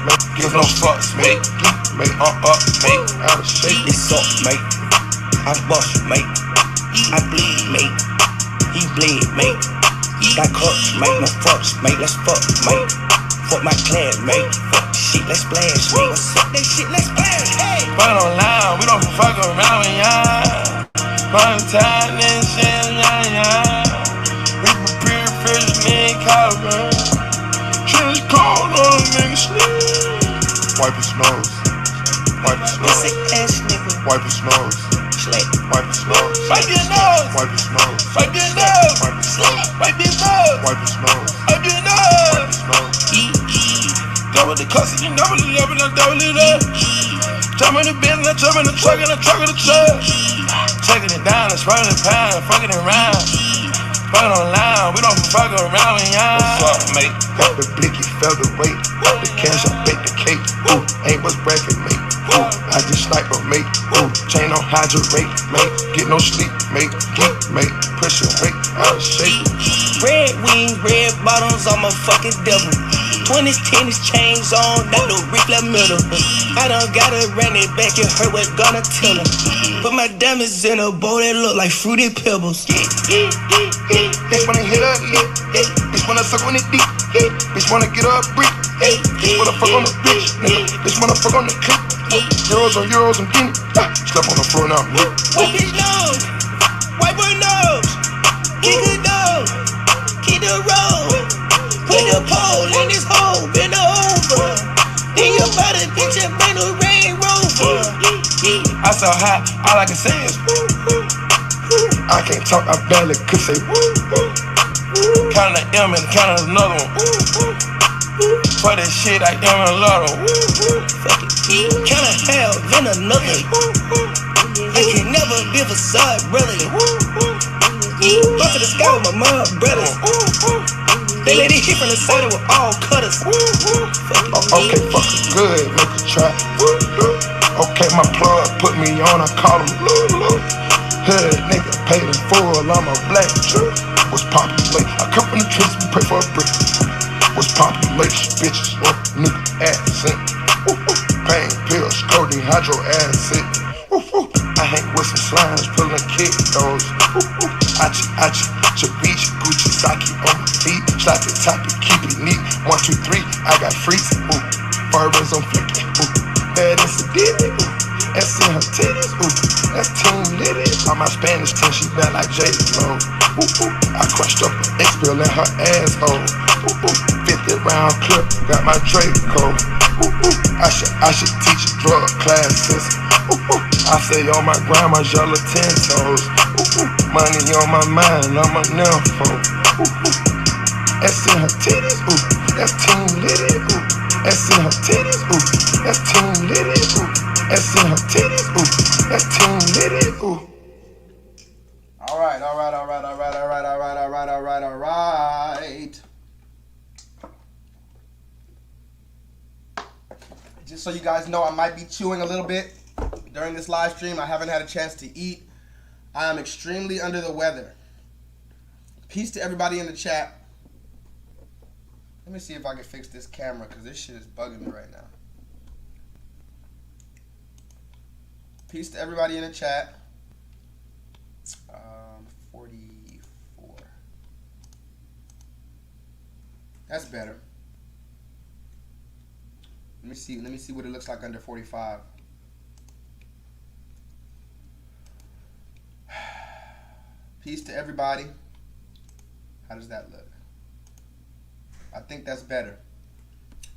Mate, give no fucks, mate. Mate, up, mate. Out of shape. It's up, mate. I bust, mate. I bleed, mate. He bleed, mate. Got cuts, mate. No fucks, mate. Let's fuck, mate. Fuck my clan, mate. Fuck shit, let's blast, mate. What's up, that shit, let's blast, hey. Fuck online, we don't fuck around, yeah. Valentine and shit, yeah. We prepare for the nigga collar. Trench cold on a nigga sleep. Wipe his nose. Wipe his nose. Sick ass nigga. Wipe his nose. Slap. Wipe his nose. Wipe your nose. Wipe his nose. Wipe your nose. Wipe his nose. Wipe your nose. Wipe his nose. Wipe your nose. Wipe his nose. Double the cussing and double it up and I double it up. Jump in the bin and I jump in the truck and I truck in the truck. Taking it down and spraying the pound and fucking it round. Fucking online, we don't fuck around, yeah. What's up, mate? Got the blicky featherweight. The cash, I bake the cake. Ooh, ain't what's bracket, mate. Ooh, I just sniper, mate. Ooh, chain on hydrate, mate. Get no sleep, mate. Geek, mate. Push your weight out of shape. Red wings, red bottoms, I'm a fucking devil. 20 tennis chains on, that the Rick middle. I done gotta run it back, you heard what gonna tell him. Put my diamonds in a bowl that look like fruity pebbles. Bitch wanna hit her lip. Bitch wanna suck on it deep. Bitch wanna get her a brick. Bitch wanna fuck on the bitch. Bitch wanna fuck on the clip. Euros on euros, I'm getting it. Step on the floor now. Wipe his nose, wipe her nose, kick her nose, keep the road. Put the pole in this hole, bend her over. Then you about to bitch and bring the Range Rover. I so hot, all I can say is woo, woo, woo. I can't talk, I barely could say woo, woo, woo. Counting the M and counting another one. Woo, woo, woo. For this shit, I am a lot of woo, woo. Fuck it, kinda hell, then another. I can never be a facade, brother. Fuck to the sky with my mom, brothers. They let it hit from the side with all cutters. Okay, fucking good, make a try. Okay, my plug put me on, I call him Hood nigga, paid in full, I'm a black truck. What's popular? I come from the trenches, we pray for a brick. What's popular? Bitches want nigga accent. Pain pills, codeine, hydro acid. I hang with some slimes, pulling kid those. Achi, Chavichi, Gucci, Saki on my feet. Slap it, top it, keep it neat. 1, 2, 3, I got freaks. Bourbons on flicking. Bad and sedated. S in her titties. That's Team Liddy. On my Spanish team, she bad like J-Lo. I crushed up an X-Bill in her asshole. 50 round clip, got my Draco. I should teach drug classes. I say on my grandma's yellow 10 toes. Money on my mind, I'm a nympho. S in her titties, that's Team Liddy. S in her titties, that's Team Liddy. S in her titties, that's Team Liddy. All right. Just so you guys know, I might be chewing a little bit during this live stream. I haven't had a chance to eat. I am extremely under the weather. Peace to everybody in the chat. Let me see if I can fix this camera because this shit is bugging me right now. Peace to everybody in the chat. 44. That's better. Let me see what it looks like under 45. Peace to everybody. How does that look? I think that's better.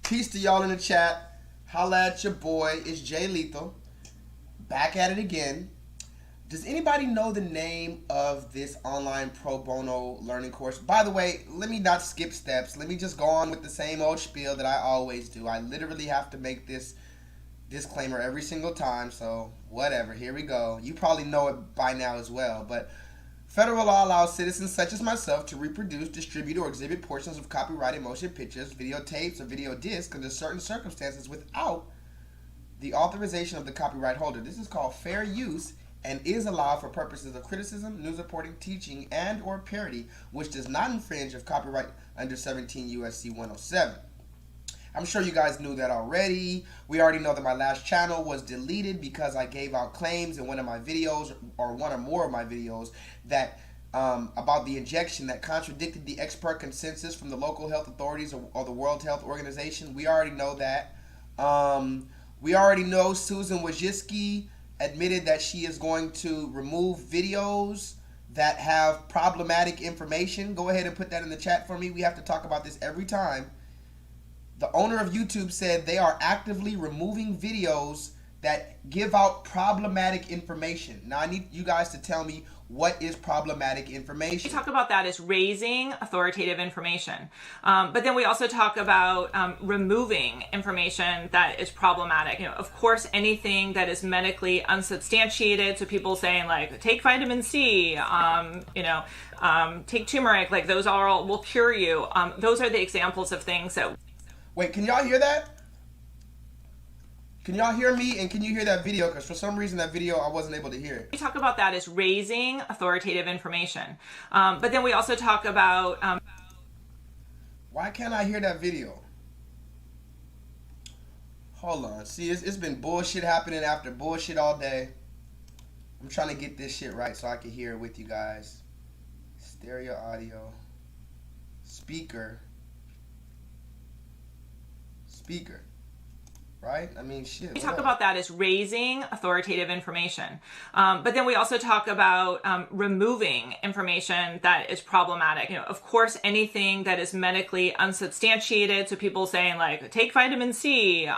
Peace to y'all in the chat. Holla at your boy. It's Jay Lethal. Back at it again. Does anybody know the name of this online pro bono learning course? By the way, let me not skip steps. Let me just go on with the same old spiel that I always do. I literally have to make this disclaimer every single time, so whatever. Here we go. You probably know it by now as well, but federal law allows citizens such as myself to reproduce, distribute, or exhibit portions of copyrighted motion pictures, videotapes, or video discs under certain circumstances without the authorization of the copyright holder. This is called fair use and is allowed for purposes of criticism, news reporting, teaching, and or parody, which does not infringe of copyright under 17 U.S.C. 107. I'm sure you guys knew that already. We already know that my last channel was deleted because I gave out claims in one of my videos, or one or more of my videos, that about the injection that contradicted the expert consensus from the local health authorities or the World Health Organization. We already know that. We already know Susan Wojcicki admitted that she is going to remove videos that have problematic information. Go ahead and put that in the chat for me. We have to talk about this every time. The owner of YouTube said they are actively removing videos that give out problematic information. Now I need you guys to tell me, what is problematic information? We talk about that as raising authoritative information. But then we also talk about removing information that is problematic. You know, of course, anything that is medically unsubstantiated. So people saying like, take vitamin C, take turmeric, like those all will cure you. Those are the examples of things that... Wait, can y'all hear that? Can y'all hear me, and can you hear that video? Because for some reason that video, I wasn't able to hear it. We talk about that as raising authoritative information. But then we also talk about... Why can't I hear that video? Hold on. See, it's been bullshit happening after bullshit all day. I'm trying to get this shit right so I can hear it with you guys. Stereo audio. Speaker. Right? I mean, shit. We talk about that as raising authoritative information. But then we also talk about removing information that is problematic. You know, of course, anything that is medically unsubstantiated. So people saying like, take vitamin C,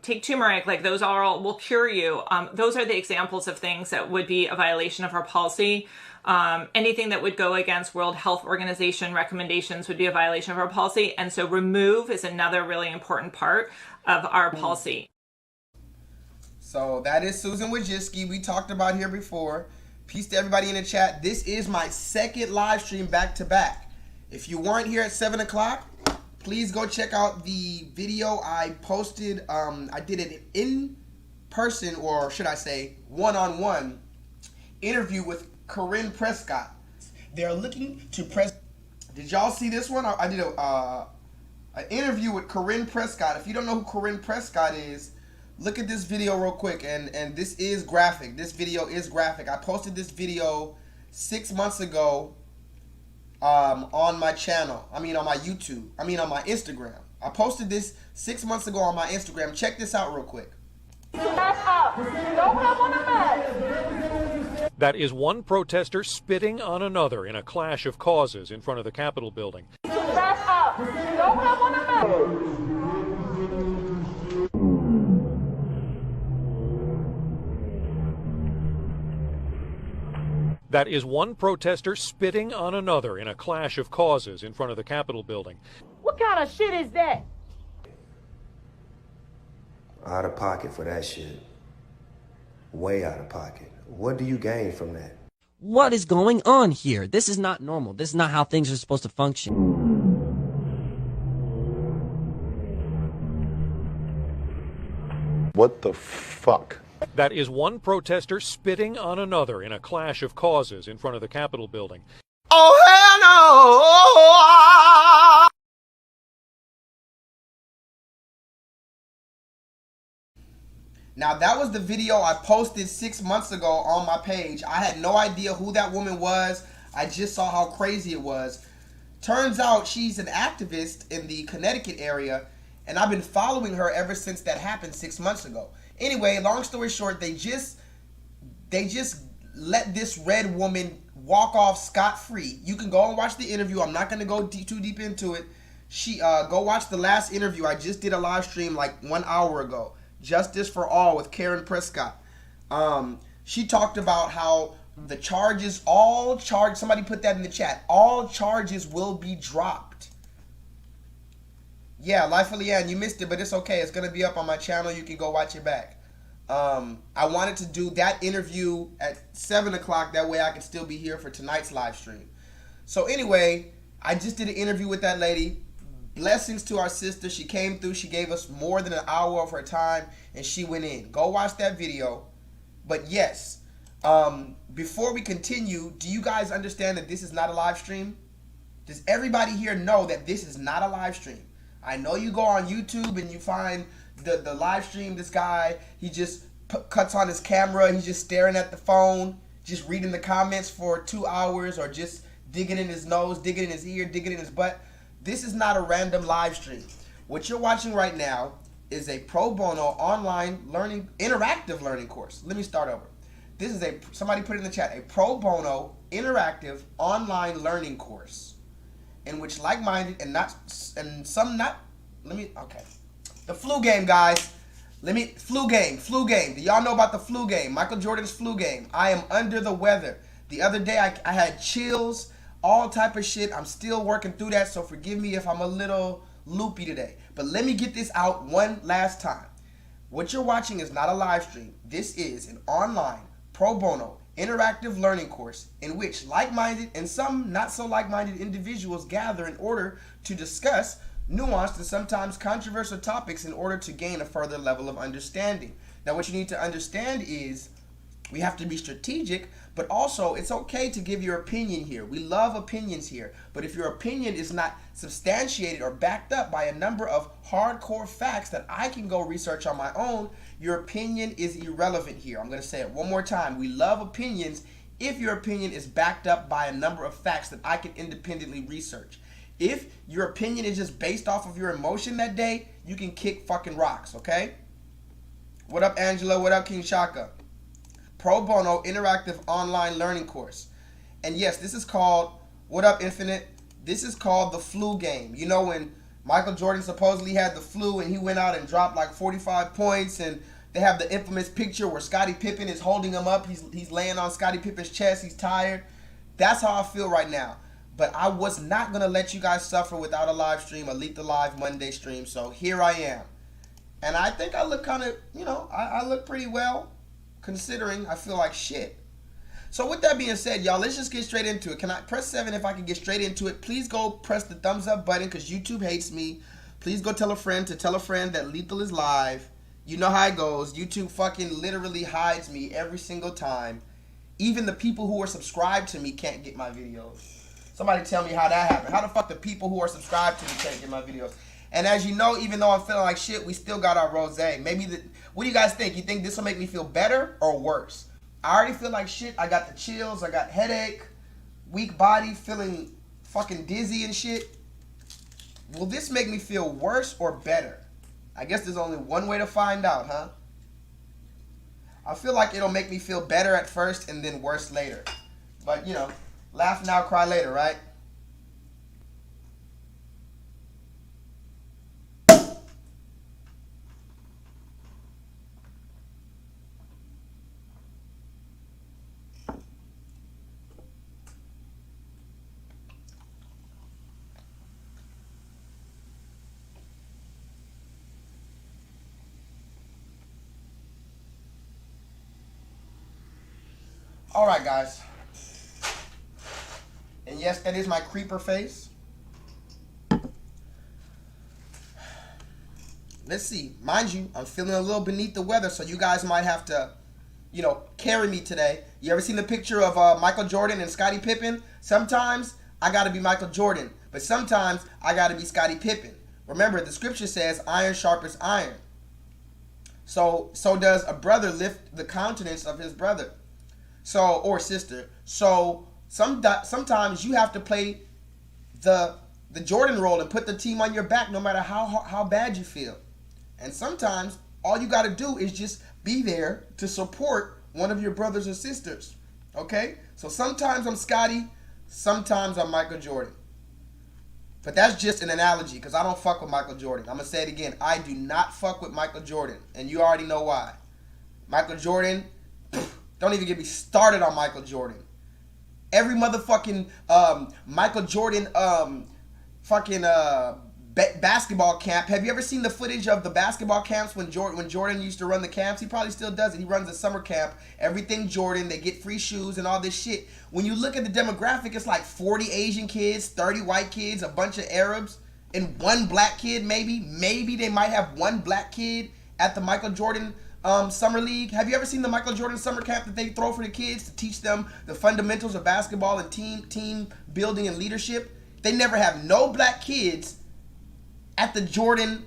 take turmeric, like those all will cure you. Those are the examples of things that would be a violation of our policy. Anything that would go against World Health Organization recommendations would be a violation of our policy. And so remove is another really important part of our policy. So that is Susan Wojcicki. We talked about here before. Peace to everybody in the chat. This is my second live stream back to back. If you weren't here at 7 o'clock, please go check out the video I posted. I did an in-person, or should I say one-on-one interview with Corinne Prescott. They're looking to press. Did y'all see this one? I did an interview with Corinne Prescott. If you don't know who Corinne Prescott is, look at this video real quick. And this is graphic. This video is graphic. I posted this video 6 months ago on my channel. I mean on my YouTube. I mean on my Instagram. I posted this 6 months ago on my Instagram. Check this out real quick. That is one protester spitting on another in a clash of causes in front of the Capitol building. That is one protester spitting on another in a clash of causes in front of the Capitol building. What kind of shit is that? Out of pocket for that shit. Way out of pocket. What do you gain from that? What is going on here? This is not normal. This is not how things are supposed to function. What the fuck? That is one protester spitting on another in a clash of causes in front of the Capitol building. Oh, hell no! Now that was the video I posted 6 months ago on my page. I had no idea who that woman was. I just saw how crazy it was. Turns out she's an activist in the Connecticut area, and I've been following her ever since that happened 6 months ago. Anyway, long story short, they just let this red woman walk off scot-free. You can go and watch the interview. I'm not going to go too deep into it. Go watch the last interview. I just did a live stream like 1 hour ago. Justice for All with Karen Prescott. She talked about how the charges, somebody put that in the chat, all charges will be dropped. Yeah, Life of Leanne, you missed it, but it's okay. It's going to be up on my channel. You can go watch it back. I wanted to do that interview at 7 o'clock. That way I could still be here for tonight's live stream. So anyway, I just did an interview with that lady. Blessings to our sister. She came through. She gave us more than an hour of her time, and she went in. Go watch that video. But yes, before we continue, do you guys understand that this is not a live stream? Does everybody here know that this is not a live stream? I know you go on YouTube and you find the live stream, this guy, he just cuts on his camera, he's just staring at the phone, just reading the comments for 2 hours, or just digging in his nose, digging in his ear, digging in his butt. This is not a random live stream. What you're watching right now is a pro bono online learning, interactive learning course. Let me start over. This is somebody put it in the chat, a pro bono interactive online learning course in which like-minded the flu game, guys. Flu game. Do y'all know about the flu game? Michael Jordan's flu game. I am under the weather. The other day I had chills, all type of shit. I'm still working through that, so forgive me if I'm a little loopy today. But let me get this out one last time. What you're watching is not a live stream. This is an online, pro bono, interactive learning course in which like-minded and some not so like-minded individuals gather in order to discuss nuanced and sometimes controversial topics in order to gain a further level of understanding. Now, what you need to understand is we have to be strategic, but also it's okay to give your opinion here. We love opinions here, but if your opinion is not substantiated or backed up by a number of hardcore facts that I can go research on my own, your opinion is irrelevant here. I'm going to say it one more time. We love opinions if your opinion is backed up by a number of facts that I can independently research. If your opinion is just based off of your emotion that day, you can kick fucking rocks, okay? What up, Angela? What up, King Shaka? Pro bono interactive online learning course. And yes, this is called, what up, Infinite? This is called the flu game. You know when Michael Jordan supposedly had the flu and he went out and dropped like 45 points, and they have the infamous picture where Scottie Pippen is holding him up. He's laying on Scottie Pippen's chest. He's tired. That's how I feel right now. But I was not going to let you guys suffer without a live stream, a Lethal Live Monday stream. So here I am. And I think I look kind of, I look pretty well, considering I feel like shit. So with that being said, y'all, let's just get straight into it. Can I press 7 if I can get straight into it? Please go press the thumbs up button because YouTube hates me. Please go tell a friend that Lethal is live. You know how it goes. YouTube fucking literally hides me every single time. Even the people who are subscribed to me can't get my videos. Somebody tell me how that happened. How the fuck the people who are subscribed to me can't get my videos? And as you know, even though I'm feeling like shit, we still got our rosé. What do you guys think? You think this will make me feel better or worse? I already feel like shit. I got the chills. I got headache, weak body, feeling fucking dizzy and shit. Will this make me feel worse or better? I guess there's only one way to find out, huh? I feel like it'll make me feel better at first and then worse later. But, laugh now, cry later, right? All right, guys. And yes, that is my creeper face. Let's see. Mind you, I'm feeling a little beneath the weather, so you guys might have to, carry me today. You ever seen the picture of Michael Jordan and Scottie Pippen? Sometimes I got to be Michael Jordan, but sometimes I got to be Scottie Pippen. Remember, the scripture says iron sharpens iron. So does a brother lift the countenance of his brother. Or sister. So sometimes you have to play the Jordan role and put the team on your back no matter how bad you feel. And sometimes all you got to do is just be there to support one of your brothers or sisters. Okay? So sometimes I'm Scottie, sometimes I'm Michael Jordan. But that's just an analogy because I don't fuck with Michael Jordan. I'm going to say it again. I do not fuck with Michael Jordan. And you already know why. Michael Jordan... Don't even get me started on Michael Jordan. Every motherfucking Michael Jordan basketball camp. Have you ever seen the footage of the basketball camps when Jordan used to run the camps? He probably still does it. He runs a summer camp. Everything Jordan. They get free shoes and all this shit. When you look at the demographic, it's like 40 Asian kids, 30 white kids, a bunch of Arabs, and one black kid maybe. Maybe they might have one black kid at the Michael Jordan summer league. Have you ever seen the Michael Jordan summer camp that they throw for the kids to teach them the fundamentals of basketball and team building and leadership? They never have no black kids at the Jordan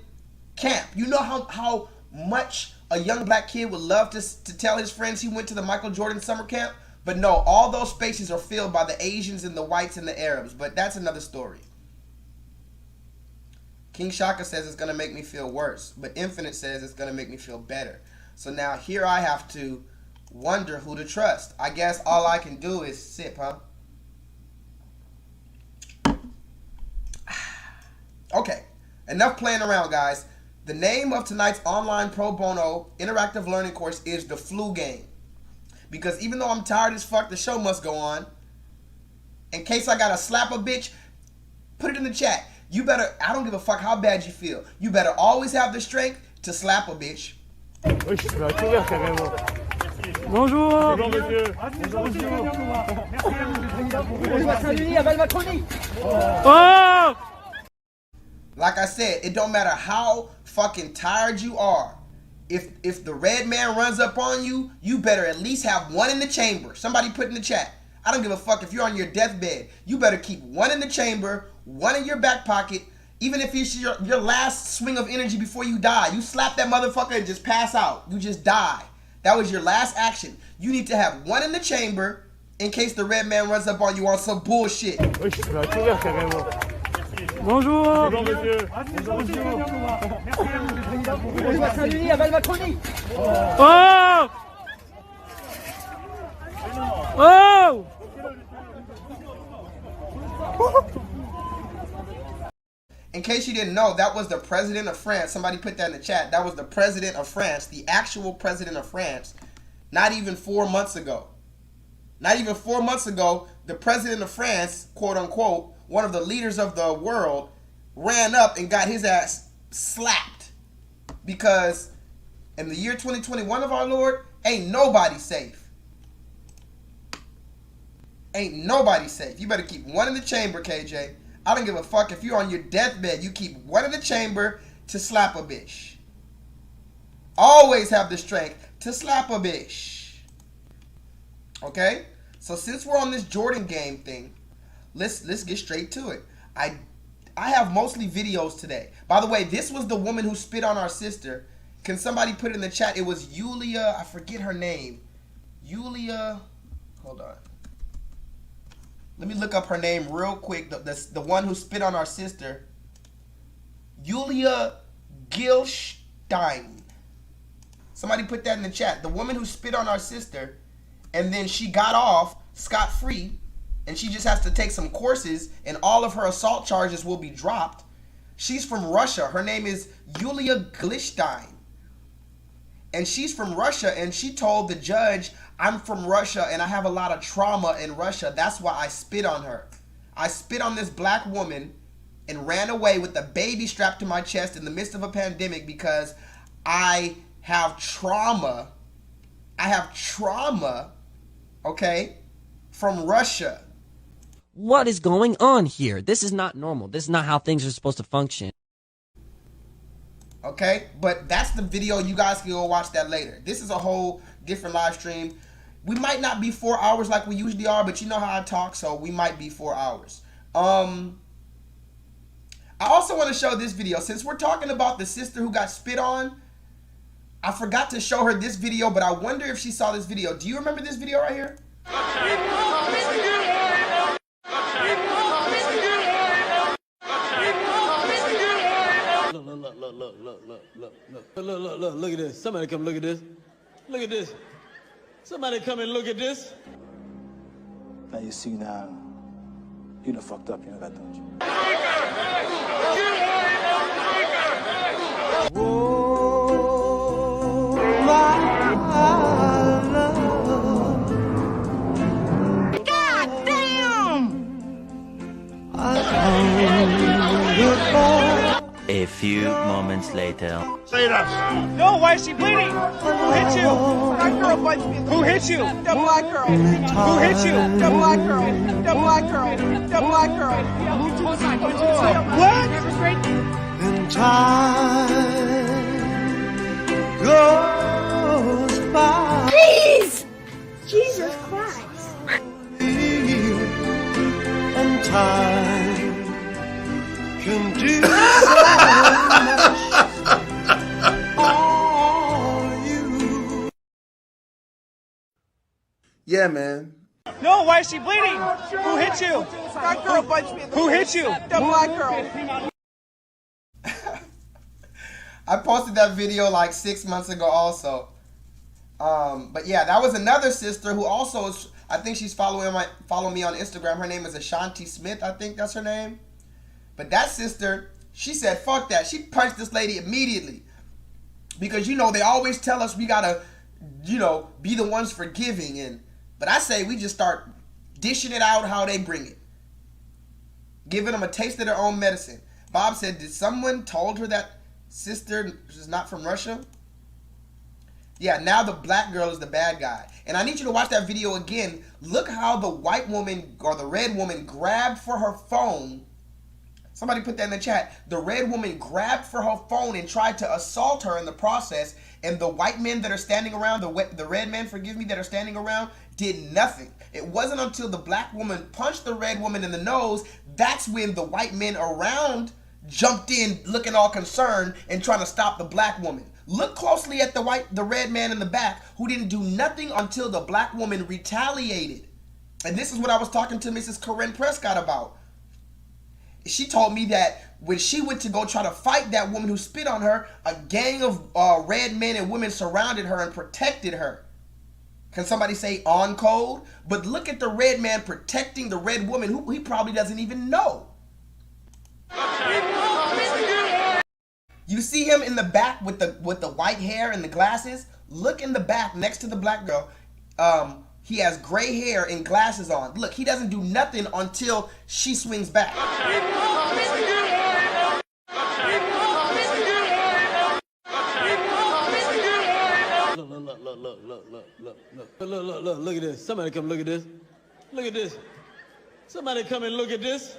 camp. You know how much a young black kid would love to tell his friends he went to the Michael Jordan summer camp? But no, all those spaces are filled by the Asians and the whites and the Arabs. But that's another story. King Shaka says it's going to make me feel worse. But Infinite says it's going to make me feel better. So now here I have to wonder who to trust. I guess all I can do is sip, huh? Okay, enough playing around, guys. The name of tonight's online pro bono interactive learning course is The Flu Game. Because even though I'm tired as fuck, the show must go on. In case I gotta slap a bitch, put it in the chat. You better, I don't give a fuck how bad you feel. You better always have the strength to slap a bitch. Bonjour. Oh! Like I said, it don't matter how fucking tired you are. If the red man runs up on you, you better at least have one in the chamber. Somebody put in the chat. I don't give a fuck if you're on your deathbed. You better keep one in the chamber, one in your back pocket. Even if it's your last swing of energy before you die. You slap that motherfucker and just pass out. You just die. That was your last action. You need to have one in the chamber in case the red man runs up on you on some bullshit. Bonjour. Oh! Oh! In case you didn't know, that was the president of France. Somebody put that in the chat. That was the president of France, the actual president of France, not even 4 months ago. Not even 4 months ago, the president of France, quote unquote, one of the leaders of the world, ran up and got his ass slapped. Because in the year 2021 of our Lord, ain't nobody safe. Ain't nobody safe. You better keep one in the chamber, KJ. I don't give a fuck if you're on your deathbed. You keep one in the chamber to slap a bitch. Always have the strength to slap a bitch. Okay? So since we're on this Jordan game thing, let's get straight to it. I have mostly videos today. By the way, this was the woman who spit on our sister. Can somebody put it in the chat? It was Yulia. I forget her name. Yulia. Hold on. Let me look up her name real quick. The one who spit on our sister. Yulia Gilstein. Somebody put that in the chat. The woman who spit on our sister, and then she got off scot-free, and she just has to take some courses, and all of her assault charges will be dropped. She's from Russia. Her name is Yulia Gilstein. And she's from Russia, and she told the judge, I'm from Russia and I have a lot of trauma in Russia. That's why I spit on her. I spit on this black woman and ran away with a baby strapped to my chest in the midst of a pandemic because I have trauma. I have trauma, okay, from Russia. What is going on here? This is not normal. This is not how things are supposed to function. Okay, but that's the video. You guys can go watch that later. This is a whole different live stream. We might not be 4 hours like we usually are, but you know how I talk, so we might be 4 hours. I also want to show this video. Since we're talking about the sister who got spit on, I forgot to show her this video, but I wonder if she saw this video. Do you remember this video right here? Look at this. Somebody come look at this. Look at this. Somebody come and look at this. Now you see now, you done fucked up, you know that, don't you? Oh, my love. God damn! A few moments later. No, why is she bleeding? Who hit you? That girl bites me. Who hit you? The black girl. Who hit you? The black girl. The black girl. The black girl. Move to the side. Move to the side. What? And time goes by. Please! Jesus Christ. And time can do Yeah, man. No, why is she bleeding? Who hit you? That girl punched me in the Who hit you? The black girl. I posted that video like 6 months ago also. But yeah, that was another sister who also is, I think she's following me on Instagram. Her name is Ashanti Smith, I think that's her name. But that sister, she said, fuck that. She punched this lady immediately. Because, you know, they always tell us we gotta, you know, be the ones forgiving. But I say we just start dishing it out how they bring it. Giving them a taste of their own medicine. Bob said, did someone told her that sister is not from Russia? Yeah, now the black girl is the bad guy. And I need you to watch that video again. Look how the white woman or the red woman grabbed for her phone. Somebody put that in the chat. The red woman grabbed for her phone and tried to assault her in the process. And the white men that are standing around, the red men, forgive me, that are standing around, did nothing. It wasn't until the black woman punched the red woman in the nose, that's when the white men around jumped in looking all concerned and trying to stop the black woman. Look closely at the red man in the back who didn't do nothing until the black woman retaliated. And this is what I was talking to Mrs. Corinne Prescott about. She told me that when she went to go try to fight that woman who spit on her, a gang of red men and women surrounded her and protected her. Can somebody say on code? But look at the red man protecting the red woman who he probably doesn't even know. You see him in the back with the white hair and the glasses? Look in the back next to the black girl. He has gray hair and glasses on. Look, he doesn't do nothing until she swings back. Look at this. Somebody come look at this. Look at this. Somebody come and look at this.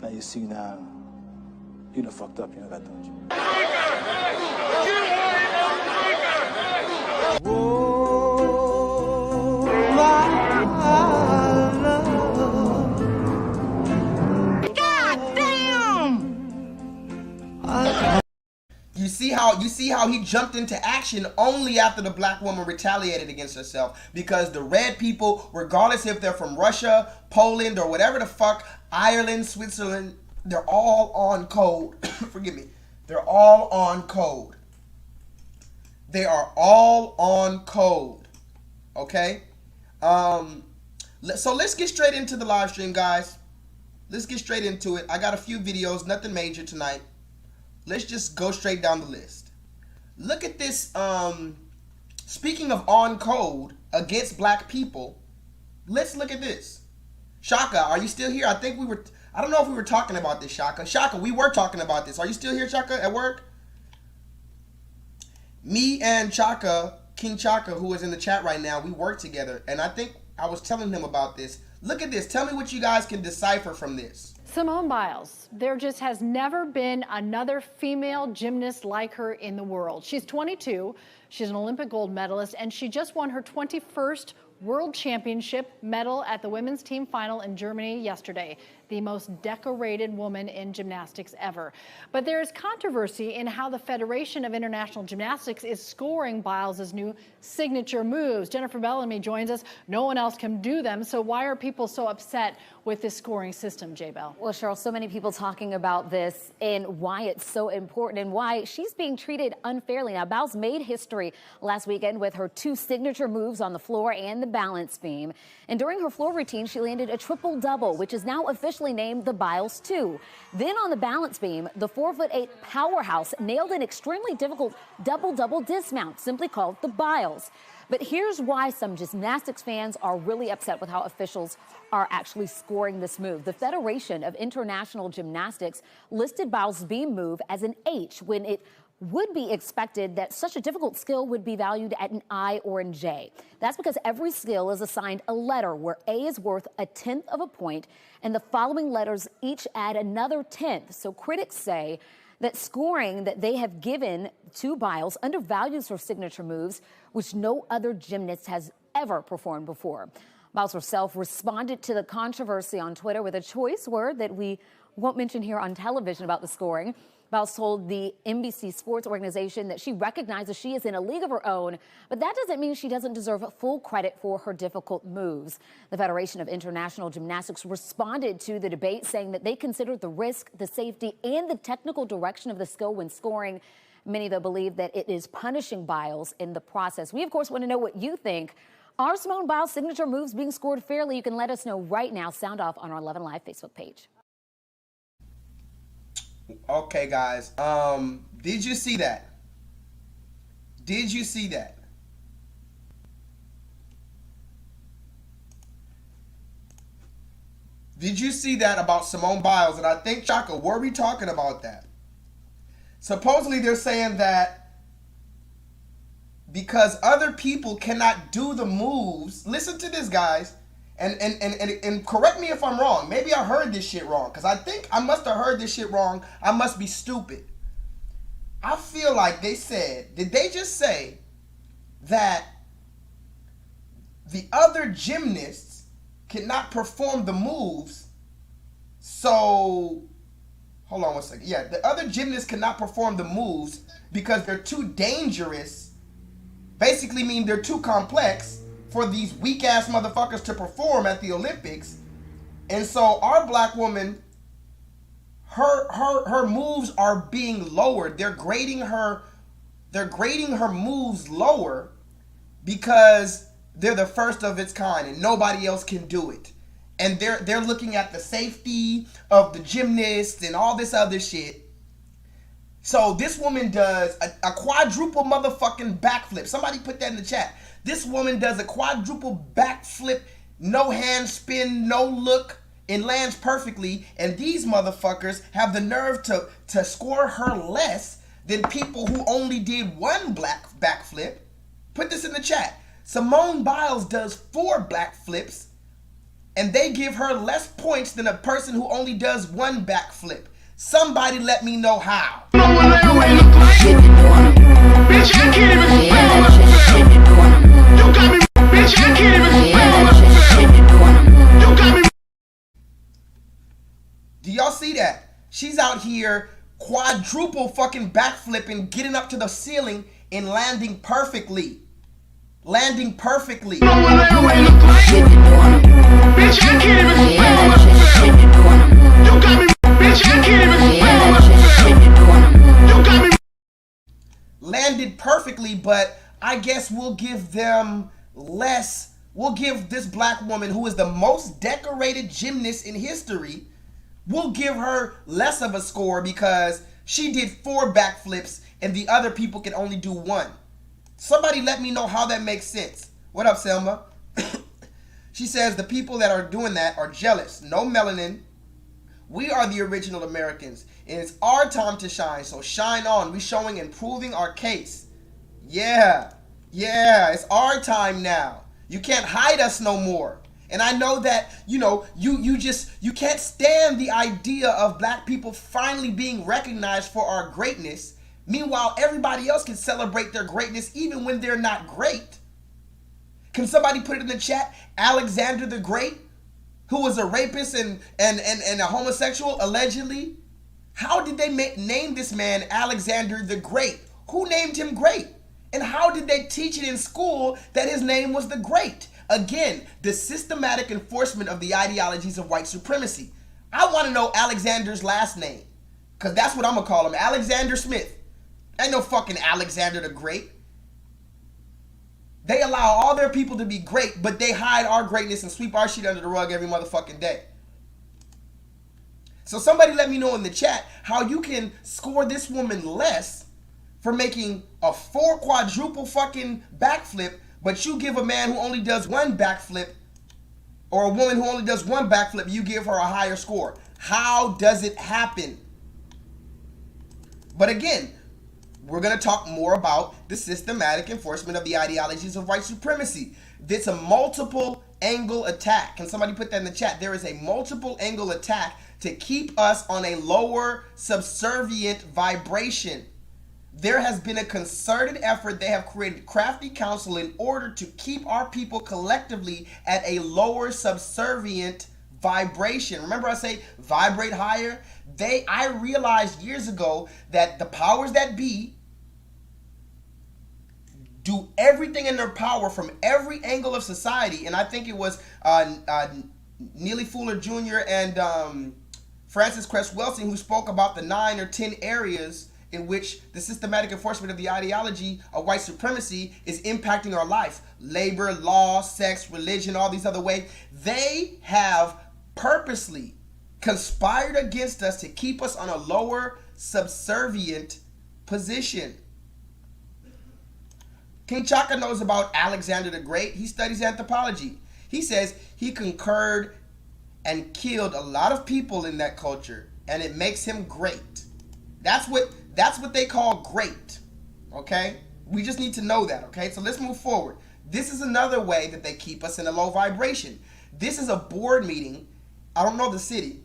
Now you see now, you done fucked up, you know that, don't you? You see how he jumped into action only after the black woman retaliated against herself, because the red people, regardless if they're from Russia, Poland, or whatever the fuck, Ireland, Switzerland, they're all on code. Forgive me. They're all on code. They are all on code. Okay? So let's get straight into the live stream, guys. Let's get straight into it. I got a few videos, nothing major tonight. Let's just go straight down the list. Look at this. Speaking of on code against black people, let's look at this. Shaka, are you still here? I think we were, I don't know if we were talking about this, Shaka. Shaka, we were talking about this. Are you still here, Shaka, at work? Me and Chaka, King Chaka, who is in the chat right now, we work together. And I think I was telling him about this. Look at this. Tell me what you guys can decipher from this. Simone Biles, there just has never been another female gymnast like her in the world. She's 22, she's an Olympic gold medalist, and she just won her 21st World Championship medal at the women's team final in Germany yesterday, the most decorated woman in gymnastics ever. But there is controversy in how the Federation of International Gymnastics is scoring Biles' new signature moves. Jennifer Bellamy joins us. No one else can do them, so why are people so upset with this scoring system, J. Bell? Well, Cheryl, so many people talking about this and why it's so important and why she's being treated unfairly. Now, Biles made history last weekend with her two signature moves on the floor and the balance beam. And during her floor routine, she landed a triple-double, which is now officially named the Biles 2. Then on the balance beam, the 4'8" powerhouse nailed an extremely difficult double-double dismount, simply called the Biles. But here's why some gymnastics fans are really upset with how officials are actually scoring this move. The Federation of International Gymnastics listed Biles' beam move as an H when it would be expected that such a difficult skill would be valued at an I or an J. That's because every skill is assigned a letter where A is worth 1/10 of a point and the following letters each add another 1/10. So critics say that scoring that they have given to Biles undervalues her signature moves, which no other gymnast has ever performed before. Biles herself responded to the controversy on Twitter with a choice word that we won't mention here on television about the scoring. Biles told the NBC Sports organization that she recognizes she is in a league of her own, but that doesn't mean she doesn't deserve full credit for her difficult moves. The Federation of International Gymnastics responded to the debate, saying that they considered the risk, the safety, and the technical direction of the skill when scoring. Many, though, believe that it is punishing Biles in the process. We, of course, want to know what you think. Are Simone Biles' signature moves being scored fairly? You can let us know right now. Sound off on our 11 Live Facebook page. Okay, guys. Did you see that? Did you see that? Did you see that about Simone Biles? And I think, Chaka, were we talking about that? Supposedly they're saying that because other people cannot do the moves. Listen to this, guys. And correct me if I'm wrong. Maybe I heard this shit wrong, because I think I must have heard this shit wrong. I must be stupid. I feel like they said, did they just say that the other gymnasts cannot perform the moves? So, hold on one second. Yeah, the other gymnasts cannot perform the moves because they're too dangerous. Basically mean they're too complex for these weak-ass motherfuckers to perform at the Olympics. And so our black woman, her moves are being lowered. They're grading her moves lower because they're the first of its kind and nobody else can do it. And they're looking at the safety of the gymnasts and all this other shit. So this woman does a quadruple motherfucking backflip. Somebody put that in the chat. This woman does a quadruple backflip, no hand spin, no look, and lands perfectly. And these motherfuckers have the nerve to score her less than people who only did one backflip. Put this in the chat. Simone Biles does 4 backflips, and they give her less points than a person who only does one backflip. Somebody let me know how. Bitch, I can't even spell myself. You got me, bitch, I can't even spell myself. You got me. Do y'all see that? She's out here quadruple fucking backflipping, getting up to the ceiling and landing perfectly. Landing perfectly. Bitch, I can't even spell myself. You got me, bitch, I can't even spell myself. You got me. Landed perfectly, but I guess we'll give them less. We'll give this black woman, who is the most decorated gymnast in history, we'll give her less of a score because she did 4 backflips and the other people can only do 1. Somebody let me know how that makes sense. What up, Selma? She says the people that are doing that are jealous. No melanin. We are the original Americans, and it's our time to shine, so shine on. We showing and proving our case. Yeah, it's our time now. You can't hide us no more. And I know that, you know, you can't stand the idea of black people finally being recognized for our greatness. Meanwhile, everybody else can celebrate their greatness even when they're not great. Can somebody put it in the chat? Alexander the Great, who was a rapist and a homosexual, allegedly. How did they name this man Alexander the Great? Who named him Great? And how did they teach it in school that his name was the Great? Again, the systematic enforcement of the ideologies of white supremacy. I want to know Alexander's last name, because that's what I'm going to call him, Alexander Smith. Ain't no fucking Alexander the Great. They allow all their people to be great, but they hide our greatness and sweep our shit under the rug every motherfucking day. So somebody let me know in the chat how you can score this woman less for making a 4 quadruple fucking backflip, but you give a man who only does 1 backflip, or a woman who only does 1 backflip, you give her a higher score. How does it happen? But again, we're going to talk more about the systematic enforcement of the ideologies of white supremacy. It's a multiple angle attack. Can somebody put that in the chat? There is a multiple angle attack to keep us on a lower subservient vibration. There has been a concerted effort. They have created crafty counsel in order to keep our people collectively at a lower subservient vibration. Remember I say vibrate higher? I realized years ago that the powers that be do everything in their power from every angle of society. And I think it was Neely Fuller Jr. and Francis Cress Welsing who spoke about the 9 or 10 areas in which the systematic enforcement of the ideology of white supremacy is impacting our life. Labor, law, sex, religion, all these other ways. They have purposely conspired against us to keep us on a lower, subservient position. King Chaka knows about Alexander the Great. He studies anthropology. He says he concurred and killed a lot of people in that culture, and it makes him great. That's what they call great, okay? We just need to know that, okay? So let's move forward. This is another way that they keep us in a low vibration. This is a board meeting. I don't know the city.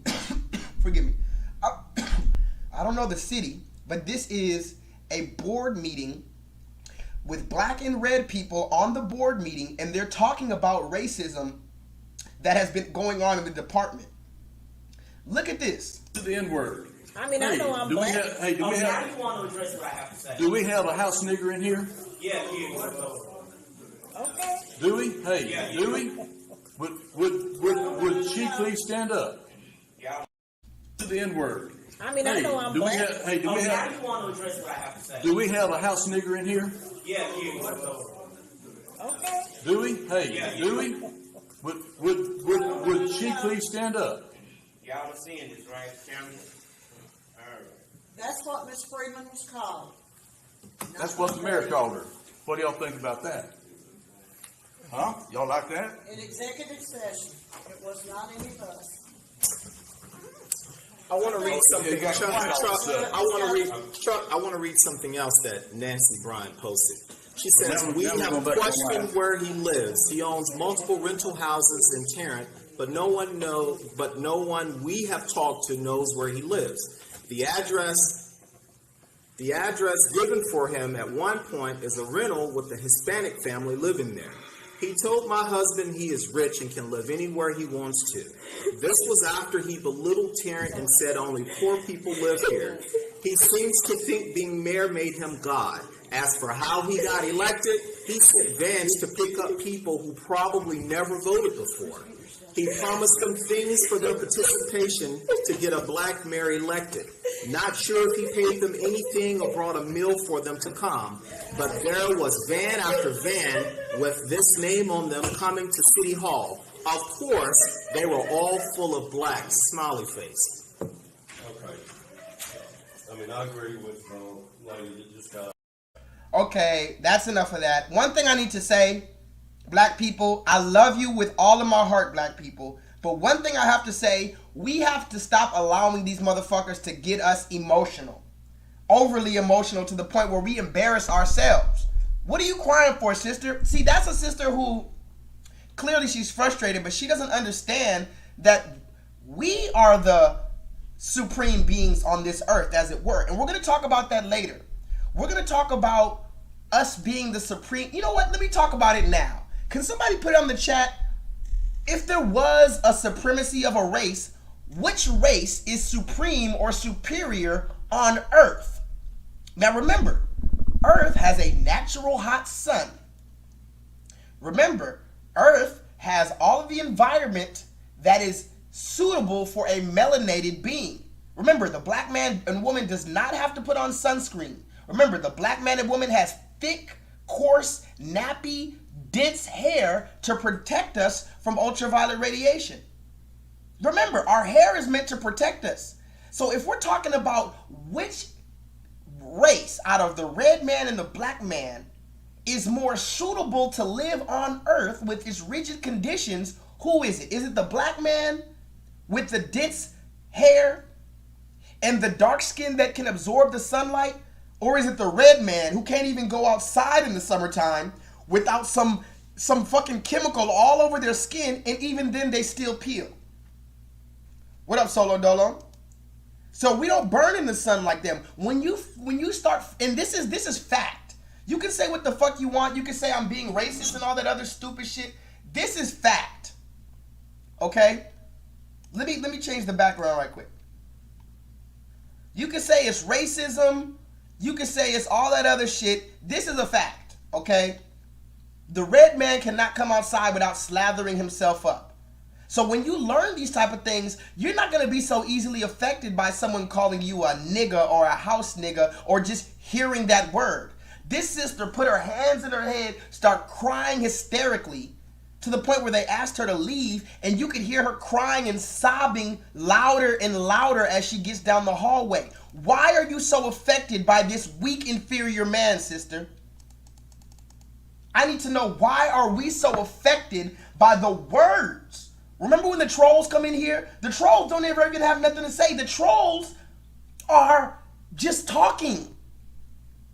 Forgive me. I don't know the city, but this is a board meeting with black and red people on the board meeting, and they're talking about racism that has been going on in the department. Look at this. The N-word. I mean, I know I'm black. Now you want to address what I have to say. Do we have a house nigger in here? Yeah. Okay. Do we? Hey, yeah, do we? Would she please stand up? Yeah. The N-word. I mean, I know I'm black. Now you want to address what I have to say. Do we have a house nigger in here? Yeah. Okay. Do we? Hey, do we? Would she please stand up? Y'all are seeing this, right, Cameron? That's what Miss Freeman was called. That's what the mayor called her. What do y'all think about that? Huh? Y'all like that? In executive session, it was not any of us. I want to read something. Chuck, I want to read something else that Nancy Bryant posted. She says, "We have questioned where he lives. He owns multiple rental houses in Tarrant, but no one we have talked to knows where he lives. The address given for him at one point is a rental with a Hispanic family living there. He told my husband he is rich and can live anywhere he wants to. This was after he belittled Tarrant and said only poor people live here. He seems to think being mayor made him God. As for how he got elected, he sent vans to pick up people who probably never voted before. He promised them things for their participation to get a black mayor elected. Not sure if he paid them anything or brought a meal for them to come, but there was van after van with this name on them coming to City Hall. Of course, they were all full of black, smiley face." Okay. I mean, I agree with lady that just got. Okay, that's enough of that. One thing I need to say, black people, I love you with all of my heart, black people. But one thing I have to say, we have to stop allowing these motherfuckers to get us emotional. Overly emotional to the point where we embarrass ourselves. What are you crying for, sister? See, that's a sister who, clearly she's frustrated, but she doesn't understand that we are the supreme beings on this earth, as it were. And we're going to talk about that later. We're going to talk about us being the supreme. You know what? Let me talk about it now. Can somebody put it on the chat? If there was a supremacy of a race, which race is supreme or superior on Earth? Now remember, Earth has a natural hot sun. Remember, Earth has all of the environment that is suitable for a melanated being. Remember, the black man and woman does not have to put on sunscreen. Remember, the black man and woman has thick, coarse, nappy, dense hair to protect us from ultraviolet radiation. Remember, our hair is meant to protect us. So if we're talking about which race out of the red man and the black man is more suitable to live on Earth with its rigid conditions, who is it? Is it the black man with the dense hair and the dark skin that can absorb the sunlight? Or is it the red man who can't even go outside in the summertime without some fucking chemical all over their skin, and even then they still peel? What up, Solo Dolo? So we don't burn in the sun like them. When you start, and this is fact. You can say what the fuck you want. You can say I'm being racist and all that other stupid shit. This is fact. Okay? Let me change the background right quick. You can say it's racism. You can say it's all that other shit. This is a fact, okay? The red man cannot come outside without slathering himself up. So when you learn these type of things, you're not going to be so easily affected by someone calling you a nigga or a house nigga or just hearing that word. This sister put her hands in her head, start crying hysterically to the point where they asked her to leave, and you could hear her crying and sobbing louder and louder as she gets down the hallway. Why are you so affected by this weak, inferior man, sister? I need to know, why are we so affected by the words? Remember when the trolls come in here? The trolls don't ever even have nothing to say. The trolls are just talking.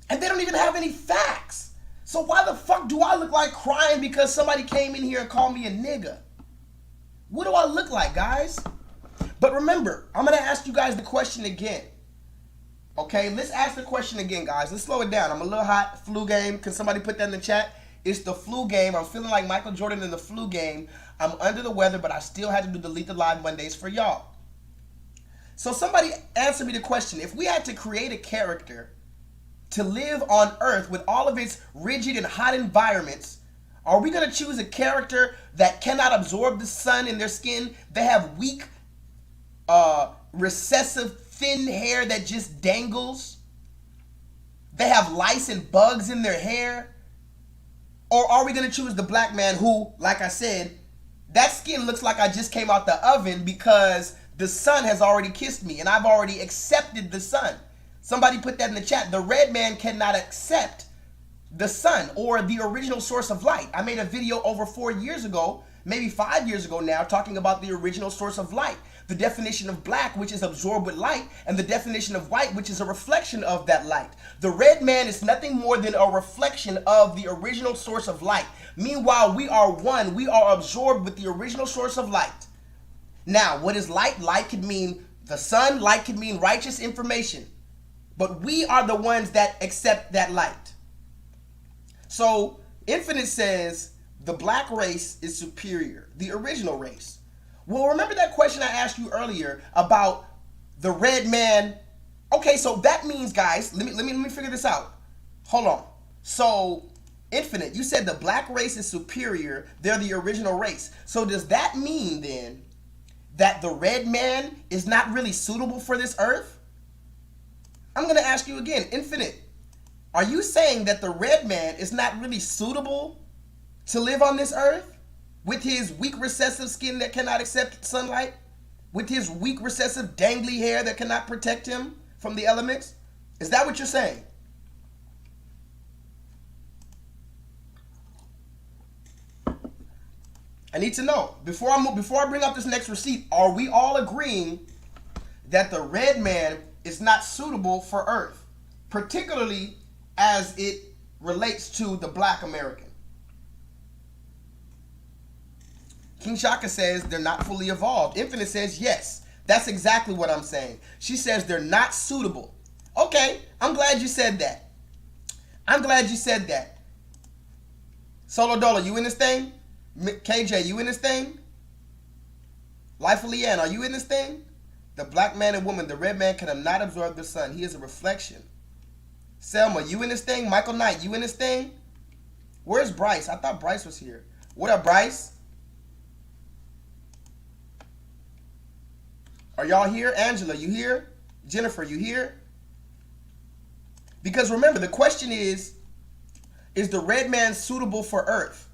And they don't even have any facts. So why the fuck do I look like crying because somebody came in here and called me a nigga? What do I look like, guys? But remember, I'm going to ask you guys the question again. Okay, let's ask the question again, guys. Let's slow it down. I'm a little hot. Flu game. Can somebody put that in the chat? It's the flu game. I'm feeling like Michael Jordan in the flu game. I'm under the weather, but I still had to do the Lethal Live Mondays for y'all. So somebody answer me the question. If we had to create a character to live on Earth with all of its rigid and hot environments, are we going to choose a character that cannot absorb the sun in their skin? They have weak, recessive, thin hair that just dangles. They have lice and bugs in their hair. Or are we going to choose the black man who, like I said, that skin looks like I just came out the oven because the sun has already kissed me and I've already accepted the sun. Somebody put that in the chat. The red man cannot accept the sun or the original source of light. I made a video over 4 years ago, maybe 5 years ago now, talking about the original source of light. The definition of black, which is absorbed with light, and the definition of white, which is a reflection of that light. The red man is nothing more than a reflection of the original source of light. Meanwhile, we are one. We are absorbed with the original source of light. Now, what is light? Light could mean the sun. Light could mean righteous information. But we are the ones that accept that light. So Infinite says the black race is superior, the original race. Well, remember that question I asked you earlier about the red man? Okay, so that means, guys, let me figure this out. Hold on. So Infinite, you said the black race is superior, they're the original race. So does that mean then that the red man is not really suitable for this earth? I'm going to ask you again, Infinite, are you saying that the red man is not really suitable to live on this earth with his weak recessive skin that cannot accept sunlight, with his weak recessive dangly hair that cannot protect him from the elements? Is that what you're saying? I need to know, before I bring up this next receipt, are we all agreeing that the red man is not suitable for Earth, particularly as it relates to the black American? King Shaka says they're not fully evolved. Infinite says yes. That's exactly what I'm saying. She says they're not suitable. Okay, I'm glad you said that. I'm glad you said that. Solo Dolo, you in this thing? KJ, you in this thing? Life of Leanne, are you in this thing? The black man and woman, the red man cannot absorb the sun. He is a reflection. Selma, you in this thing? Michael Knight, you in this thing? Where's Bryce? I thought Bryce was here. What up, Bryce? Are y'all here? Angela, you here? Jennifer, you here? Because remember, the question is the red man suitable for Earth?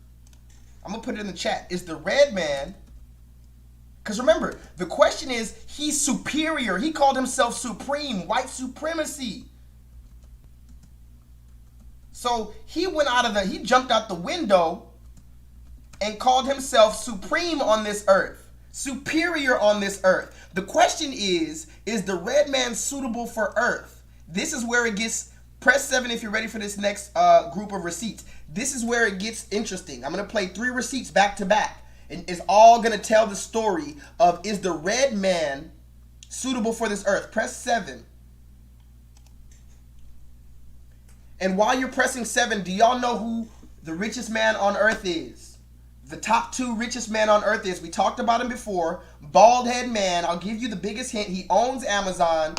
I'm going to put it in the chat. Is the red man... Because remember, the question is, he's superior. He called himself supreme, white supremacy. So he jumped out the window and called himself supreme on this earth, superior on this earth. The question is the red man suitable for Earth? This is where it gets, press 7 if you're ready for this next group of receipts. This is where it gets interesting. I'm going to play 3 receipts back to back. And it's all going to tell the story of, is the red man suitable for this earth? Press 7. And while you're pressing 7, do y'all know who the richest man on earth is? The top 2 richest men on earth is, we talked about him before, bald head man. I'll give you the biggest hint. He owns Amazon.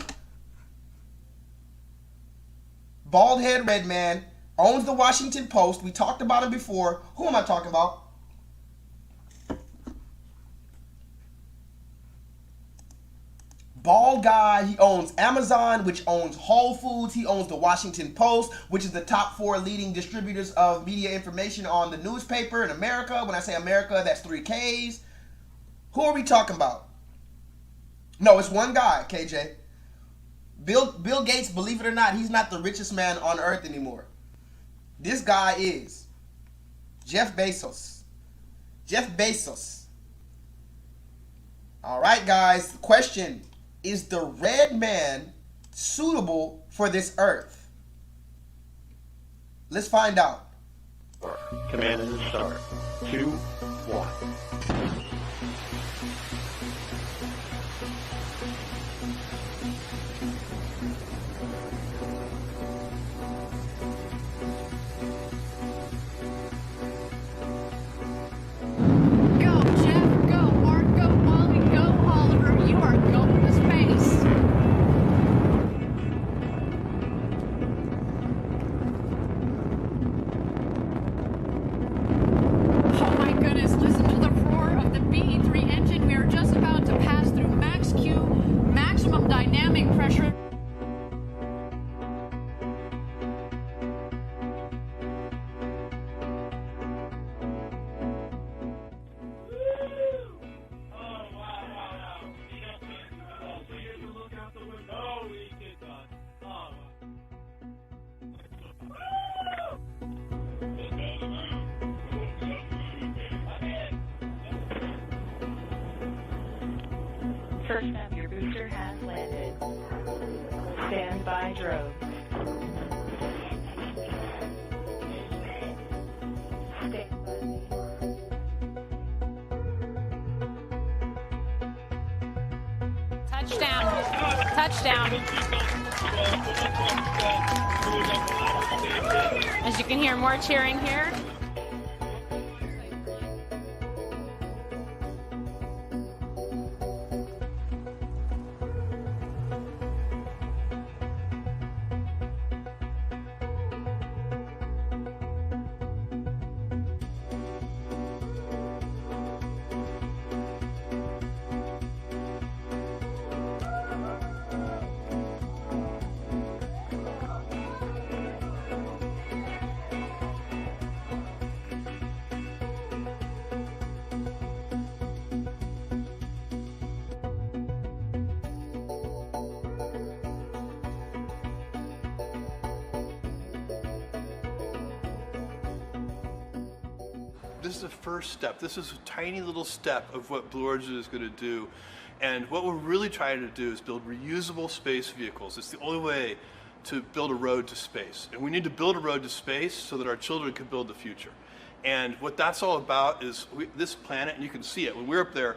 Bald head red man, owns the Washington Post. We talked about him before. Who am I talking about? Bald guy. He owns Amazon, which owns Whole Foods. He owns the Washington Post, which is the top 4 leading distributors of media information on the newspaper in America. When I say America, that's 3 Ks. Who are we talking about? No, it's one guy, KJ. Bill Gates, believe it or not, he's not the richest man on earth anymore. This guy is Jeff Bezos. Jeff Bezos. All right, guys. The question, is the red man suitable for this earth? Let's find out. Command and start. 2, 1. First up, your booster has landed. Stand by, drones. Touchdown. Touchdown. As you can hear, more cheering here. This is the first step. This is a tiny little step of what Blue Origin is going to do. And what we're really trying to do is build reusable space vehicles. It's the only way to build a road to space. And we need to build a road to space so that our children can build the future. And what that's all about is this planet, and you can see it. When we're up there,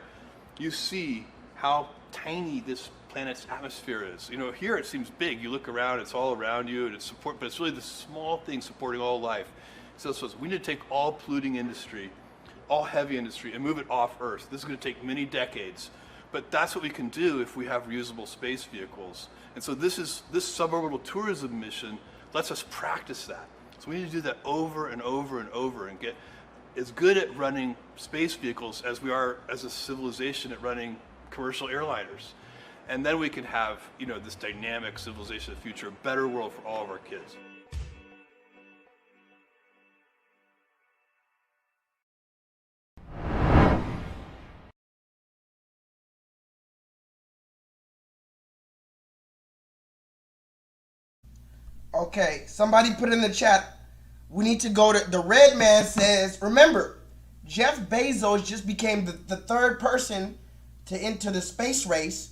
you see how tiny this planet's atmosphere is. You know, here it seems big. You look around, it's all around you, and but it's really the small thing supporting all life. So we need to take all polluting industry, all heavy industry, and move it off Earth. This is going to take many decades, but that's what we can do if we have reusable space vehicles. And so this suborbital tourism mission lets us practice that. So we need to do that over and over and over and get as good at running space vehicles as we are as a civilization at running commercial airliners. And then we can have, you know, this dynamic civilization of the future, a better world for all of our kids. Okay, somebody put in the chat, we need to go to, the red man says, remember, Jeff Bezos just became the third person to enter the space race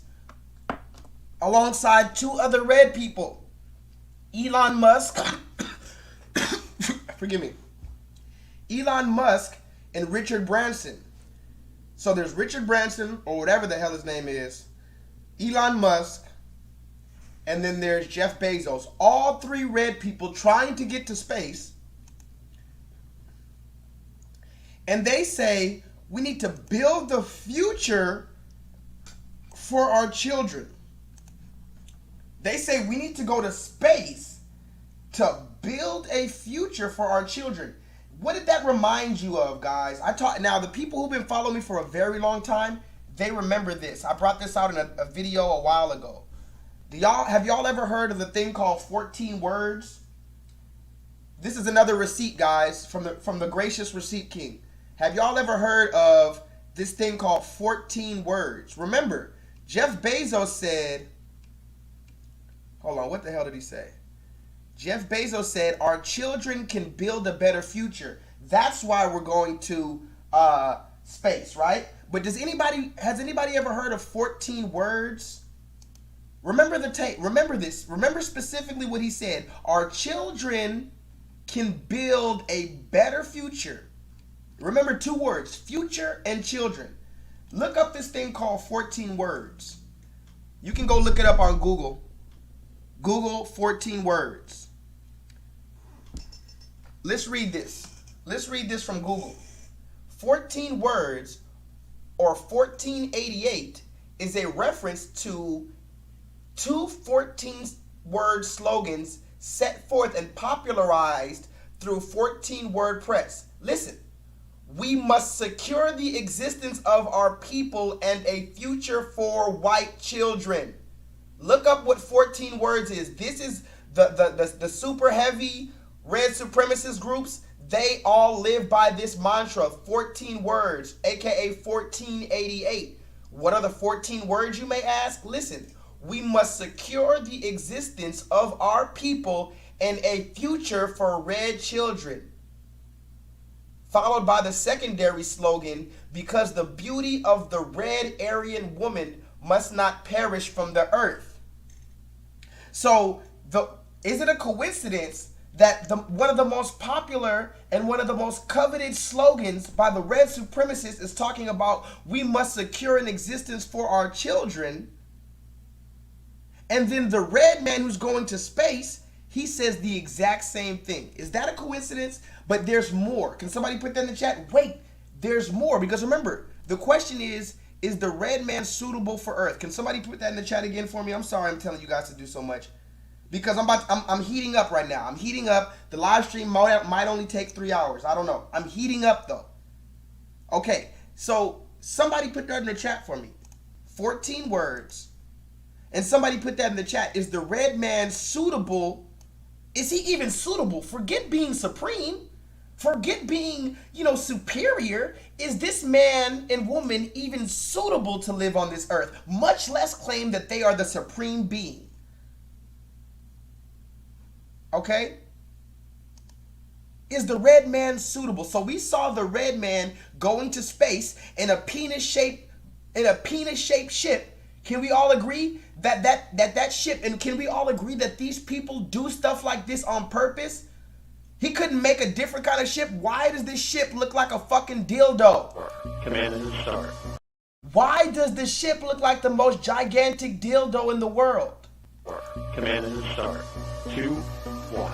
alongside 2 other red people. Elon Musk, forgive me, Elon Musk and Richard Branson. So there's Richard Branson, or whatever the hell his name is, Elon Musk, and then there's Jeff Bezos. All 3 red people trying to get to space. And they say we need to build the future for our children. They say we need to go to space to build a future for our children. What did that remind you of, guys? Now, the people who've been following me for a very long time, they remember this. I brought this out in a video a while ago. Have y'all ever heard of the thing called 14 words? This is another receipt, guys, from the gracious receipt king. Have y'all ever heard of this thing called 14 words? Remember, Jeff Bezos said, hold on, what the hell did he say? Jeff Bezos said, our children can build a better future. That's why we're going to space, right? But has anybody ever heard of 14 words? Remember the tape. Remember this. Remember specifically what he said. Our children can build a better future. Remember 2 words, future and children. Look up this thing called 14 words. You can go look it up on Google. Google 14 words. Let's read this. Let's read this from Google. 14 words, or 1488, is a reference to 2 14-word slogans set forth and popularized through 14-word press. Listen. We must secure the existence of our people and a future for white children. Look up what 14 words is. This is the super heavy red supremacist groups. They all live by this mantra, 14 words, aka 1488. What are the 14 words, you may ask? Listen, we must secure the existence of our people and a future for red children. Followed by the secondary slogan, because the beauty of the red Aryan woman must not perish from the earth. So, is it a coincidence that one of the most popular and one of the most coveted slogans by the red supremacists is talking about we must secure an existence for our children, and then the red man who's going to space, he says the exact same thing? Is that a coincidence? But there's more. Can somebody put that in the chat? Wait, there's more. Because remember, the question is the red man suitable for Earth? Can somebody put that in the chat again for me? I'm sorry I'm telling you guys to do so much. Because I'm heating up right now. I'm heating up. The live stream might only take 3 hours. I don't know. I'm heating up though. Okay, so somebody put that in the chat for me. 14 words. And somebody put that in the chat. Is the red man suitable? Is he even suitable? Forget being supreme. Forget being, superior. Is this man and woman even suitable to live on this earth? Much less claim that they are the supreme being. Okay? Is the red man suitable? So we saw the red man going to space in a penis-shaped ship. Can we all agree that ship, and can we all agree that these people do stuff like this on purpose? He couldn't make a different kind of ship. Why does this ship look like a fucking dildo? Command and start. Why does this ship look like the most gigantic dildo in the world? Command and start. 2, 1.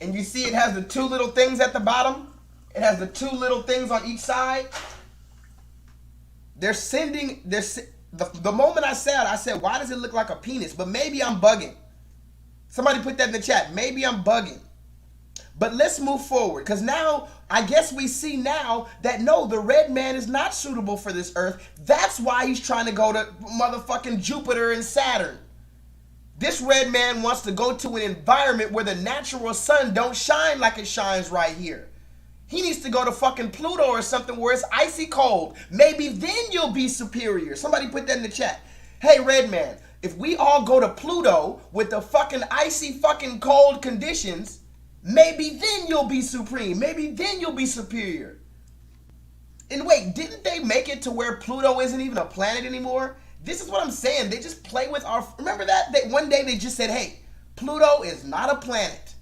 And you see it has the 2 little things at the bottom. It has the 2 little things on each side. They're sending, the moment I said, why does it look like a penis? But maybe I'm bugging. Somebody put that in the chat. Maybe I'm bugging. But let's move forward. Because now, I guess we see now that no, the red man is not suitable for this earth. That's why he's trying to go to motherfucking Jupiter and Saturn. This red man wants to go to an environment where the natural sun don't shine like it shines right here. He needs to go to fucking Pluto or something where it's icy cold. Maybe then you'll be superior. Somebody put that in the chat. Hey, red man, if we all go to Pluto with the fucking icy fucking cold conditions, maybe then you'll be supreme. Maybe then you'll be superior. And wait, didn't they make it to where Pluto isn't even a planet anymore? This is what I'm saying. They just play with our... Remember that? One day they just said, hey, Pluto is not a planet.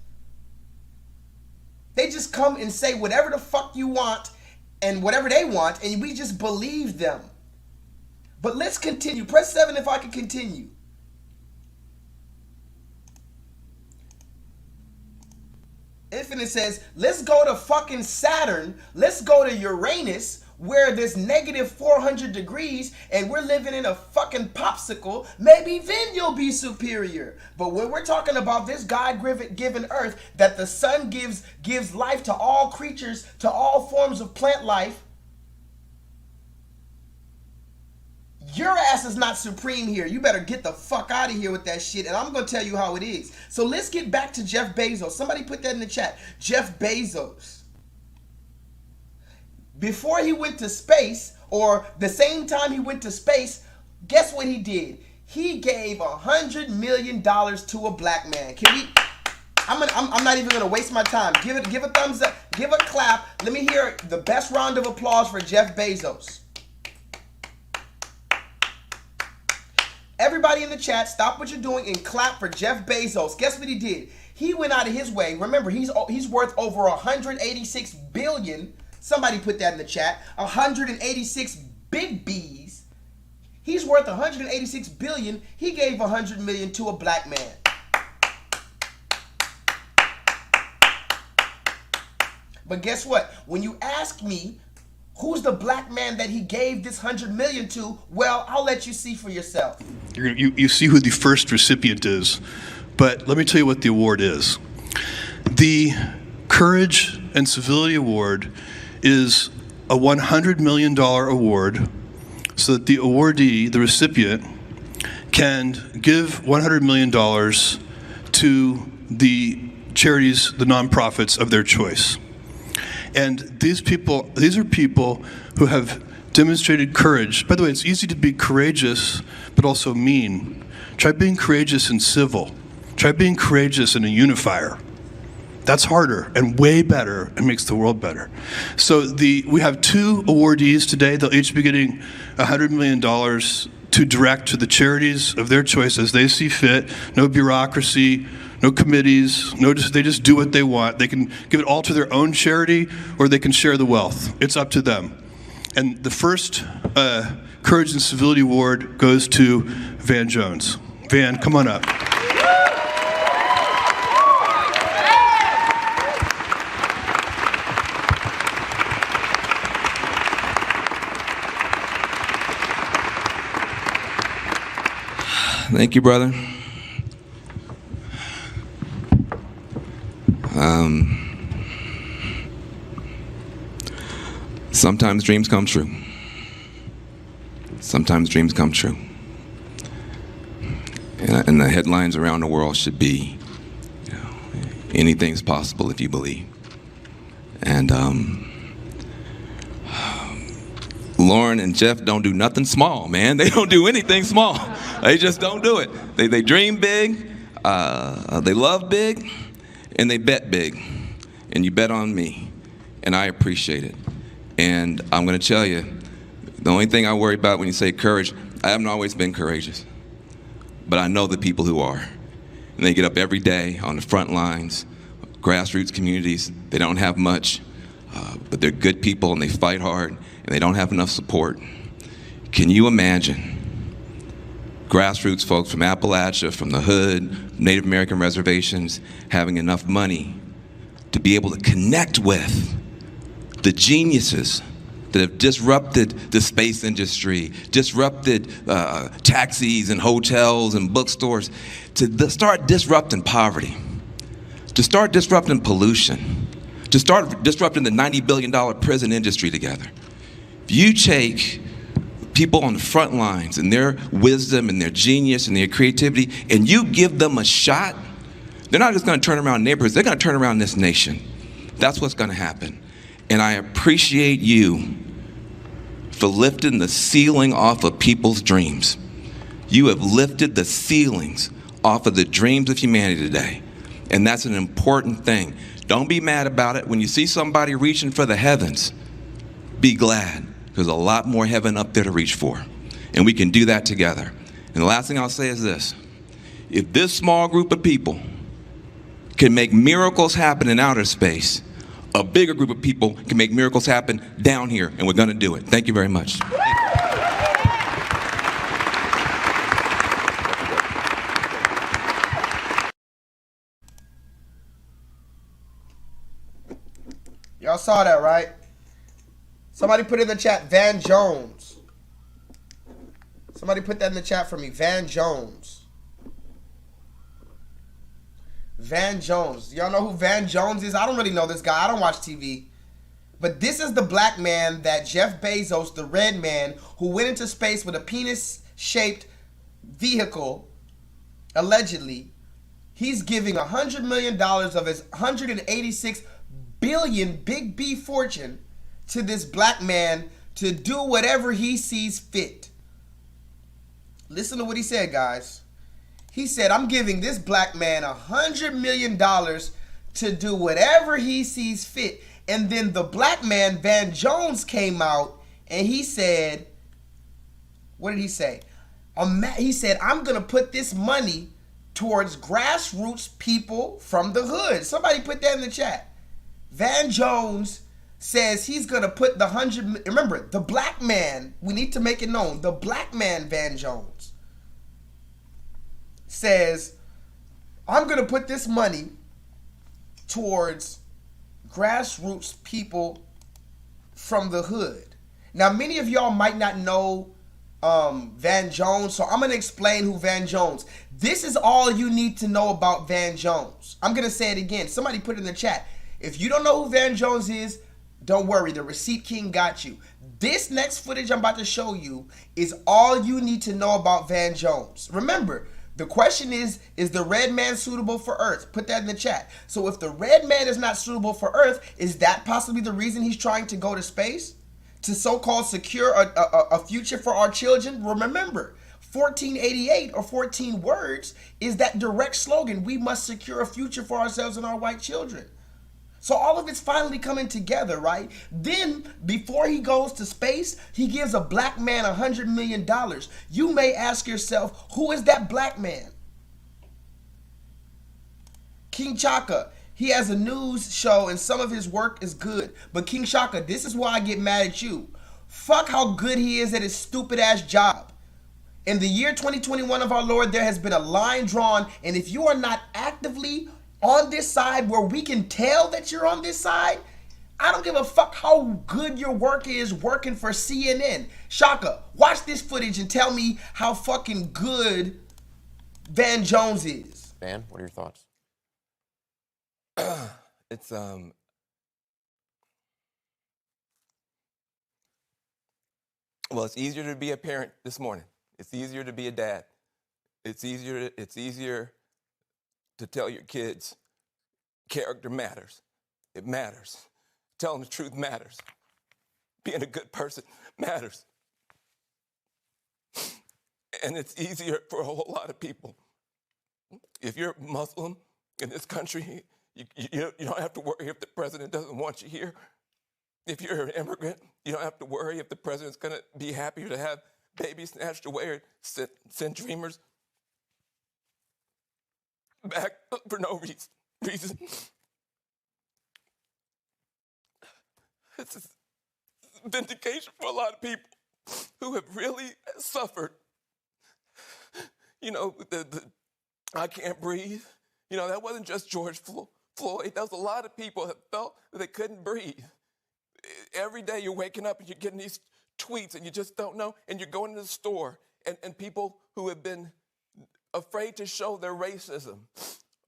They just come and say whatever the fuck you want and whatever they want, and we just believe them. But let's continue. Press 7 if I can continue. Infinite says, let's go to fucking Saturn. Let's go to Uranus, where there's negative 400 degrees and we're living in a fucking popsicle. Maybe then you'll be superior. But when we're talking about this God-given earth, that the sun gives life to all creatures, to all forms of plant life, your ass is not supreme here. You better get the fuck out of here with that shit, and I'm going to tell you how it is. So let's get back to Jeff Bezos. Somebody put that in the chat. Jeff Bezos. Before he went to space, or the same time he went to space, guess what he did? He gave $100 million to a black man. Can we... I'm not even going to waste my time. Give a thumbs up. Give a clap. Let me hear the best round of applause for Jeff Bezos. Everybody in the chat, stop what you're doing and clap for Jeff Bezos. Guess what he did? He went out of his way. Remember, he's worth over 186 billion. Somebody put that in the chat. 186 big B's. He's worth 186 billion. He gave 100 million to a black man. But guess what? When you ask me, who's the black man that he gave this 100 million to? Well, I'll let you see for yourself. You see who the first recipient is, but let me tell you what the award is. The Courage and Civility Award is a $100 million award so that the awardee, the recipient, can give $100 million to the charities, the nonprofits of their choice. And these are people who have demonstrated courage. By the way, it's easy to be courageous, but also mean. Try being courageous and civil. Try being courageous and a unifier. That's harder and way better and makes the world better. So we have 2 awardees today. They'll each be getting $100 million to direct to the charities of their choice as they see fit. No bureaucracy, no committees, they just do what they want. They can give it all to their own charity or they can share the wealth. It's up to them. And the first Courage and Civility Award goes to Van Jones. Van, come on up. Thank you, brother. Sometimes dreams come true. Sometimes dreams come true. And the headlines around the world should be, anything's possible if you believe. And Lauren and Jeff don't do nothing small, man. They don't do anything small. They just don't do it. They dream big, they love big, and they bet big. And you bet on me, and I appreciate it. And I'm going to tell you, the only thing I worry about when you say courage, I haven't always been courageous. But I know the people who are. And they get up every day on the front lines, grassroots communities. They don't have much, but they're good people and they fight hard and they don't have enough support. Can you imagine grassroots folks from Appalachia, from the hood, Native American reservations, having enough money to be able to connect with the geniuses that have disrupted the space industry, disrupted taxis and hotels and bookstores, to start disrupting poverty, to start disrupting pollution, to start disrupting the $90 billion prison industry together. If you take people on the front lines and their wisdom and their genius and their creativity and you give them a shot, they're not just going to turn around neighborhoods, they're going to turn around this nation. That's what's going to happen. And I appreciate you for lifting the ceiling off of people's dreams. You have lifted the ceilings off of the dreams of humanity today. And that's an important thing. Don't be mad about it. When you see somebody reaching for the heavens, be glad. There's a lot more heaven up there to reach for. And we can do that together. And the last thing I'll say is this. If this small group of people can make miracles happen in outer space, a bigger group of people can make miracles happen down here, and we're going to do it. Thank you very much. Y'all saw that, right? Somebody put in the chat, Van Jones. Somebody put that in the chat for me, Van Jones. Van Jones. Y'all know who Van Jones is? I don't really know this guy. I don't watch TV. But this is the black man that Jeff Bezos, the red man, who went into space with a penis-shaped vehicle, allegedly. He's giving $100 million of his $186 billion Big B fortune to this black man to do whatever he sees fit. Listen to what he said, guys. He said, I'm giving this black man $100 million to do whatever he sees fit. And then the black man, Van Jones, came out and he said, what did he say? He said, I'm going to put this money towards grassroots people from the hood. Somebody put that in the chat. Van Jones says he's going to put the 100, remember, the black man, we need to make it known, the black man, Van Jones, says, I'm going to put this money towards grassroots people from the hood. Now, many of y'all might not know Van Jones, so I'm going to explain who Van Jones. This is all you need to know about Van Jones. I'm going to say it again. Somebody put it in the chat. If you don't know who Van Jones is, don't worry. The Receipt King got you. This next footage I'm about to show you is all you need to know about Van Jones. Remember, the question is the red man suitable for Earth? Put that in the chat. So if the red man is not suitable for Earth, is that possibly the reason he's trying to go to space? To so-called secure a future for our children? Remember, 1488 or 14 words is that direct slogan. We must secure a future for ourselves and our white children. So all of it's finally coming together, right? Then, before he goes to space, he gives a black man $100 million. You may ask yourself, who is that black man? King Chaka, he has a news show and some of his work is good. But King Chaka, this is why I get mad at you. Fuck how good he is at his stupid ass job. In the year 2021 of our Lord, there has been a line drawn, and if you are not actively on this side where we can tell that you're on this side, I don't give a fuck how good your work is working for CNN. Shaka, watch this footage and tell me how fucking good Van Jones is. Van, what are your thoughts? It's well, it's easier to be a parent this morning. It's easier to be a dad. It's easier to tell your kids character matters. It matters. Telling the truth matters. Being a good person matters. And it's easier for a whole lot of people. If you're Muslim in this country, you don't have to worry if the president doesn't want you here. If you're an immigrant, you don't have to worry if the president's going to be happier to have babies snatched away or send dreamers back for no reason. It's a vindication for a lot of people who have really suffered. You know, the I can't breathe. You know, that wasn't just George Floyd. That was a lot of people that felt that they couldn't breathe. Every day you're waking up and you're getting these tweets and you just don't know, and you're going to the store and people who have been afraid to show their racism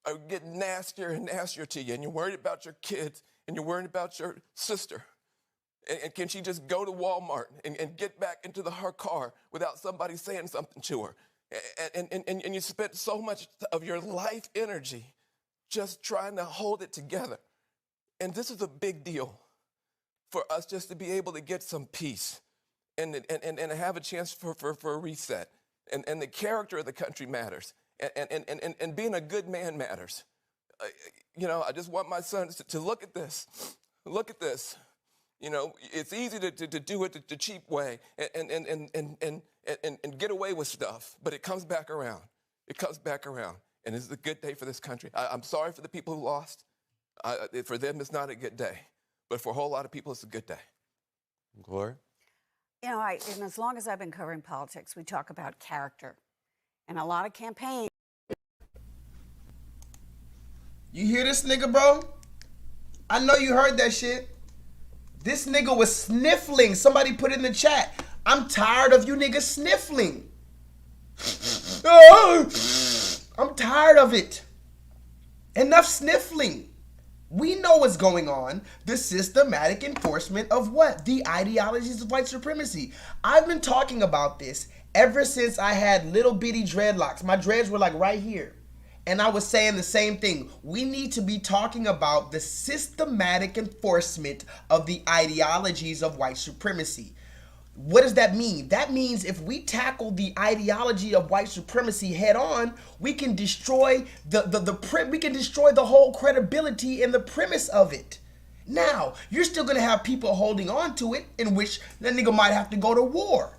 are getting nastier and nastier to you, and you're worried about your kids and you're worried about your sister. And can she just go to Walmart and get back into her car without somebody saying something to her? And you spent so much of your life energy just trying to hold it together. And this is a big deal for us just to be able to get some peace and have a chance for a reset. And the character of the country matters. And being a good man matters. You know, I just want my sons to look at this. Look at this. You know, it's easy to do it the cheap way and get away with stuff, but it comes back around. It comes back around. And this is a good day for this country. I'm sorry for the people who lost. For them, it's not a good day. but for a whole lot of people, it's a good day. Gloria? You know, and as long as I've been covering politics, we talk about character. And a lot of campaigns. You hear this nigga, bro? I know you heard that shit. This nigga was sniffling. Somebody put it in the chat. I'm tired of you niggas sniffling. I'm tired of it. Enough sniffling. We know what's going on. The systematic enforcement of what? The ideologies of white supremacy. I've been talking about this ever since I had little bitty dreadlocks. My dreads were like right here. And I was saying the same thing. We need to be talking about the systematic enforcement of the ideologies of white supremacy. What does that mean? That means if we tackle the ideology of white supremacy head on, we can destroy we can destroy the whole credibility and the premise of it. Now, you're still gonna have people holding on to it, in which that nigga might have to go to war.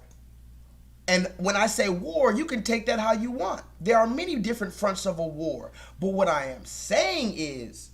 And when I say war, you can take that how you want. There are many different fronts of a war. But what I am saying is,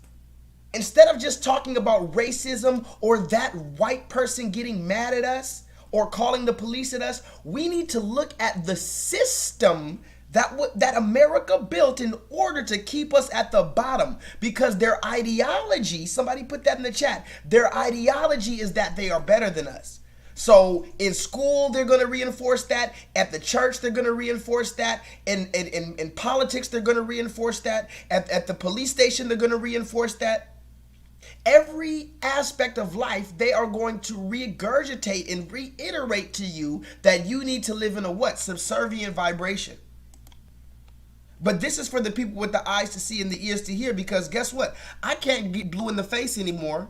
instead of just talking about racism or that white person getting mad at us or calling the police at us, we need to look at the system that America built in order to keep us at the bottom. Because their ideology, somebody put that in the chat, their ideology is that they are better than us. So in school, they're going to reinforce that. At the church, they're going to reinforce that. In politics, they're going to reinforce that. At the police station, they're going to reinforce that. Every aspect of life, they are going to regurgitate and reiterate to you that you need to live in a what? Subservient vibration. But this is for the people with the eyes to see and the ears to hear, because guess what? I can't get blue in the face anymore.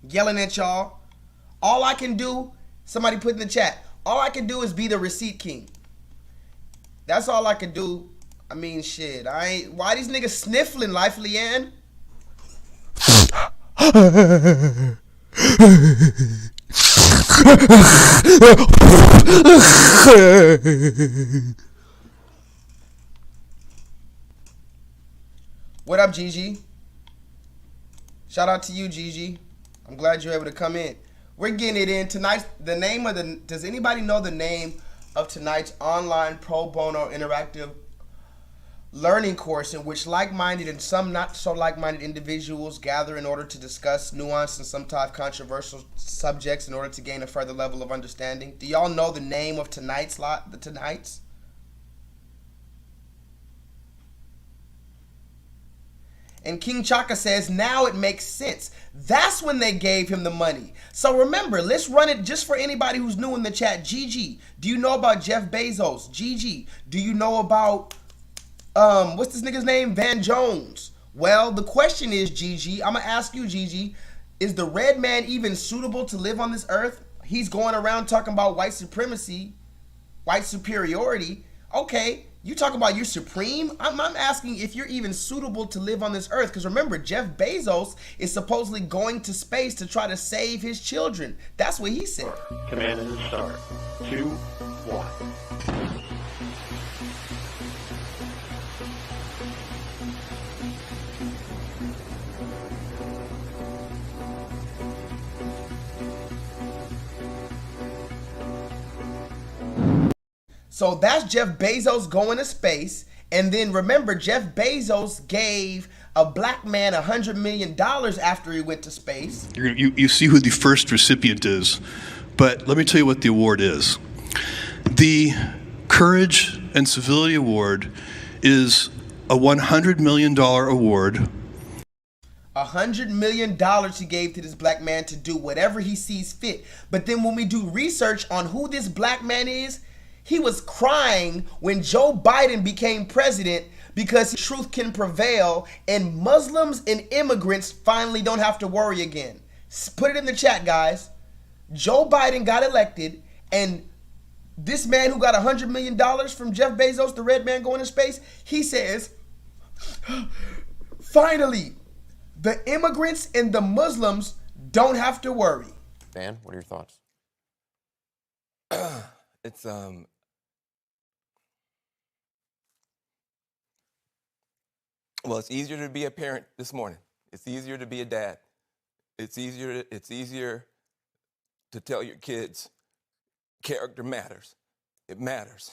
Yelling at y'all. All I can do, somebody put in the chat, all I can do is be the receipt king. That's all I can do. I mean, shit, why these niggas sniffling, Life Leanne? What up, Gigi? Shout out to you, Gigi. I'm glad you're able to come in. We're getting it in tonight. Does anybody know the name of tonight's online pro bono interactive learning course, in which like-minded and some not so like-minded individuals gather in order to discuss nuanced and sometimes controversial subjects in order to gain a further level of understanding? Do y'all know the name of tonight's? And King Chaka says, now it makes sense. That's when they gave him the money. So remember, let's run it just for anybody who's new in the chat. Gigi, do you know about Jeff Bezos? Gigi, do you know about, what's this nigga's name? Van Jones. Well, the question is, Gigi, I'm going to ask you, Gigi, is the red man even suitable to live on this earth? He's going around talking about white supremacy, white superiority. Okay. You talk about you're supreme? I'm asking if you're even suitable to live on this earth. Because remember, Jeff Bezos is supposedly going to space to try to save his children. That's what he said. Command and start. 2, 1. So that's Jeff Bezos going to space. And then remember, Jeff Bezos gave a black man $100 million after he went to space. You see who the first recipient is. But let me tell you what the award is. The Courage and Civility Award is a $100 million award. $100 million he gave to this black man to do whatever he sees fit. But then when we do research on who this black man is, he was crying when Joe Biden became president because truth can prevail and Muslims and immigrants finally don't have to worry again. Put it in the chat, guys. Joe Biden got elected, and this man who got $100 million from Jeff Bezos, the red man going to space, he says, finally, the immigrants and the Muslims don't have to worry. Dan, what are your thoughts? It's well, it's easier to be a parent this morning. It's easier to be a dad. It's easier to tell your kids character matters. It matters.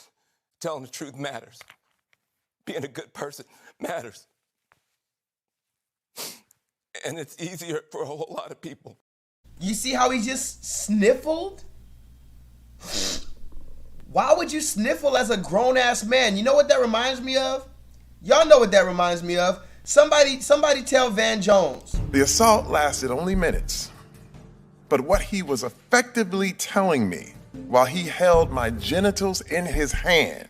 Telling the truth matters. Being a good person matters. And it's easier for a whole lot of people. You see how he just sniffled? Why would you sniffle as a grown-ass man? You know what that reminds me of? Y'all know what that reminds me of. Somebody tell Van Jones. The assault lasted only minutes, but what he was effectively telling me while he held my genitals in his hand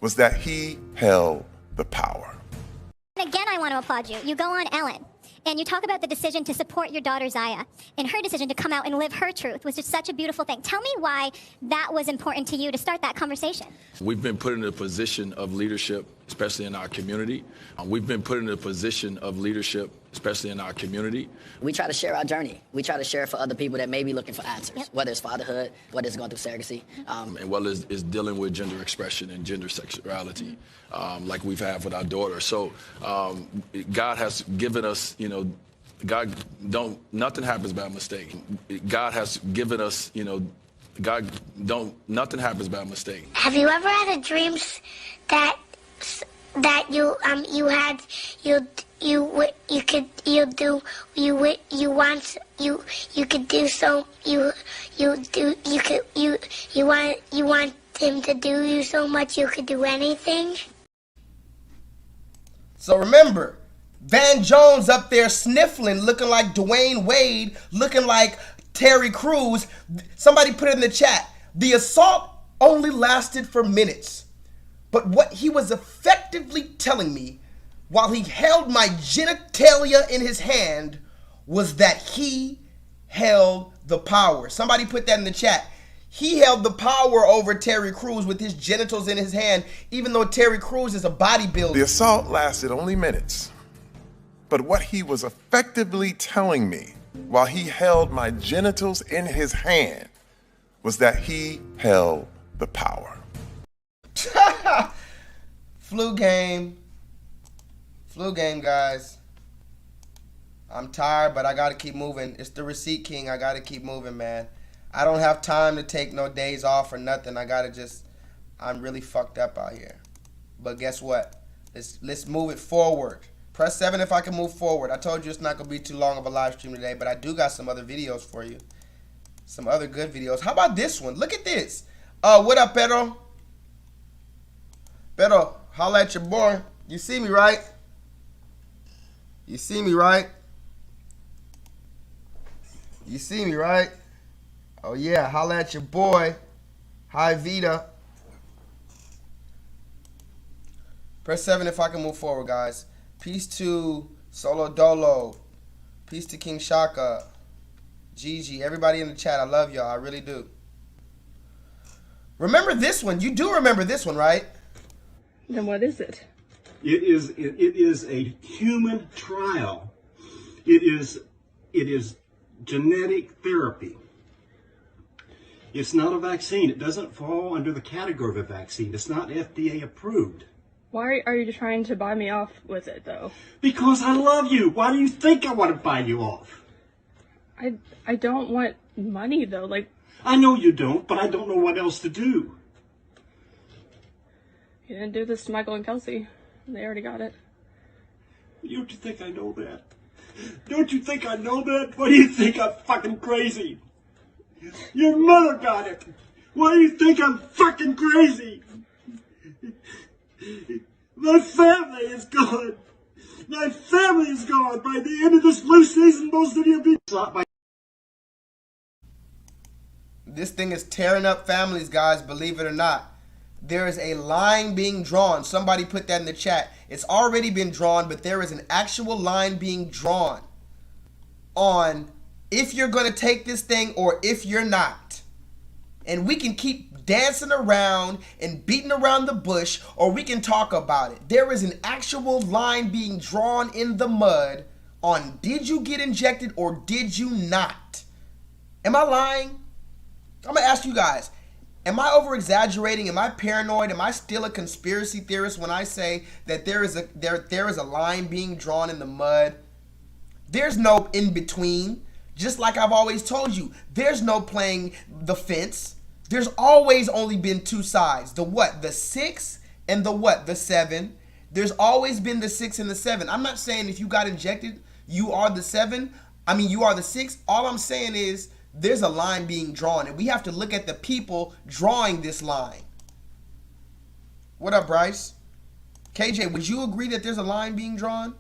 was that he held the power. And again, I want to applaud you. You go on Ellen, and you talk about the decision to support your daughter Zaya, and her decision to come out and live her truth was just such a beautiful thing. Tell me why that was important to you to start that conversation. We've been put in a position of leadership, especially in our community. We've been put in a position of leadership, especially in our community. We try to share our journey. We try to share it for other people that may be looking for answers, whether it's fatherhood, whether it's going through surrogacy. And whether it's dealing with gender expression and gender sexuality, like we've had with our daughter. So God has given us, nothing happens by mistake. God has given us, nothing happens by mistake. Have you ever had a dream that you want him to do you so much you could do anything? So remember, Van Jones up there sniffling, looking like Dwayne Wade, looking like Terry Crews. Somebody put it in the chat. The assault only lasted for minutes. But what he was effectively telling me while he held my genitalia in his hand was that he held the power. Somebody put that in the chat. He held the power over Terry Crews with his genitals in his hand, even though Terry Crews is a bodybuilder. The assault lasted only minutes, but what he was effectively telling me while he held my genitals in his hand was that he held the power. Flu game, guys. I'm tired, but I gotta keep moving. It's the Receipt King. I gotta keep moving, man. I don't have time to take no days off or nothing. I'm really fucked up out here. But guess what? Let's move it forward. Press 7 if I can move forward. I told you it's not gonna be too long of a live stream today, but I do got some other videos for you. Some other good videos. How about this one? Look at this. What up, Pedro? Pedro, holla at your boy. You see me, right? You see me, right? You see me, right? Oh yeah, holla at your boy. Hi, Vita. Press 7 if I can move forward, guys. Peace to Solo Dolo. Peace to King Shaka. Gigi, everybody in the chat, I love y'all. I really do. Remember this one. You do remember this one, right? Then what is it? It is a human trial. It is genetic therapy. It's not a vaccine. It doesn't fall under the category of a vaccine. It's not FDA approved. Why are you trying to buy me off with it, though? Because I love you. Why do you think I want to buy you off? I don't want money, though. Like, I know you don't, but I don't know what else to do. You didn't do this to Michael and Kelsey. They already got it. Don't you think I know that? Don't you think I know that? Why do you think I'm fucking crazy? Your mother got it. Why do you think I'm fucking crazy? My family is gone. My family is gone. By the end of this flu season, most of you will be shot by. This thing is tearing up families, guys, believe it or not. There is a line being drawn. Somebody put that in the chat. It's already been drawn, but there is an actual line being drawn on if you're going to take this thing or if you're not. And we can keep dancing around and beating around the bush, or we can talk about it. There is an actual line being drawn in the mud on did you get injected or did you not? Am I lying? I'm going to ask you guys. Am I over-exaggerating? Am I paranoid? Am I still a conspiracy theorist when I say that there is a line being drawn in the mud? There's no in-between. Just like I've always told you, there's no playing the fence. There's always only been two sides. The what? The 6 and the what? The 7. There's always been the 6 and the 7. I'm not saying if you got injected, you are the 7. I mean, you are the 6. All I'm saying is there's a line being drawn, and we have to look at the people drawing this line. What up, Bryce? KJ, would you agree that there's a line being drawn?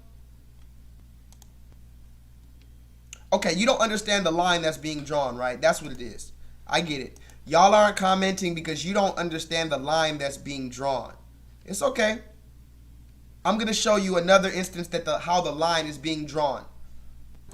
Okay, you don't understand the line that's being drawn, right? That's what it is. I get it. Y'all aren't commenting because you don't understand the line that's being drawn. It's okay. I'm going to show you another instance that how the line is being drawn.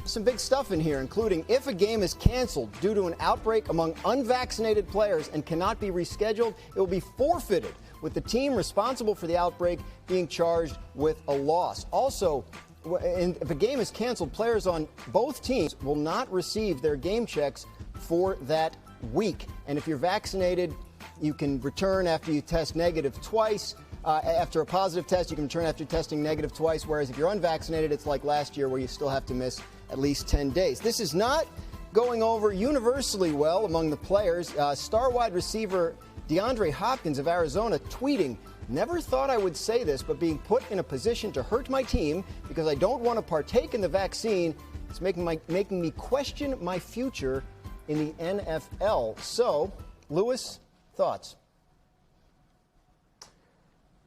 Some big stuff in here, including if a game is canceled due to an outbreak among unvaccinated players and cannot be rescheduled, it will be forfeited, with the team responsible for the outbreak being charged with a loss. Also, if a game is canceled, players on both teams will not receive their game checks for that week. And if you're vaccinated, you can return after you test negative twice. After a positive test, you can return after testing negative twice, whereas if you're unvaccinated, it's like last year where you still have to miss at least 10 days. This is not going over universally well among the players. Star wide receiver DeAndre Hopkins of Arizona tweeting, "Never thought I would say this, but being put in a position to hurt my team because I don't want to partake in the vaccine is making me question my future in the NFL." So, Lewis, thoughts?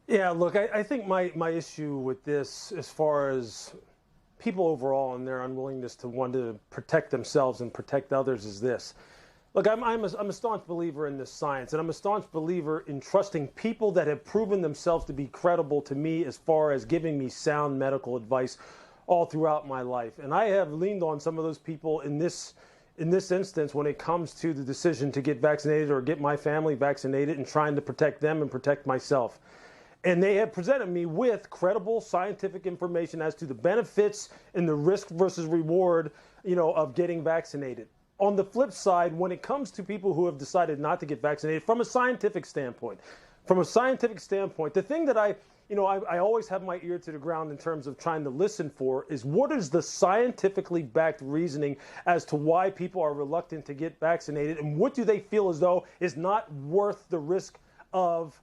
Yeah, look, I think my issue with this, as far as people overall and their unwillingness to want to protect themselves and protect others, is this. Look, I'm a staunch believer in this science, and I'm a staunch believer in trusting people that have proven themselves to be credible to me as far as giving me sound medical advice all throughout my life. And I have leaned on some of those people in this instance when it comes to the decision to get vaccinated or get my family vaccinated and trying to protect them and protect myself. And they have presented me with credible scientific information as to the benefits and the risk versus reward, of getting vaccinated. On the flip side, when it comes to people who have decided not to get vaccinated, from a scientific standpoint, the thing that I always have my ear to the ground in terms of trying to listen for is what is the scientifically backed reasoning as to why people are reluctant to get vaccinated, and what do they feel as though is not worth the risk of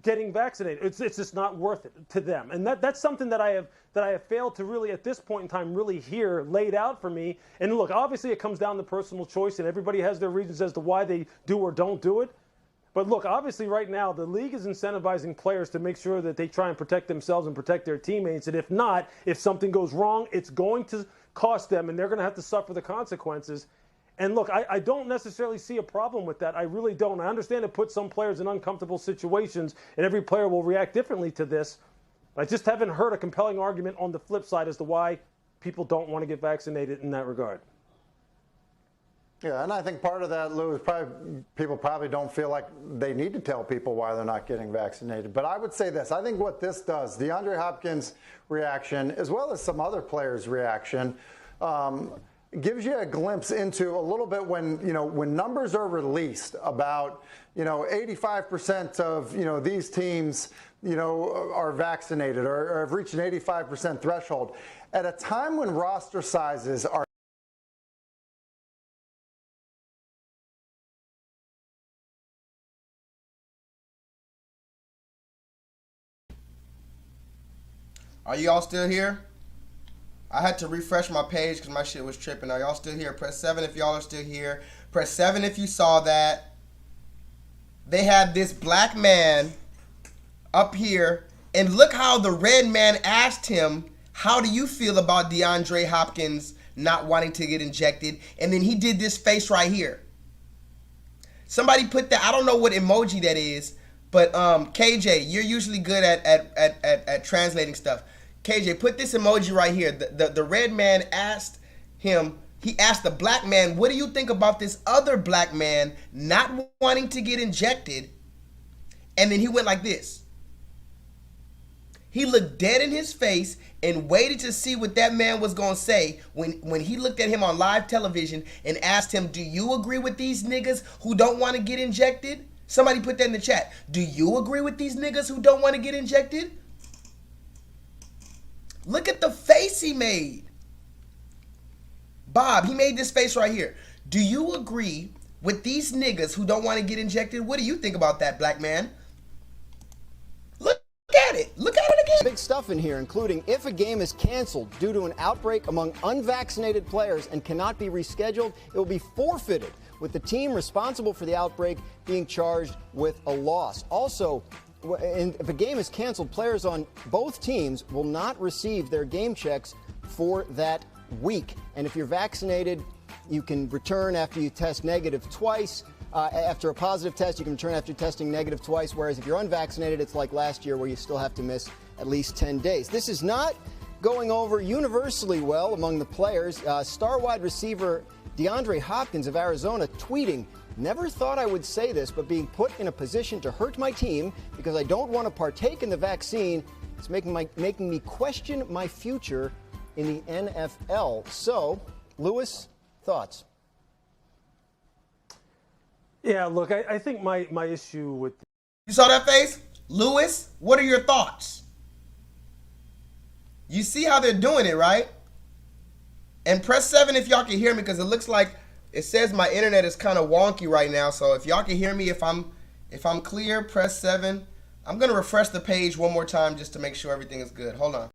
getting vaccinated. It's just not worth it to them. And that's something that I have failed to really, at this point in time, really hear laid out for me. And look, obviously it comes down to personal choice, and everybody has their reasons as to why they do or don't do it. But look, obviously right now the league is incentivizing players to make sure that they try and protect themselves and protect their teammates. And if not, if something goes wrong, it's going to cost them, and they're going to have to suffer the consequences. And look, I don't necessarily see a problem with that. I really don't. I understand it puts some players in uncomfortable situations, and every player will react differently to this. I just haven't heard a compelling argument on the flip side as to why people don't want to get vaccinated in that regard. Yeah, and I think part of that, Lou, is people probably don't feel like they need to tell people why they're not getting vaccinated. But I would say this. I think what this does, DeAndre Hopkins' reaction, as well as some other players' reaction, gives you a glimpse into a little bit when numbers are released about 85% of these teams are vaccinated or have reached an 85% threshold at a time when roster sizes are you all still here? I had to refresh my page because my shit was tripping. Are y'all still here? Press 7 if y'all are still here. Press 7 if you saw that. They had this black man up here, and look how the red man asked him, how do you feel about DeAndre Hopkins not wanting to get injected? And then he did this face right here. Somebody put that, I don't know what emoji that is, but KJ, you're usually good at translating stuff. KJ, put this emoji right here. The red man asked him, he asked the black man, what do you think about this other black man not wanting to get injected? And then he went like this. He looked dead in his face and waited to see what that man was going to say when he looked at him on live television and asked him, do you agree with these niggas who don't want to get injected? Somebody put that in the chat. Do you agree with these niggas who don't want to get injected? Look at the face he made. Bob, he made this face right here. Do you agree with these niggas who don't want to get injected? What do you think about that, black man? Look at it. Look at it again. Big stuff in here, including if a game is canceled due to an outbreak among unvaccinated players and cannot be rescheduled, it will be forfeited, with the team responsible for the outbreak being charged with a loss. Also, if a game is canceled, players on both teams will not receive their game checks for that week. And if you're vaccinated, you can return after you test negative twice. After a positive test, you can return after testing negative twice, whereas if you're unvaccinated, it's like last year where you still have to miss at least 10 days. This is not going over universally well among the players. Star wide receiver DeAndre Hopkins of Arizona tweeting, "Never thought I would say this, but being put in a position to hurt my team because I don't want to partake in the vaccine is making me question my future in the NFL." So, Lewis, thoughts? Yeah, look, I think my issue with... You saw that face? Lewis, what are your thoughts? You see how they're doing it, right? And press 7 if y'all can hear me, because it looks like it says my internet is kind of wonky right now. So if y'all can hear me, if I'm clear, press 7. I'm going to refresh the page one more time just to make sure everything is good. Hold on.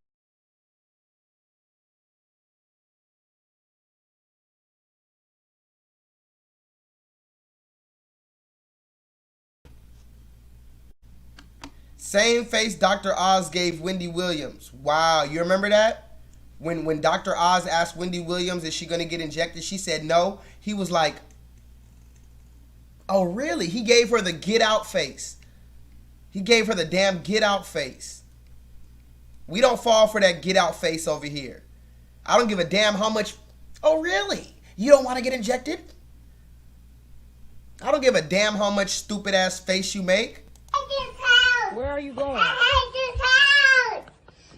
Same face Dr. Oz gave Wendy Williams. Wow, you remember that? When Dr. Oz asked Wendy Williams, is she going to get injected? She said no. He was like, oh, really? He gave her the get out face. He gave her the damn get out face. We don't fall for that get out face over here. I don't give a damn how much. Oh, really? You don't want to get injected? I don't give a damn how much stupid ass face you make. Where are you going? I hate this house.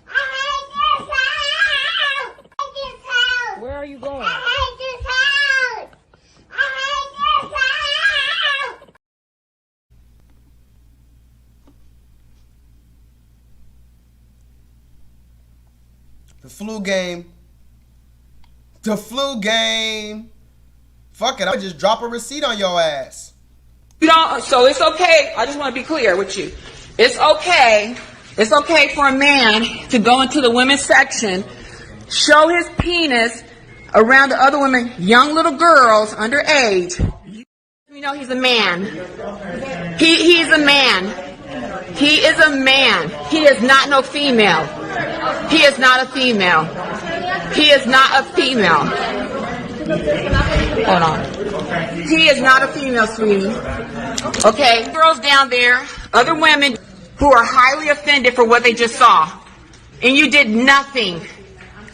I hate this house. I hate this house. Where are you going? I hate this house. I hate this house. The flu game. The flu game. Fuck it, I'll just drop a receipt on your ass. You don't, so it's okay. I just want to be clear with you. It's okay. It's okay for a man to go into the women's section, show his penis around the other women, young little girls underage. You know he's a man. He's a man. He is a man. He is not no female. He is not a female. He is not a female. Hold on. He is not a female, sweetie. Okay? Girls down there, other women who are highly offended for what they just saw. And you did nothing.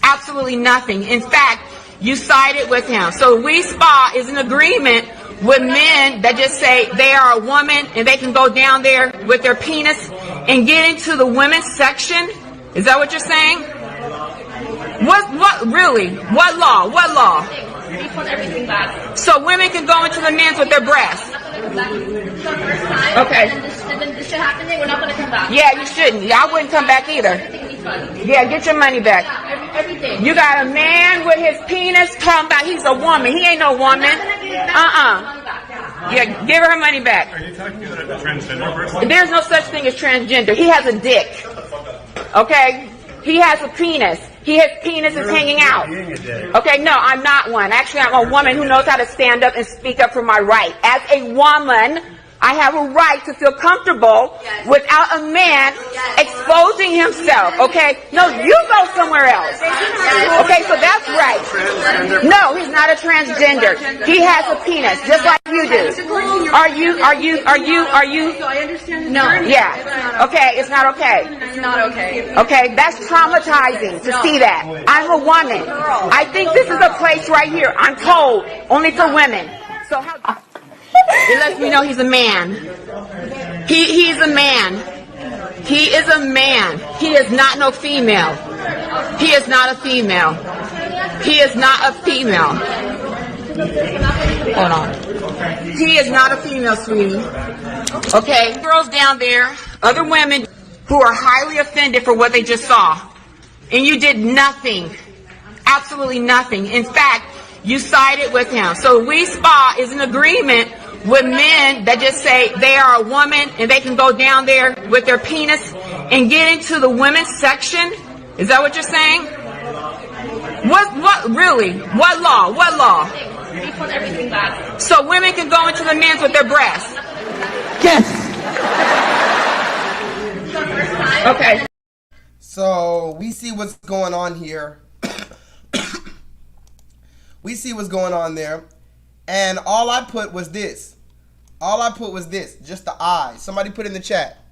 Absolutely nothing. In fact, you sided with him. So We Spa is in agreement with men that just say they are a woman and they can go down there with their penis and get into the women's section. Is that what you're saying? What really? What law? What law? So women can go into the men's with their breasts. Okay. And then this should happen, we're not going to come back. Yeah, you shouldn't. Yeah, I wouldn't come back either. Yeah, get your money back. Everything. You got a man with his penis talking about he's a woman. He ain't no woman. Yeah, give her money back. Are you talking about a transgender person? There's no such thing as transgender. He has a dick. Okay? He has a penis. His penis is hanging out. Okay, no, I'm not one. Actually, I'm a woman who knows how to stand up and speak up for my right. As a woman, I have a right to feel comfortable without a man exposing himself, okay? No, you go somewhere else. Okay, so that's right. No, he's not a transgender. He has a penis, just like you do. Are you? So I understand. No. Yeah. Okay, it's not okay. It's not okay. Okay, that's traumatizing to see that. I'm a woman. I think this is a place right here, I'm told, only for women. So how... It lets me know he's a man. He's a man. He is a man. He is not no female. He is not a female. He is not a female. Hold on. He is not a female, sweetie. Okay? Girls down there, other women who are highly offended for what they just saw. And you did nothing. Absolutely nothing. In fact, You sided with him. So We Spa is in agreement with men that just say they are a woman and they can go down there with their penis and get into the women's section. Is that what you're saying? What really? What law? What law? They put everything back. So women can go into the men's with their breasts? Yes. Okay. So we see what's going on here. We see what's going on there. And all I put was this. All I put was this. Just the eyes. Somebody put in the chat.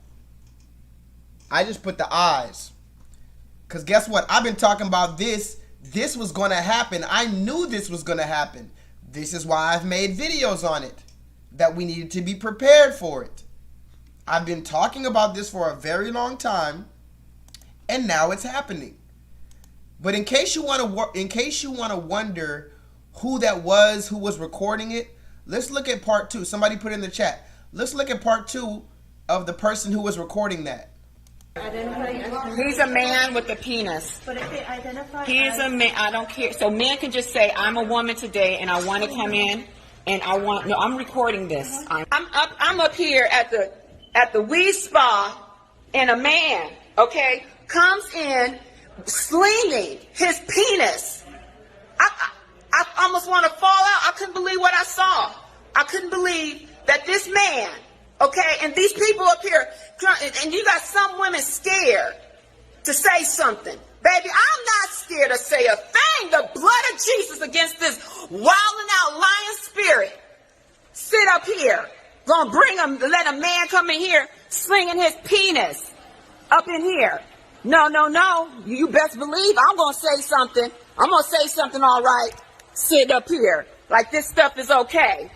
I just put the eyes. Because guess what? I've been talking about this. This was going to happen. I knew this was going to happen. This is why I've made videos on it. That we needed to be prepared for it. I've been talking about this for a very long time. And now it's happening. But in case you want to wonder who that was, who was recording it, let's look at part 2. Somebody put in the chat. Let's look at part 2 of the person who was recording that. He's a man with a penis. But if they identify He's a man. I don't care. So men can just say, I'm a woman today and I want to come in and I want, no, I'm recording this. I'm up here at the We Spa and a man, okay, comes in slinging his penis. I almost want to fall out. I couldn't believe what I saw. I couldn't believe that this man, okay, and these people up here, and you got some women scared to say something. Baby, I'm not scared to say a thing. The blood of Jesus against this wilding out lying spirit. Sit up here. Gonna bring him, let a man come in here slinging his penis up in here. No, no, no. You best believe I'm gonna say something. I'm gonna say something all right. Sit up here. Like this stuff is okay.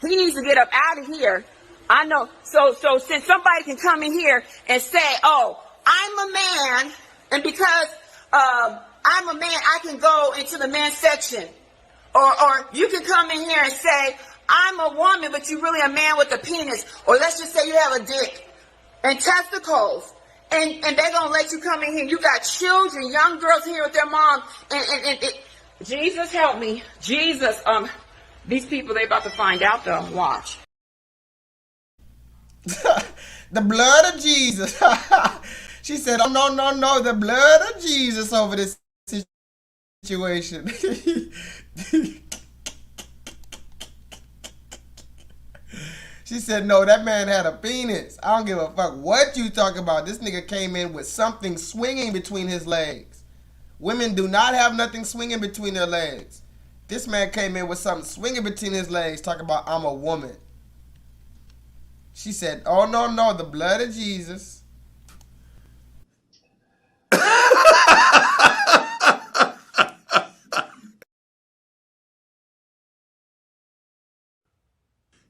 He needs to get up out of here. I know. So since somebody can come in here and say, oh, I'm a man, and because I'm a man, I can go into the men's section. Or you can come in here and say, I'm a woman, but you're really a man with a penis. Or let's just say you have a dick and testicles. And they're going to let you come in here. You got children, young girls here with their mom. And Jesus help me. Jesus, these people, they about to find out though. Watch. The blood of Jesus. She said, oh, no, no, no. The blood of Jesus over this situation. She said, no, that man had a penis. I don't give a fuck what you talking about. This nigga came in with something swinging between his legs. Women do not have nothing swinging between their legs. This man came in with something swinging between his legs, talking about, I'm a woman. She said, oh, no, no, the blood of Jesus.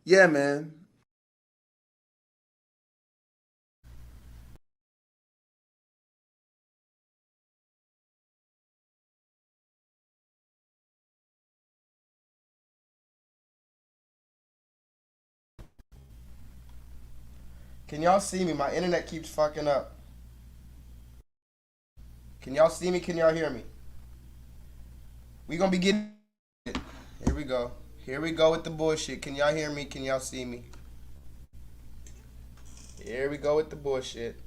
Yeah, man. Can y'all see me? My internet keeps fucking up. Can y'all see me? Can y'all hear me? We gonna be getting it. Here we go. Here we go with the bullshit. Can y'all hear me? Can y'all see me? Here we go with the bullshit.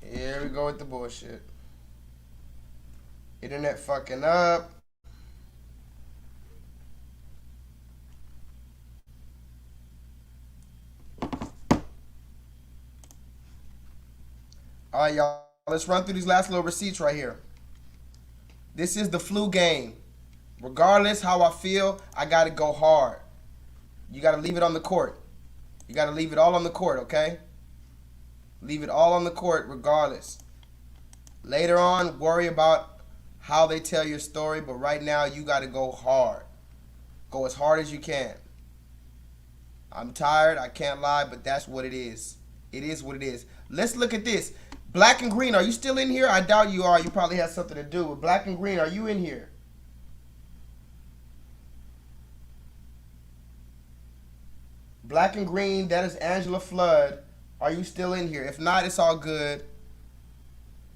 Here we go with the bullshit. Internet fucking up. All right, y'all. Let's run through these last little receipts right here. This is the flu game. Regardless how I feel, I got to go hard. You got to leave it on the court. You got to leave it all on the court, okay? Leave it all on the court regardless. Later on, worry about how they tell your story, but right now you got to go hard. Go as hard as you can. I'm tired, I can't lie, but that's what it is. It is what it is. Let's look at this. Black and Green, are you still in here? I doubt you are. You probably have something to do with Black and Green. Are you in here? Black and Green, that is Angela Flood. Are you still in here? If not, it's all good.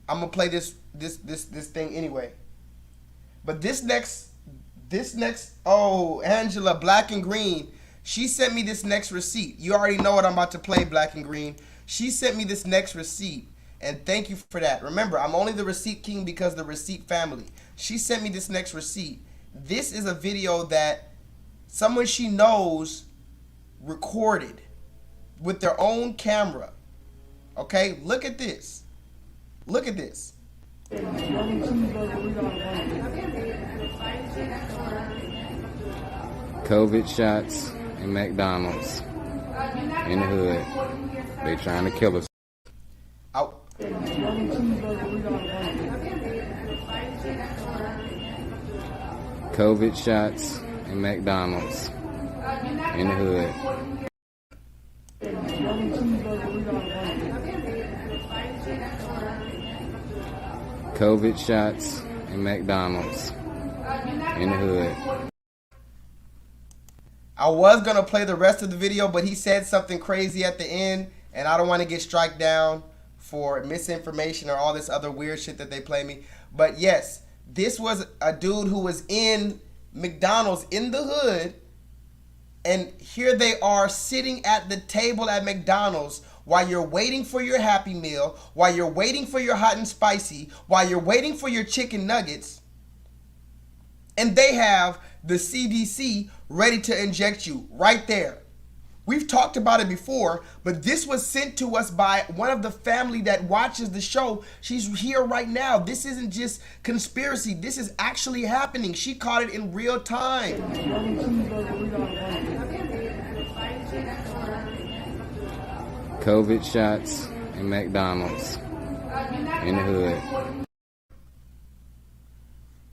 I'm gonna play this thing anyway. But this next, oh, Angela, Black and Green, she sent me this next receipt. You already know what I'm about to play, Black and Green. She sent me this next receipt, and thank you for that. Remember, I'm only the receipt king because the receipt family. She sent me this next receipt. This is a video that someone she knows recorded with their own camera. Okay, look at this. Look at this. COVID shots in McDonald's in the hood. They trying to kill us. Out. COVID shots in McDonald's in the hood. COVID shots in McDonald's in the hood. I was going to play the rest of the video, but he said something crazy at the end, and I don't want to get struck down for misinformation or all this other weird shit that they play me. But yes, this was a dude who was in McDonald's in the hood, and here they are sitting at the table at McDonald's while you're waiting for your Happy Meal, while you're waiting for your hot and spicy, while you're waiting for your chicken nuggets, and they have the CDC ready to inject you right there. We've talked about it before, but this was sent to us by one of the family that watches the show. She's here right now. This isn't just conspiracy. This is actually happening. She caught it in real time. COVID shots in McDonald's in the hood.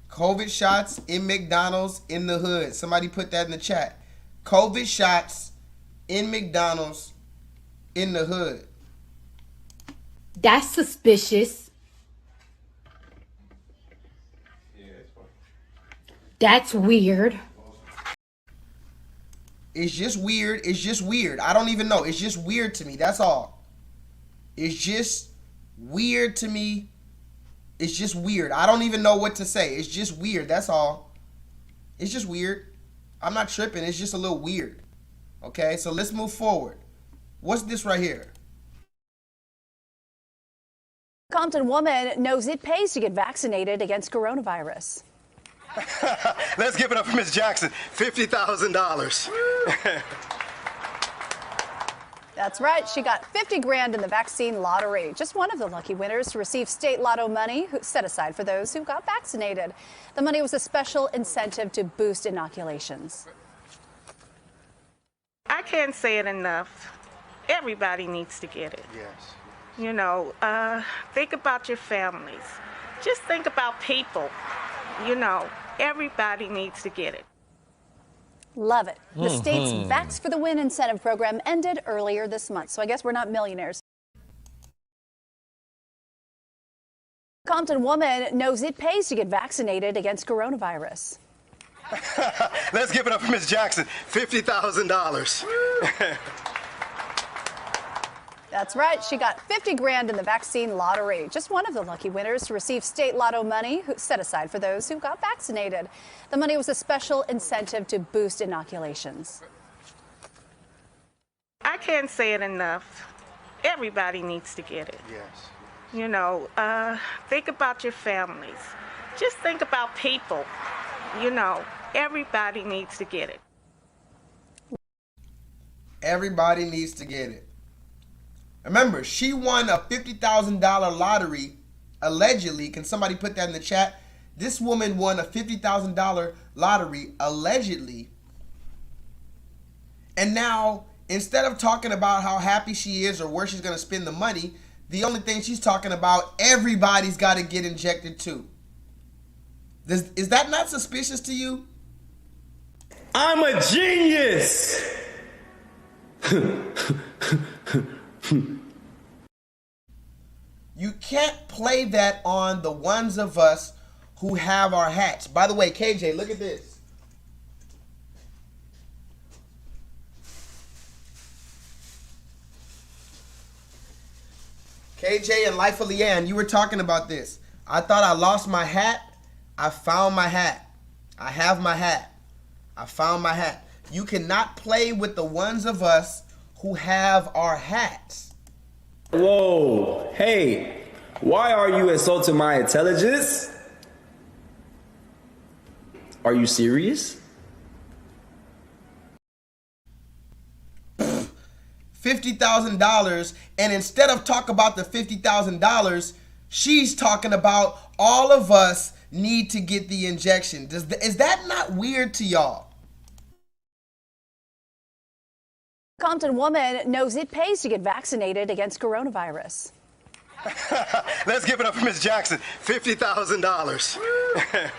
COVID shots in McDonald's in the hood. Somebody put that in the chat. COVID shots in McDonald's in the hood. That's suspicious. That's weird. It's just weird. It's just weird. I don't even know. It's just weird to me. That's all. It's just weird to me. It's just weird. I don't even know what to say. It's just weird. That's all. It's just weird. I'm not tripping. It's just a little weird. Okay, so let's move forward. What's this right here? Compton woman knows it pays to get vaccinated against coronavirus. Let's give it up for Miss Jackson. $50,000. That's right. She got 50 grand in the vaccine lottery. Just one of the lucky winners to receive state lotto money set aside for those who got vaccinated. The money was a special incentive to boost inoculations. I can't say it enough. Everybody needs to get it. Yes. You know, think about your families. Just think about people. You know, everybody needs to get it. Love it. The state's Vax for the Win incentive program ended earlier this month, so I guess we're not millionaires. Compton woman knows it pays to get vaccinated against coronavirus. Let's give it up for Miss Jackson. $50,000. That's right. She got 50 grand in the vaccine lottery. Just one of the lucky winners to receive state lotto money set aside for those who got vaccinated. The money was a special incentive to boost inoculations. I can't say it enough. Everybody needs to get it. Yes. You know, think about your families. Just think about people. You know, everybody needs to get it. Everybody needs to get it. Remember, she won a $50,000 lottery, allegedly. Can somebody put that in the chat? This woman won a $50,000 lottery, allegedly. And now, instead of talking about how happy she is or where she's going to spend the money, the only thing she's talking about, everybody's got to get injected too. Is that not suspicious to you? I'm a genius! You can't play that on the ones of us who have our hats. By the way, KJ, look at this. KJ and Life of Leanne, you were talking about this. I thought I lost my hat. I found my hat. I have my hat. I found my hat. You cannot play with the ones of us who have our hats. Whoa, hey, why are you insulting my intelligence? Are you serious? $50,000, and instead of talk about the $50,000, she's talking about all of us need to get the injection. Is that not weird to y'all? Compton woman knows it pays to get vaccinated against coronavirus. Let's give it up for Miss Jackson. $50,000.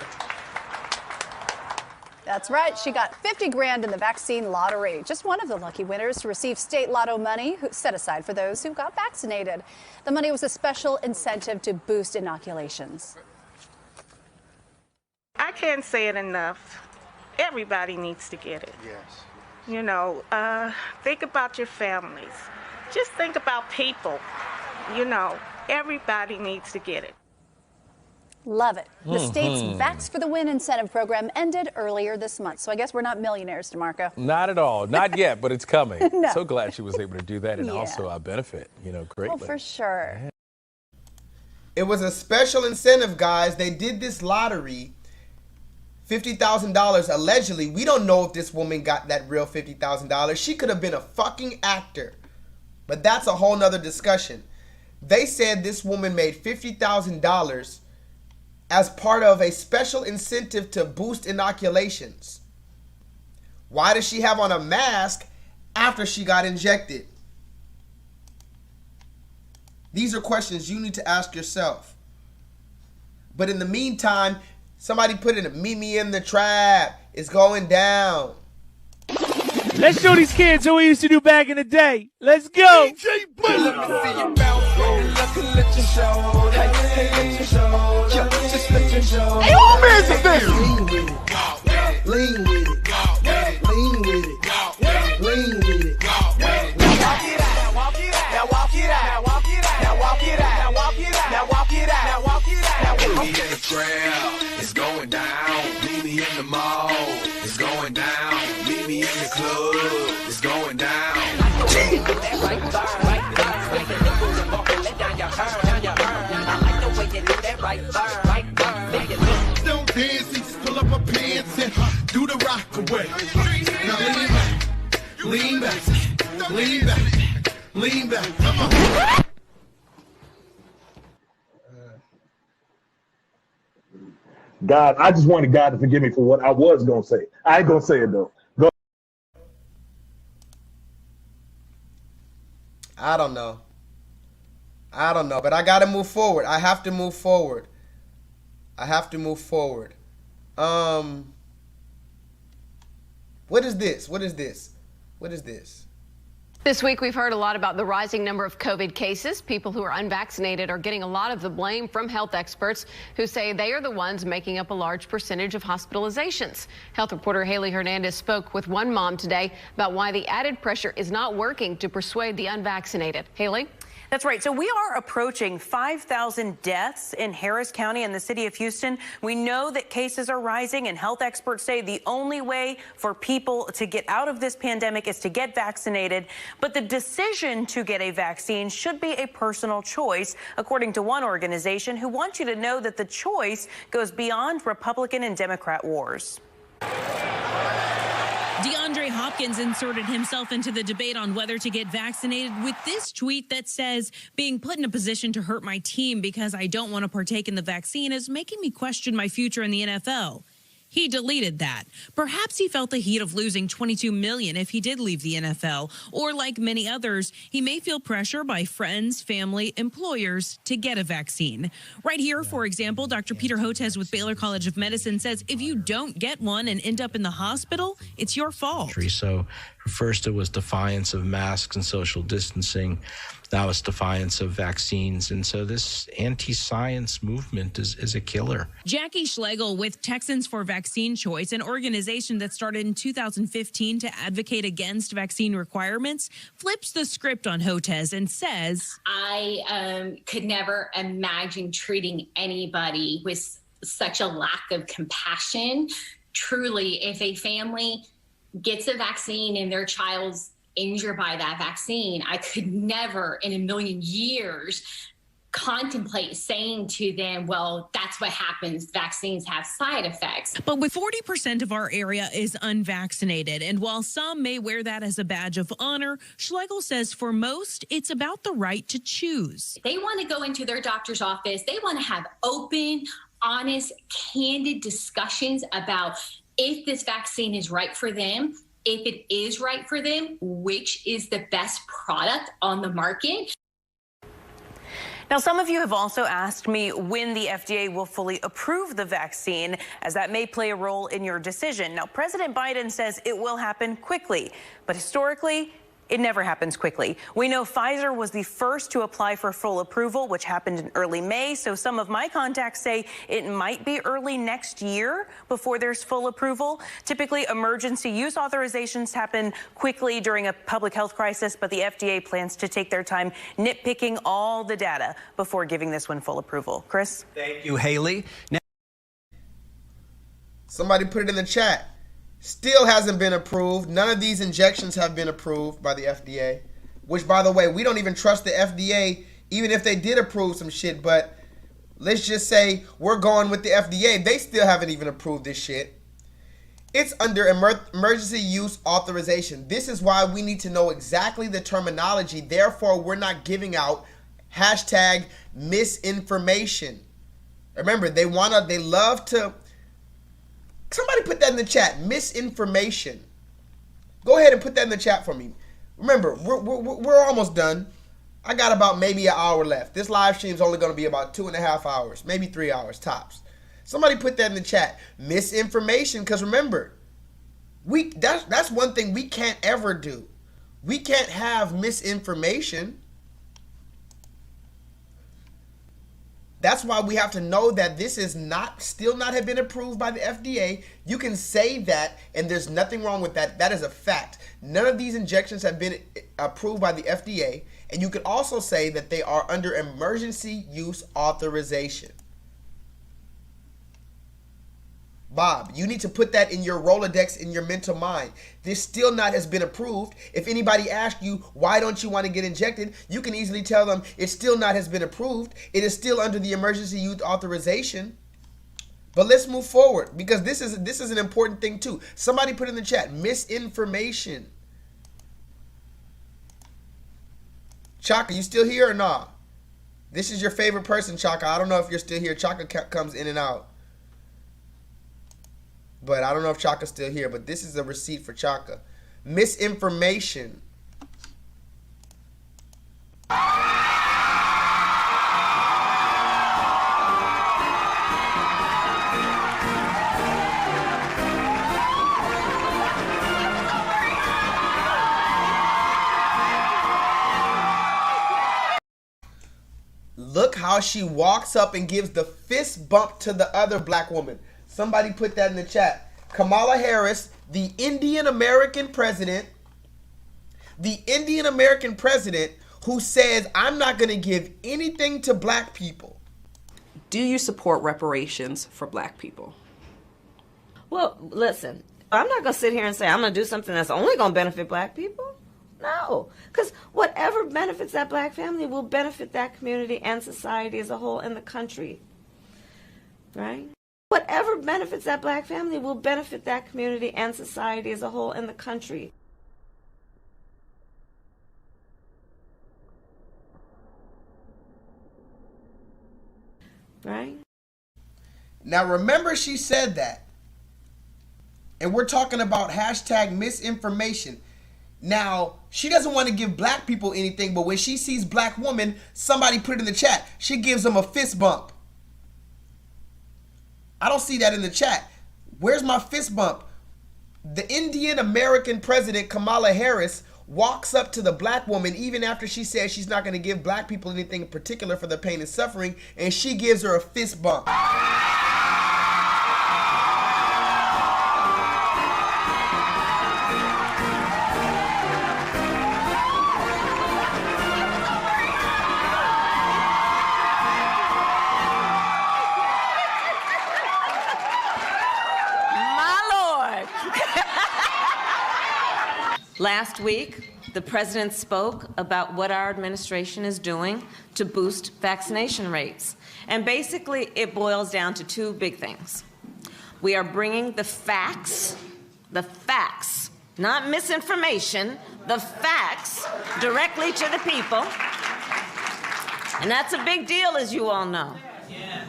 That's right. She got 50 grand in the vaccine lottery. Just one of the lucky winners to receive state lotto money set aside for those who got vaccinated. The money was a special incentive to boost inoculations. I can't say it enough. Everybody needs to get it. Yes. You know, think about your families. Just think about people. You know, everybody needs to get it. Love it. The state's Vax for the Win incentive program ended earlier this month. So I guess we're not millionaires, DeMarco. Not at all. Not yet, but it's coming. No. So glad she was able to do that and also benefit, greatly. Oh, for sure. It was a special incentive, guys. They did this lottery. $50,000 allegedly. We don't know if this woman got that real $50,000. She could have been a fucking actor. But that's a whole nother discussion. They said this woman made $50,000 as part of a special incentive to boost inoculations. Why does she have on a mask after she got injected? These are questions you need to ask yourself. But in the meantime, somebody put in a meet me in the trap. It's going down. Let's show these kids what we used to do back in the day. Let's go. Hey, old man's a thing. Lean with it. Lean with it. Lean with it. Now walk it out. Now walk it out. Now walk it out. Now walk it out. Now walk it out. Now walk it out. Now walk it out. Now walk it out. Meet me in the trap. It's going down. Meet me in the mall. It's going down. Meet me in the club. It's going down. Don't dance, just pull up my pants and do the rock away. Now lean back, lean back, lean back, lean back. Come on. God, I just wanted God to forgive me for what I was going to say. I ain't going to say it, though. Go. I don't know, but I got to move forward. I have to move forward. What is this? This week, we've heard a lot about the rising number of COVID cases. People who are unvaccinated are getting a lot of the blame from health experts who say they are the ones making up a large percentage of hospitalizations. Health reporter Haley Hernandez spoke with one mom today about why the added pressure is not working to persuade the unvaccinated. Haley? That's right. So we are approaching 5,000 deaths in Harris County and the city of Houston. We know that cases are rising, and health experts say the only way for people to get out of this pandemic is to get vaccinated. But the decision to get a vaccine should be a personal choice, according to one organization who wants you to know that the choice goes beyond Republican and Democrat wars. DeAndre Hopkins inserted himself into the debate on whether to get vaccinated with this tweet that says, being put in a position to hurt my team because I don't want to partake in the vaccine is making me question my future in the NFL. He deleted that. Perhaps he felt the heat of losing $22 million if he did leave the NFL, or like many others, he may feel pressure by friends, family, employers to get a vaccine. Right here, for example, Dr. Peter Hotez with Baylor College of Medicine says if you don't get one and end up in the hospital, it's your fault. So first it was defiance of masks and social distancing. Now it's defiance of vaccines. And so this anti-science movement is a killer. Jackie Schlegel with Texans for Vaccine Choice, an organization that started in 2015 to advocate against vaccine requirements, flips the script on Hotez and says, I could never imagine treating anybody with such a lack of compassion. Truly, if a family gets a vaccine and their child's injured by that vaccine, I could never in a million years contemplate saying to them, well, that's what happens. Vaccines have side effects. But with 40% of our area is unvaccinated, and while some may wear that as a badge of honor, Schlegel says for most, it's about the right to choose. They want to go into their doctor's office. They want to have open, honest, candid discussions about if this vaccine is right for them, if it is right for them, which is the best product on the market. Now, some of you have also asked me when the FDA will fully approve the vaccine, as that may play a role in your decision. Now, President Biden says it will happen quickly, but historically, it never happens quickly. We know Pfizer was the first to apply for full approval, which happened in early May. So some of my contacts say it might be early next year before there's full approval. Typically, emergency use authorizations happen quickly during a public health crisis, but the FDA plans to take their time nitpicking all the data before giving this one full approval. Chris? Thank you, Haley. Somebody put it in the chat. Still hasn't been approved. None of these injections have been approved by the FDA. Which, by the way, we don't even trust the FDA, even if they did approve some shit. But let's just say we're going with the FDA. They still haven't even approved this shit. It's under emergency use authorization. This is why we need to know exactly the terminology. Therefore, we're not giving out hashtag misinformation. Remember, they love to... Somebody put that in the chat. Misinformation. Go ahead and put that in the chat for me. Remember, we're almost done. I got about maybe an hour left. This live stream is only going to be about 2.5 hours, maybe 3 hours tops. Somebody put that in the chat. Misinformation, because remember, that's one thing we can't ever do. We can't have misinformation. That's why we have to know that this is still not have been approved by the FDA. You can say that, and there's nothing wrong with that. That is a fact. None of these injections have been approved by the FDA, and you can also say that they are under emergency use authorization. Bob, you need to put that in your Rolodex, in your mental mind. This still not has been approved. If anybody asks you, why don't you want to get injected? You can easily tell them it still not has been approved. It is still under the emergency use authorization. But let's move forward, because this is an important thing too. Somebody put in the chat, misinformation. Chaka, you still here or not? This is your favorite person, Chaka. I don't know if you're still here. Chaka comes in and out. But I don't know if Chaka's still here, but this is a receipt for Chaka. Misinformation. Look how she walks up and gives the fist bump to the other black woman. Somebody put that in the chat. Kamala Harris, the Indian American president who says, I'm not going to give anything to black people. Do you support reparations for black people? Well, listen, I'm not going to sit here and say I'm going to do something that's only going to benefit black people. No, because whatever benefits that black family will benefit that community and society as a whole in the country, right? Whatever benefits that black family will benefit that community and society as a whole in the country. Right? Now remember, she said that. And we're talking about hashtag misinformation. Now, she doesn't want to give black people anything, but when she sees black women, somebody put it in the chat, she gives them a fist bump. I don't see that in the chat. Where's my fist bump? The Indian American president, Kamala Harris, walks up to the black woman even after she says she's not going to give black people anything in particular for their pain and suffering, and she gives her a fist bump. Last week, the president spoke about what our administration is doing to boost vaccination rates. And basically, it boils down to two big things. We are bringing the facts, not misinformation, the facts directly to the people. And that's a big deal, as you all know.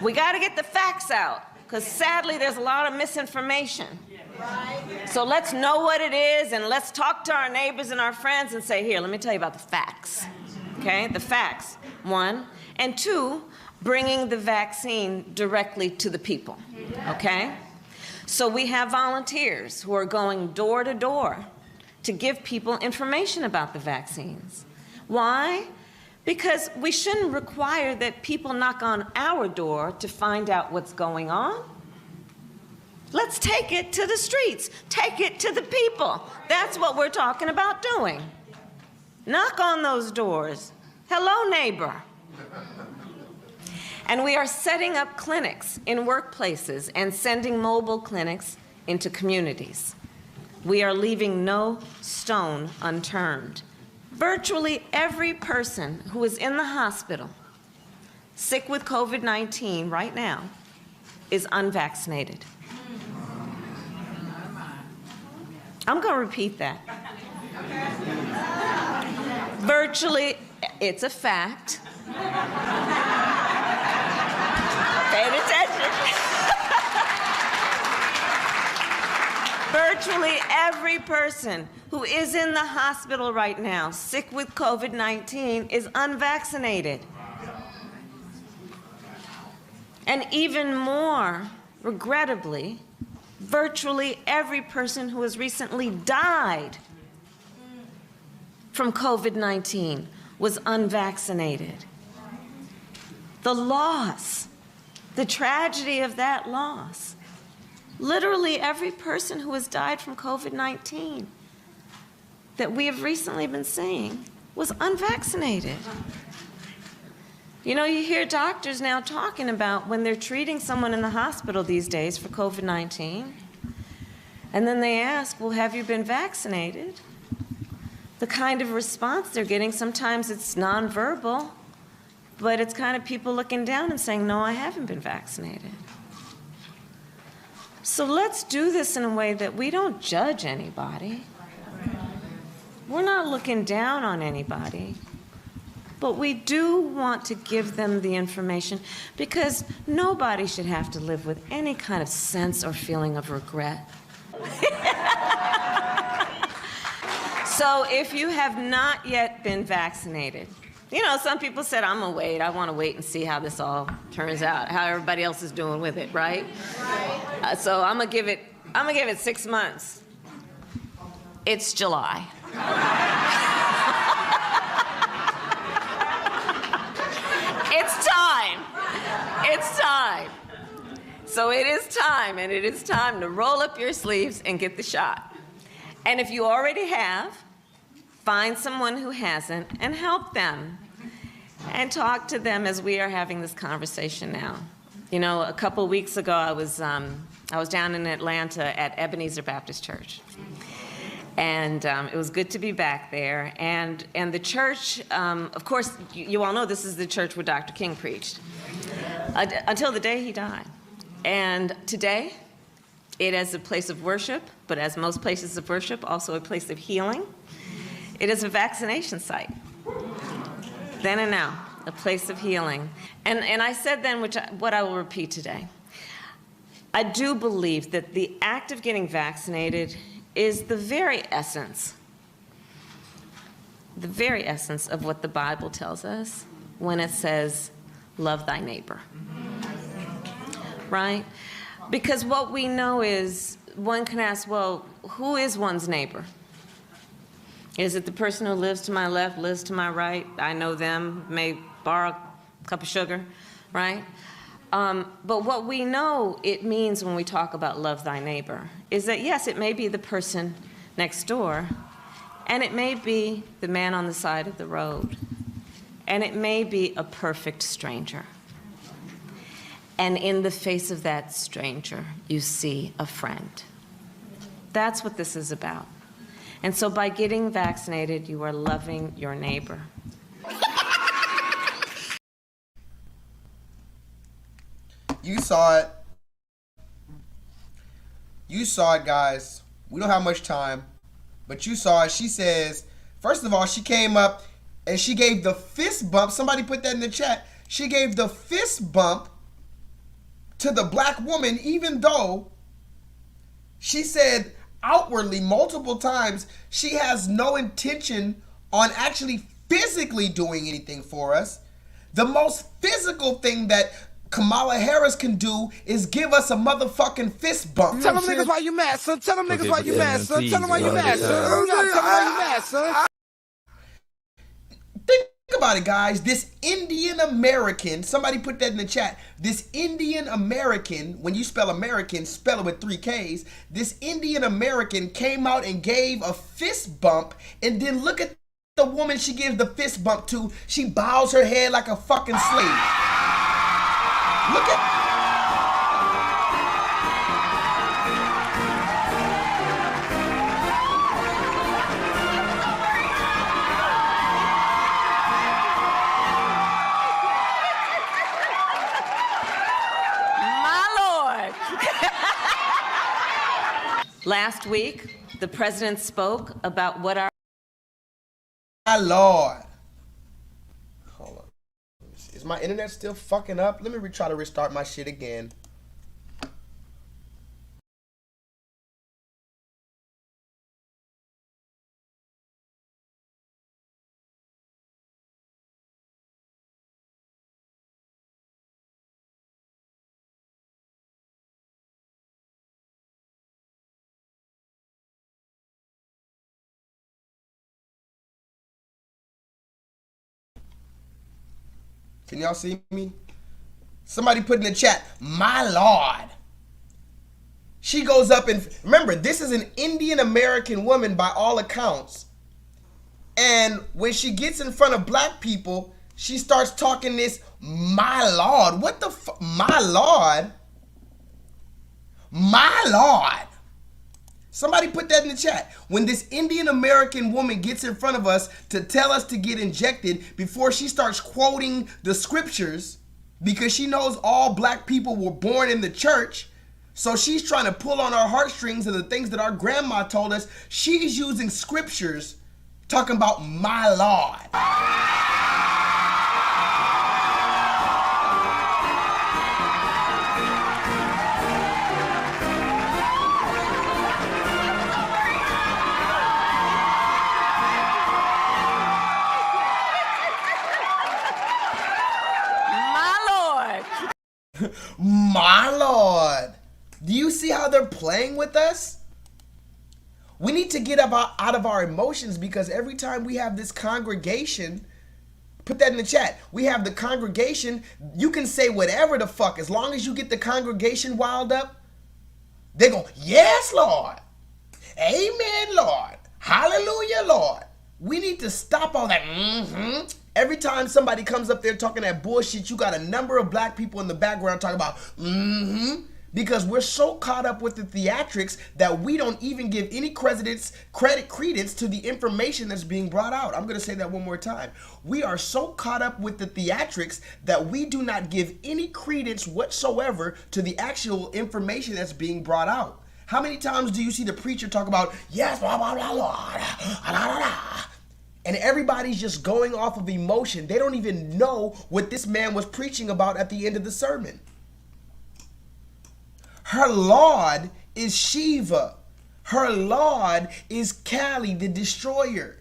We got to get the facts out, because sadly, there's a lot of misinformation. So let's know what it is, and let's talk to our neighbors and our friends and say, here, let me tell you about the facts. Okay, the facts, one. And two, bringing the vaccine directly to the people. Okay? So we have volunteers who are going door to door to give people information about the vaccines. Why? Because we shouldn't require that people knock on our door to find out what's going on. Let's take it to the streets. Take it to the people. That's what we're talking about doing. Knock on those doors. Hello, neighbor. And we are setting up clinics in workplaces and sending mobile clinics into communities. We are leaving no stone unturned. Virtually every person who is in the hospital, sick with COVID-19 right now, is unvaccinated. I'm going to repeat that. Virtually, it's a fact. Pay attention. Virtually every person who is in the hospital right now, sick with COVID-19, is unvaccinated. And even more, regrettably, virtually every person who has recently died from COVID-19 was unvaccinated. The loss, the tragedy of that loss. Literally every person who has died from COVID-19 that we have recently been seeing was unvaccinated. You know, you hear doctors now talking about when they're treating someone in the hospital these days for COVID-19, and then they ask, well, have you been vaccinated? The kind of response they're getting, sometimes it's nonverbal, but it's kind of people looking down and saying, no, I haven't been vaccinated. So let's do this in a way that we don't judge anybody. We're not looking down on anybody. But we do want to give them the information because nobody should have to live with any kind of sense or feeling of regret. So if you have not yet been vaccinated, you know, some people said, I'm gonna wait. I wanna wait and see how this all turns out, how everybody else is doing with it, right? So I'm gonna give it 6 months. It's July. It's time. It's time. So it is time, and it is time to roll up your sleeves and get the shot. And if you already have, find someone who hasn't and help them. And talk to them as we are having this conversation now. You know, a couple weeks ago, I was down in Atlanta at Ebenezer Baptist Church. And it was good to be back there. And the church, of course, you all know this is the church where Dr. King preached until the day he died. And today, it is a place of worship, but as most places of worship, also a place of healing. It is a vaccination site. Then and now, a place of healing. And I said then, what I will repeat today. I do believe that the act of getting vaccinated is the very essence of what the Bible tells us when it says, love thy neighbor. Right? Because what we know is, one can ask, well, who is one's neighbor? Is it the person who lives to my left, lives to my right? I know them, may borrow a cup of sugar, right? But what we know it means when we talk about love thy neighbor is that, yes, it may be the person next door, and it may be the man on the side of the road, and it may be a perfect stranger. And in the face of that stranger, you see a friend. That's what this is about. And so by getting vaccinated, you are loving your neighbor. You saw it. You saw it, guys. We don't have much time, but you saw it. She says, first of all, she came up and she gave the fist bump. Somebody put that in the chat. She gave the fist bump to the black woman, even though she said outwardly multiple times she has no intention on actually physically doing anything for us. The most physical thing that Kamala Harris can do is give us a motherfucking fist bump. Tell them niggas why you mad, son. Tell them niggas why you mad, son. Tell them why you mad, son. Tell them why you mad, son. Think about it, guys. This Indian American, somebody put that in the chat. This Indian American, when you spell American, spell it with 3 Ks. This Indian American came out and gave a fist bump, and then look at the woman she gives the fist bump to. She bows her head like a fucking slave. Look at... My Lord. Last week, the president spoke about what our... My Lord. Hold on. Is my internet still fucking up? Let me try to restart my shit again. Can y'all see me? Somebody put in the chat, my Lord. She goes up and, remember, this is an Indian American woman by all accounts. And when she gets in front of black people, she starts talking this, my Lord. What the fuck? My Lord? My Lord. Somebody put that in the chat. When this Indian American woman gets in front of us to tell us to get injected, before she starts quoting the scriptures, because she knows all black people were born in the church, so she's trying to pull on our heartstrings and the things that our grandma told us, she's using scriptures talking about my Lord. My Lord. Do you see how they're playing with us? We need to get out of our emotions, because every time we have this congregation, put that in the chat, we have the congregation, you can say whatever the fuck, as long as you get the congregation wild up, they go, yes, Lord. Amen, Lord. Hallelujah, Lord. We need to stop all that. Every time somebody comes up there talking that bullshit, you got a number of black people in the background talking about because we're so caught up with the theatrics that we don't even give any credence to the information that's being brought out. I'm going to say that one more time. We are so caught up with the theatrics that we do not give any credence whatsoever to the actual information that's being brought out. How many times do you see the preacher talk about, yes, blah, blah, blah, Lord, blah, blah, blah. And everybody's just going off of emotion. They don't even know what this man was preaching about at the end of the sermon. Her Lord is Shiva. Her Lord is Kali, the destroyer.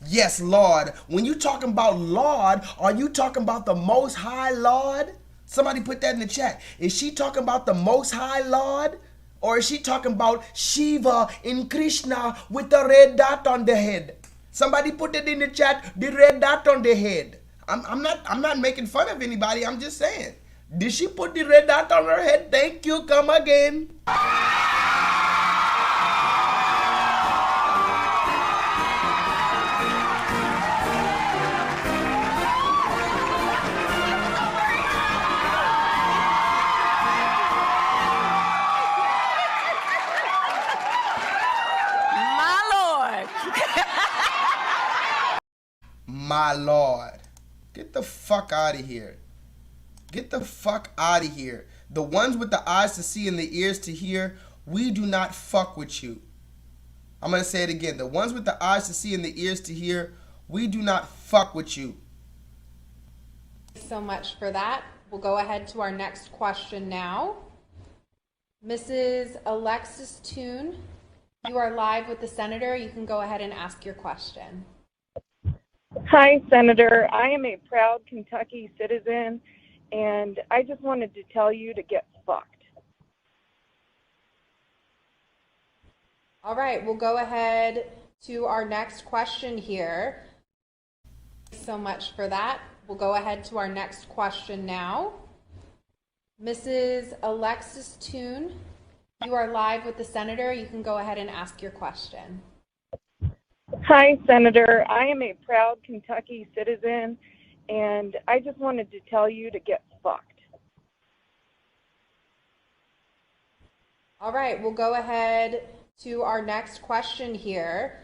Yes, Lord. When you talking about Lord, are you talking about the Most High Lord? Somebody put that in the chat. Is she talking about the Most High Lord? Or is she talking about Shiva in Krishna with the red dot on the head? Somebody put it in the chat, the red dot on the head. I'm not making fun of anybody, I'm just saying. Did she put the red dot on her head? Thank you, come again. my Lord. Get the fuck out of here. Get the fuck out of here. The ones with the eyes to see and the ears to hear, we do not fuck with you. I'm going to say it again. The ones with the eyes to see and the ears to hear, we do not fuck with you. So much for that. We'll go ahead to our next question now. Mrs. Alexis Toon, you are live with the Senator. You can go ahead and ask your question. Hi, Senator. I am a proud Kentucky citizen, and I just wanted to tell you to get fucked. All right, we'll go ahead to our next question here. So much for that. We'll go ahead to our next question now. Mrs. Alexis Toon, you are live with the Senator. You can go ahead and ask your question. Hi, Senator. I am a proud Kentucky citizen, and I just wanted to tell you to get fucked. All right, we'll go ahead to our next question here.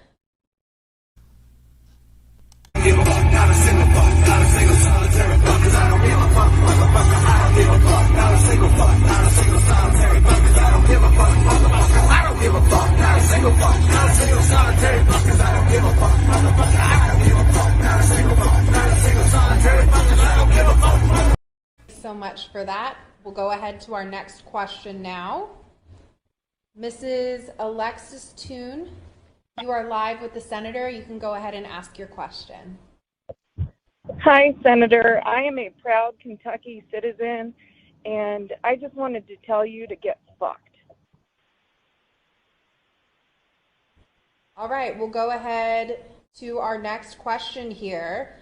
So much for that. We'll go ahead to our next question now. Mrs. Alexis Toon, you are live with the Senator. You can go ahead and ask your question. Hi, Senator. I am a proud Kentucky citizen, and I just wanted to tell you to get fucked. All right, we'll go ahead to our next question here.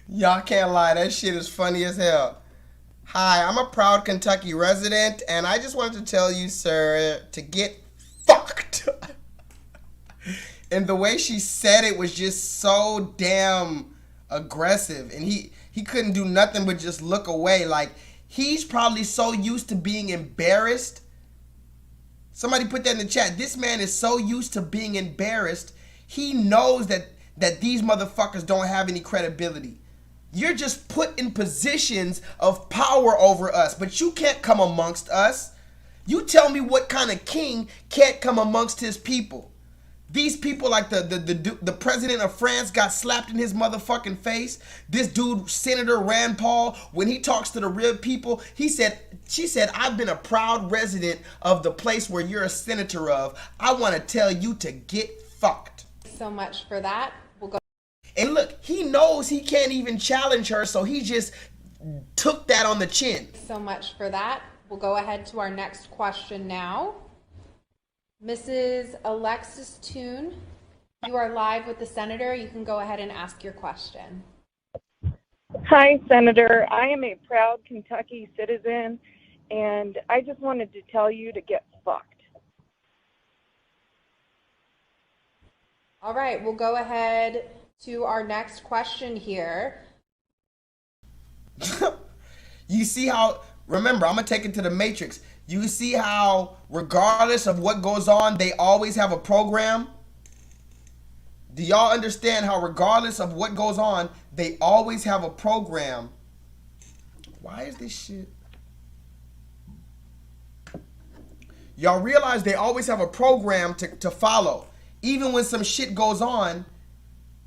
Y'all can't lie, that shit is funny as hell. Hi, I'm a proud Kentucky resident, and I just wanted to tell you, sir, to get fucked. And the way she said it was just so damn aggressive, and he couldn't do nothing but just look away. Like, he's probably so used to being embarrassed. Somebody put that in the chat. This man is so used to being embarrassed, he knows that these motherfuckers don't have any credibility. You're just put in positions of power over us, but you can't come amongst us. You tell me what kind of king can't come amongst his people. These people, like the president of France, got slapped in his motherfucking face. This dude, Senator Rand Paul, when he talks to the real people, she said, I've been a proud resident of the place where you're a senator of. I want to tell you to get fucked. So much for that. We'll go. And look, he knows he can't even challenge her, so he just took that on the chin. So much for that. We'll go ahead to our next question now. Mrs. Alexis Toon, you are live with the Senator. You can go ahead and ask your question. Hi, Senator. I am a proud Kentucky citizen, and I just wanted to tell you to get fucked. All right, we'll go ahead to our next question here. You see how, remember, I'm going to take it to the Matrix. You see how, regardless of what goes on, they always have a program? Do y'all understand how, regardless of what goes on, they always have a program? Why is this shit? Y'all realize they always have a program to follow. Even when some shit goes on,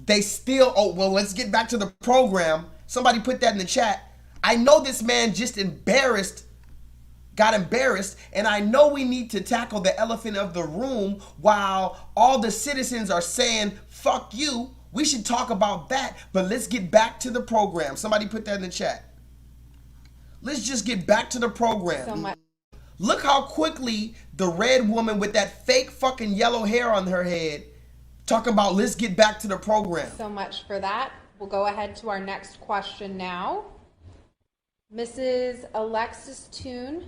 they still, oh, well, let's get back to the program. Somebody put that in the chat. I know this man just got embarrassed, and I know we need to tackle the elephant of the room while all the citizens are saying, fuck you. We should talk about that, but let's get back to the program. Somebody put that in the chat. Let's just get back to the program. So much. Look how quickly the red woman with that fake fucking yellow hair on her head talking about let's get back to the program. So much for that. We'll go ahead to our next question now. Mrs. Alexis Toon,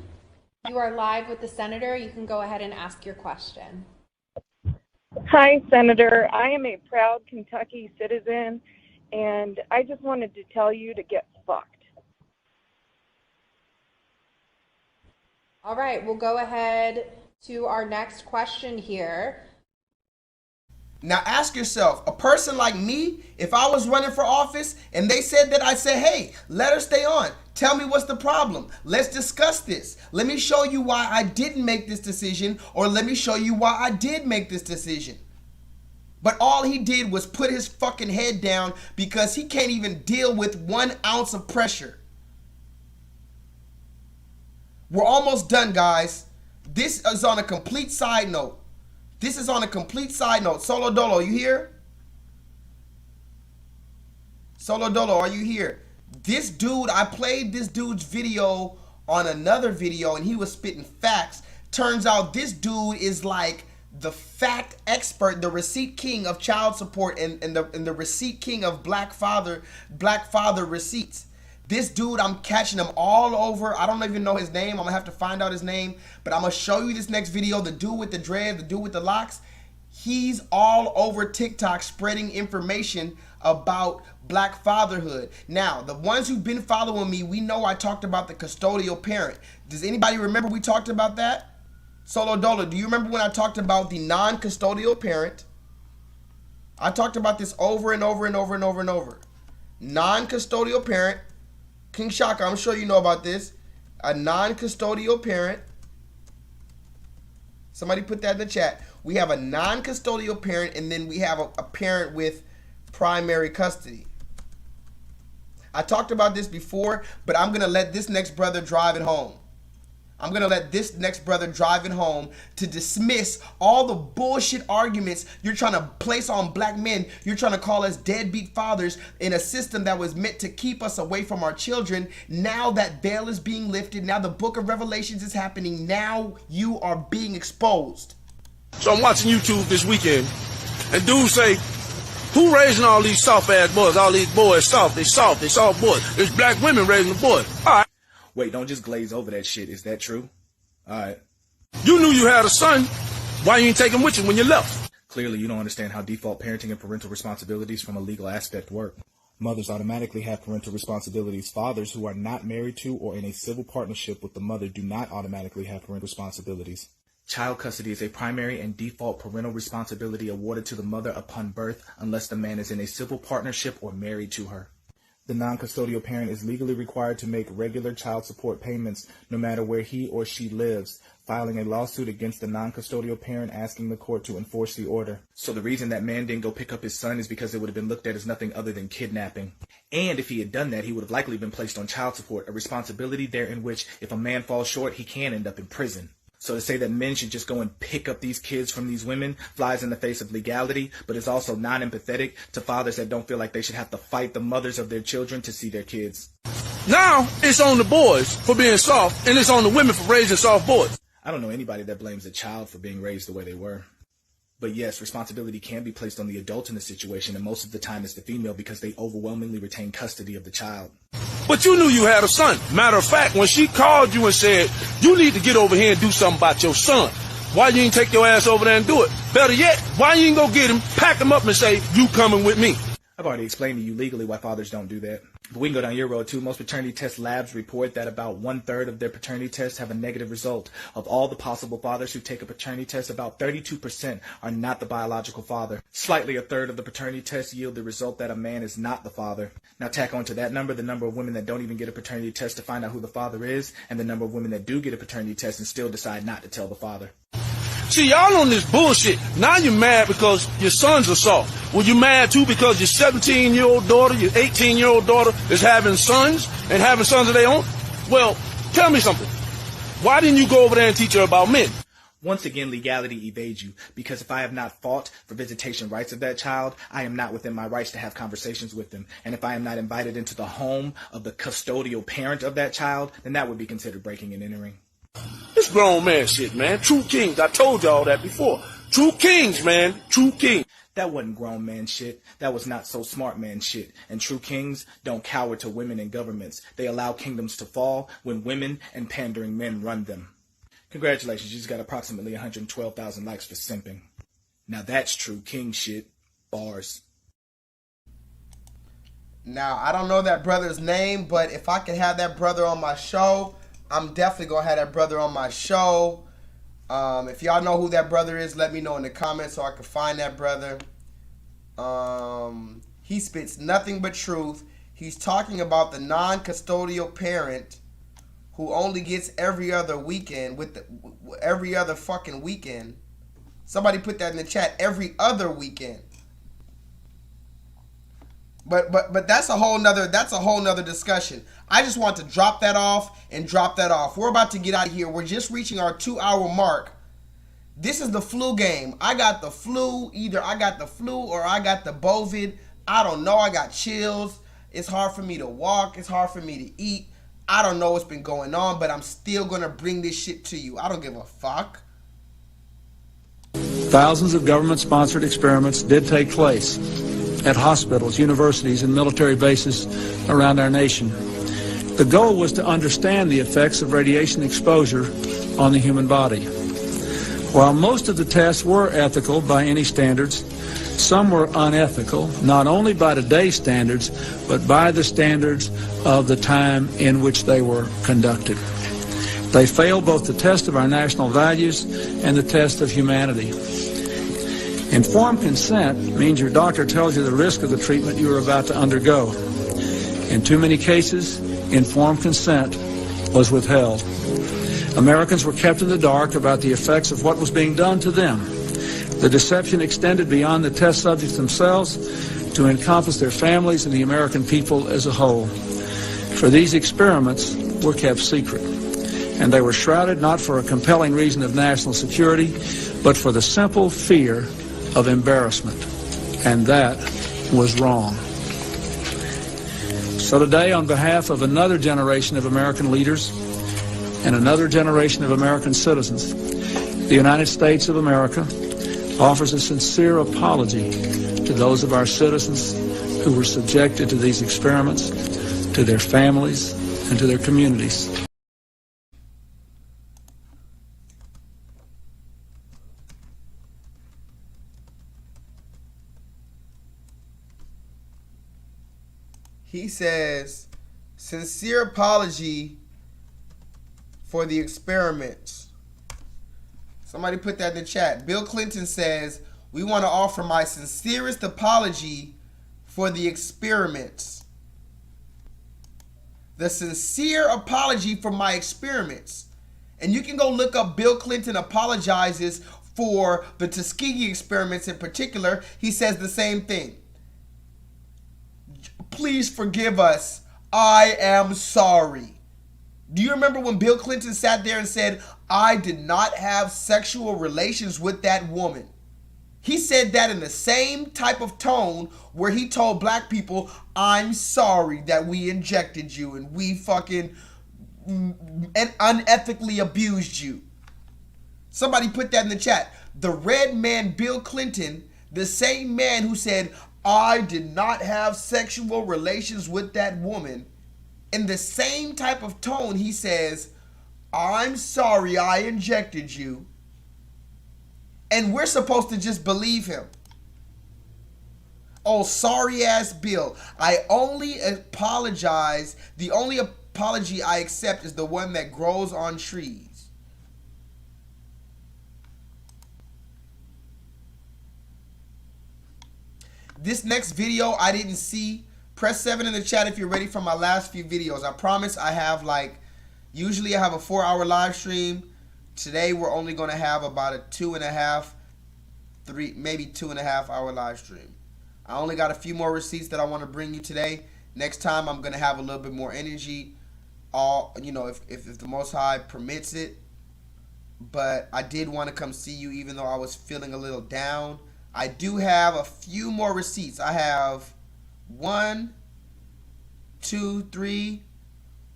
you are live with the Senator. You can go ahead and ask your question. Hi, Senator. I am a proud Kentucky citizen, and I just wanted to tell you to get fucked. All right, we'll go ahead to our next question here. Now ask yourself, a person like me, if I was running for office and they said that, I'd say, hey, let her stay on. Tell me what's the problem. Let's discuss this. Let me show you why I didn't make this decision, or let me show you why I did make this decision. But all he did was put his fucking head down because he can't even deal with 1 ounce of pressure. We're almost done, guys. This is on a complete side note. Solo Dolo, you here? Solo Dolo, are you here? This dude, I played this dude's video on another video and he was spitting facts. Turns out this dude is like the fact expert, the receipt king of child support and the receipt king of black father receipts. This dude, I'm catching him all over. I don't even know his name. I'm gonna have to find out his name, but I'm gonna show you this next video. The dude with the dread, the dude with the locks, he's all over TikTok spreading information about black fatherhood. Now, the ones who've been following me, we know I talked about the custodial parent. Does anybody remember we talked about that? Solo Dolo, do you remember when I talked about the non-custodial parent? I talked about this over and over and over and over and over. Non-custodial parent. King Shaka, I'm sure you know about this. A non-custodial parent. Somebody put that in the chat. We have a non-custodial parent, and then we have a parent with primary custody. I talked about this before, but I'm going to let this next brother drive it home. I'm going to let this next brother drive it home to dismiss all the bullshit arguments you're trying to place on black men. You're trying to call us deadbeat fathers in a system that was meant to keep us away from our children. Now that veil is being lifted. Now the book of Revelations is happening. Now you are being exposed. So I'm watching YouTube this weekend, and dudes say, who raising all these soft-ass boys? All these boys soft. They soft boys. It's black women raising the boys. All right. Wait, don't just glaze over that shit. Is that true? All right. You knew you had a son. Why you ain't take him with you when you left? Clearly, you don't understand how default parenting and parental responsibilities from a legal aspect work. Mothers automatically have parental responsibilities. Fathers who are not married to or in a civil partnership with the mother do not automatically have parental responsibilities. Child custody is a primary and default parental responsibility awarded to the mother upon birth unless the man is in a civil partnership or married to her. The non-custodial parent is legally required to make regular child support payments no matter where he or she lives, filing a lawsuit against the non-custodial parent asking the court to enforce the order. So the reason that man didn't go pick up his son is because it would have been looked at as nothing other than kidnapping. And if he had done that, he would have likely been placed on child support, a responsibility there in which if a man falls short, he can end up in prison. So to say that men should just go and pick up these kids from these women flies in the face of legality, but is also non-empathetic to fathers that don't feel like they should have to fight the mothers of their children to see their kids. Now it's on the boys for being soft, and it's on the women for raising soft boys. I don't know anybody that blames a child for being raised the way they were. But yes, responsibility can be placed on the adult in the situation, and most of the time it's the female because they overwhelmingly retain custody of the child. But you knew you had a son. Matter of fact, when she called you and said, you need to get over here and do something about your son, why you ain't take your ass over there and do it? Better yet, why you ain't go get him, pack him up and say, you coming with me? I've already explained to you legally why fathers don't do that. But we can go down your road too. Most paternity test labs report that about 1/3 of their paternity tests have a negative result. Of all the possible fathers who take a paternity test, about 32% are not the biological father. Slightly 1/3 of the paternity tests yield the result that a man is not the father. Now tack on to that number the number of women that don't even get a paternity test to find out who the father is, and the number of women that do get a paternity test and still decide not to tell the father. See, y'all on this bullshit. Now you're mad because your sons are soft. Well, you mad too because your 17-year-old daughter, your 18-year-old daughter is having sons and having sons of their own? Well, tell me something. Why didn't you go over there and teach her about men? Once again, legality evades you, because if I have not fought for visitation rights of that child, I am not within my rights to have conversations with them. And if I am not invited into the home of the custodial parent of that child, then that would be considered breaking and entering. It's grown man shit, man. True kings. I told y'all that before. True kings, man. True kings. That wasn't grown man shit. That was not so smart man shit. And true kings don't cower to women and governments. They allow kingdoms to fall when women and pandering men run them. Congratulations, you just got approximately 112,000 likes for simping. Now that's true king shit. Bars. Now, I don't know that brother's name, but if I could have that brother on my show, I'm definitely going to have that brother on my show. If y'all know who that brother is, let me know in the comments so I can find that brother. He spits nothing but truth. He's talking about the non-custodial parent who only gets every other weekend every other fucking weekend. Somebody put that in the chat. Every other weekend. But that's a whole nother discussion. I just want to drop that off and drop that off. We're about to get out of here. We're just reaching our 2-hour mark. This is the flu game. I got the flu. Either I got the flu or I got the COVID. I don't know. I got chills. It's hard for me to walk. It's hard for me to eat. I don't know what's been going on, but I'm still going to bring this shit to you. I don't give a fuck. Thousands of government-sponsored experiments did take place at hospitals, universities, and military bases around our nation. The goal was to understand the effects of radiation exposure on the human body. While most of the tests were ethical by any standards, some were unethical, not only by today's standards, but by the standards of the time in which they were conducted. They failed both the test of our national values and the test of humanity. Informed consent means your doctor tells you the risk of the treatment you are about to undergo. In too many cases, informed consent was withheld. Americans were kept in the dark about the effects of what was being done to them. The deception extended beyond the test subjects themselves to encompass their families and the American people as a whole. For these experiments were kept secret, and they were shrouded not for a compelling reason of national security, but for the simple fear of embarrassment, and that was wrong. So today, on behalf of another generation of American leaders and another generation of American citizens, the United States of America offers a sincere apology to those of our citizens who were subjected to these experiments, to their families, and to their communities. He says, sincere apology for the experiments. Somebody put that in the chat. Bill Clinton says, we want to offer my sincerest apology for the experiments. The sincere apology for my experiments. And you can go look up Bill Clinton apologizes for the Tuskegee experiments in particular. He says the same thing. Please forgive us. I am sorry. Do you remember when Bill Clinton sat there and said, I did not have sexual relations with that woman? He said that in the same type of tone where he told black people, I'm sorry that we injected you and we fucking unethically abused you. Somebody put that in the chat. The red man Bill Clinton, the same man who said, I did not have sexual relations with that woman. In the same type of tone, he says, I'm sorry I injected you. And we're supposed to just believe him. Oh, sorry ass Bill. I only apologize. The only apology I accept is the one that grows on trees. This next video I didn't see. Press 7 in the chat if you're ready for my last few videos. I promise I have usually I have a 4-hour live stream. Today we're only going to have about a 2.5, 3, maybe 2.5 hour live stream. I only got a few more receipts that I want to bring you today. Next time I'm going to have a little bit more energy. If the Most High permits it. But I did want to come see you even though I was feeling a little down. I do have a few more receipts. I have 1, 2, 3,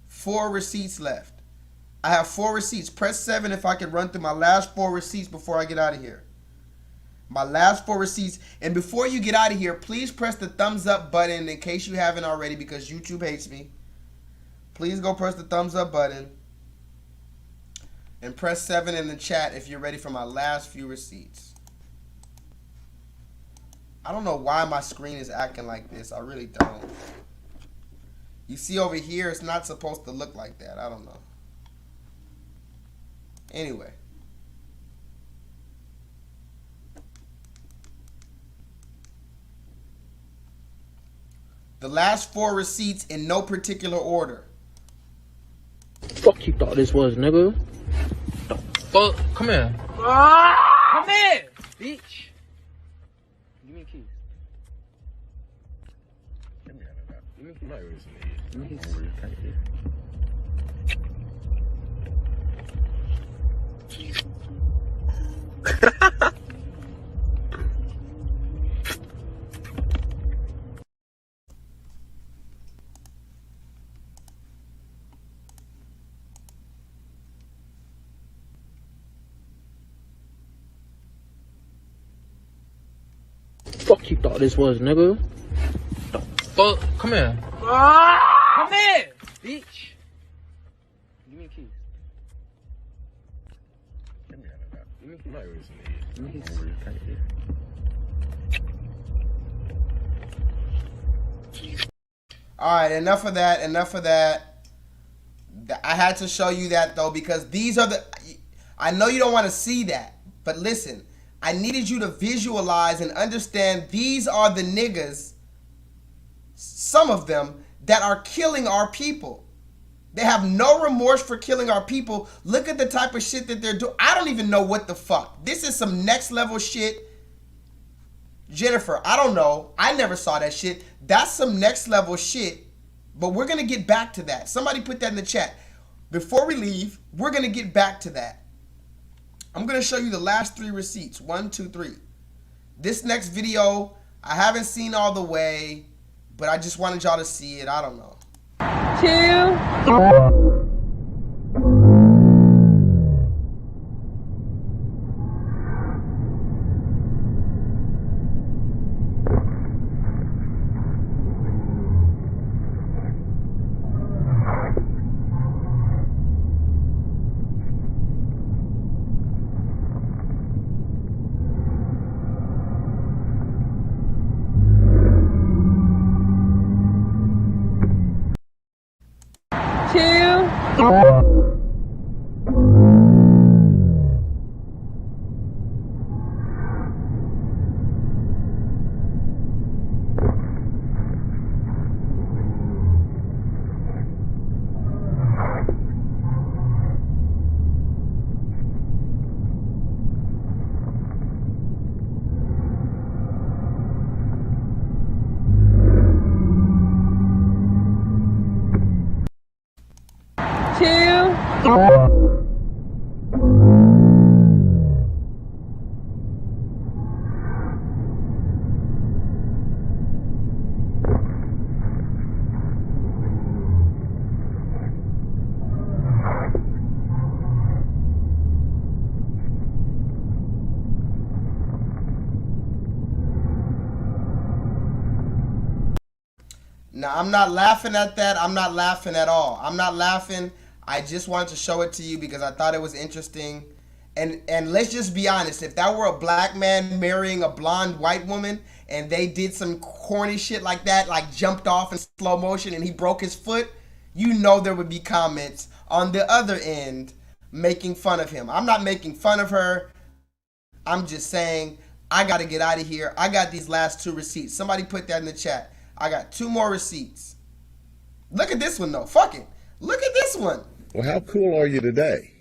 4 receipts left. I have 4 receipts. Press 7 if I can run through my last 4 receipts before I get out of here. My last 4 receipts. And before you get out of here, please press the thumbs up button in case you haven't already because YouTube hates me. Please go press the thumbs up button. And press 7 in the chat if you're ready for my last few receipts. I don't know why my screen is acting like this. I really don't. You see over here, it's not supposed to look like that. I don't know. Anyway. The last 4 receipts in no particular order. Fuck you thought this was, nigga? The fuck? Come here. Come here, bitch. Give me a key. Give me a key. Fuck you thought this was, nigga? The fuck? Come here. Come here, bitch. Give me a key. Give me a key. All right, enough of that. I had to show you that though, because these are the, I know you don't want to see that, but listen, I needed you to visualize and understand these are the niggas, some of them, that are killing our people. They have no remorse for killing our people. Look at the type of shit that they're doing. I don't even know what the fuck. This is some next level shit. Jennifer, I don't know. I never saw that shit. That's some next level shit. But we're going to get back to that. Somebody put that in the chat. Before we leave, we're going to get back to that. I'm going to show you the last 3 receipts. 1, 2, 3. This next video, I haven't seen all the way, but I just wanted y'all to see it. I don't know. 2. Now, I'm not laughing at that. I'm not laughing at all. I'm not laughing. I just wanted to show it to you because I thought it was interesting. And let's just be honest. If that were a black man marrying a blonde white woman and they did some corny shit like that, like jumped off in slow motion and he broke his foot, you know there would be comments on the other end making fun of him. I'm not making fun of her. I'm just saying I got to get out of here. I got these last 2 receipts. Somebody put that in the chat. I got 2 more receipts. Look at this one though. Fuck it. Look at this one. Well, how cool are you today?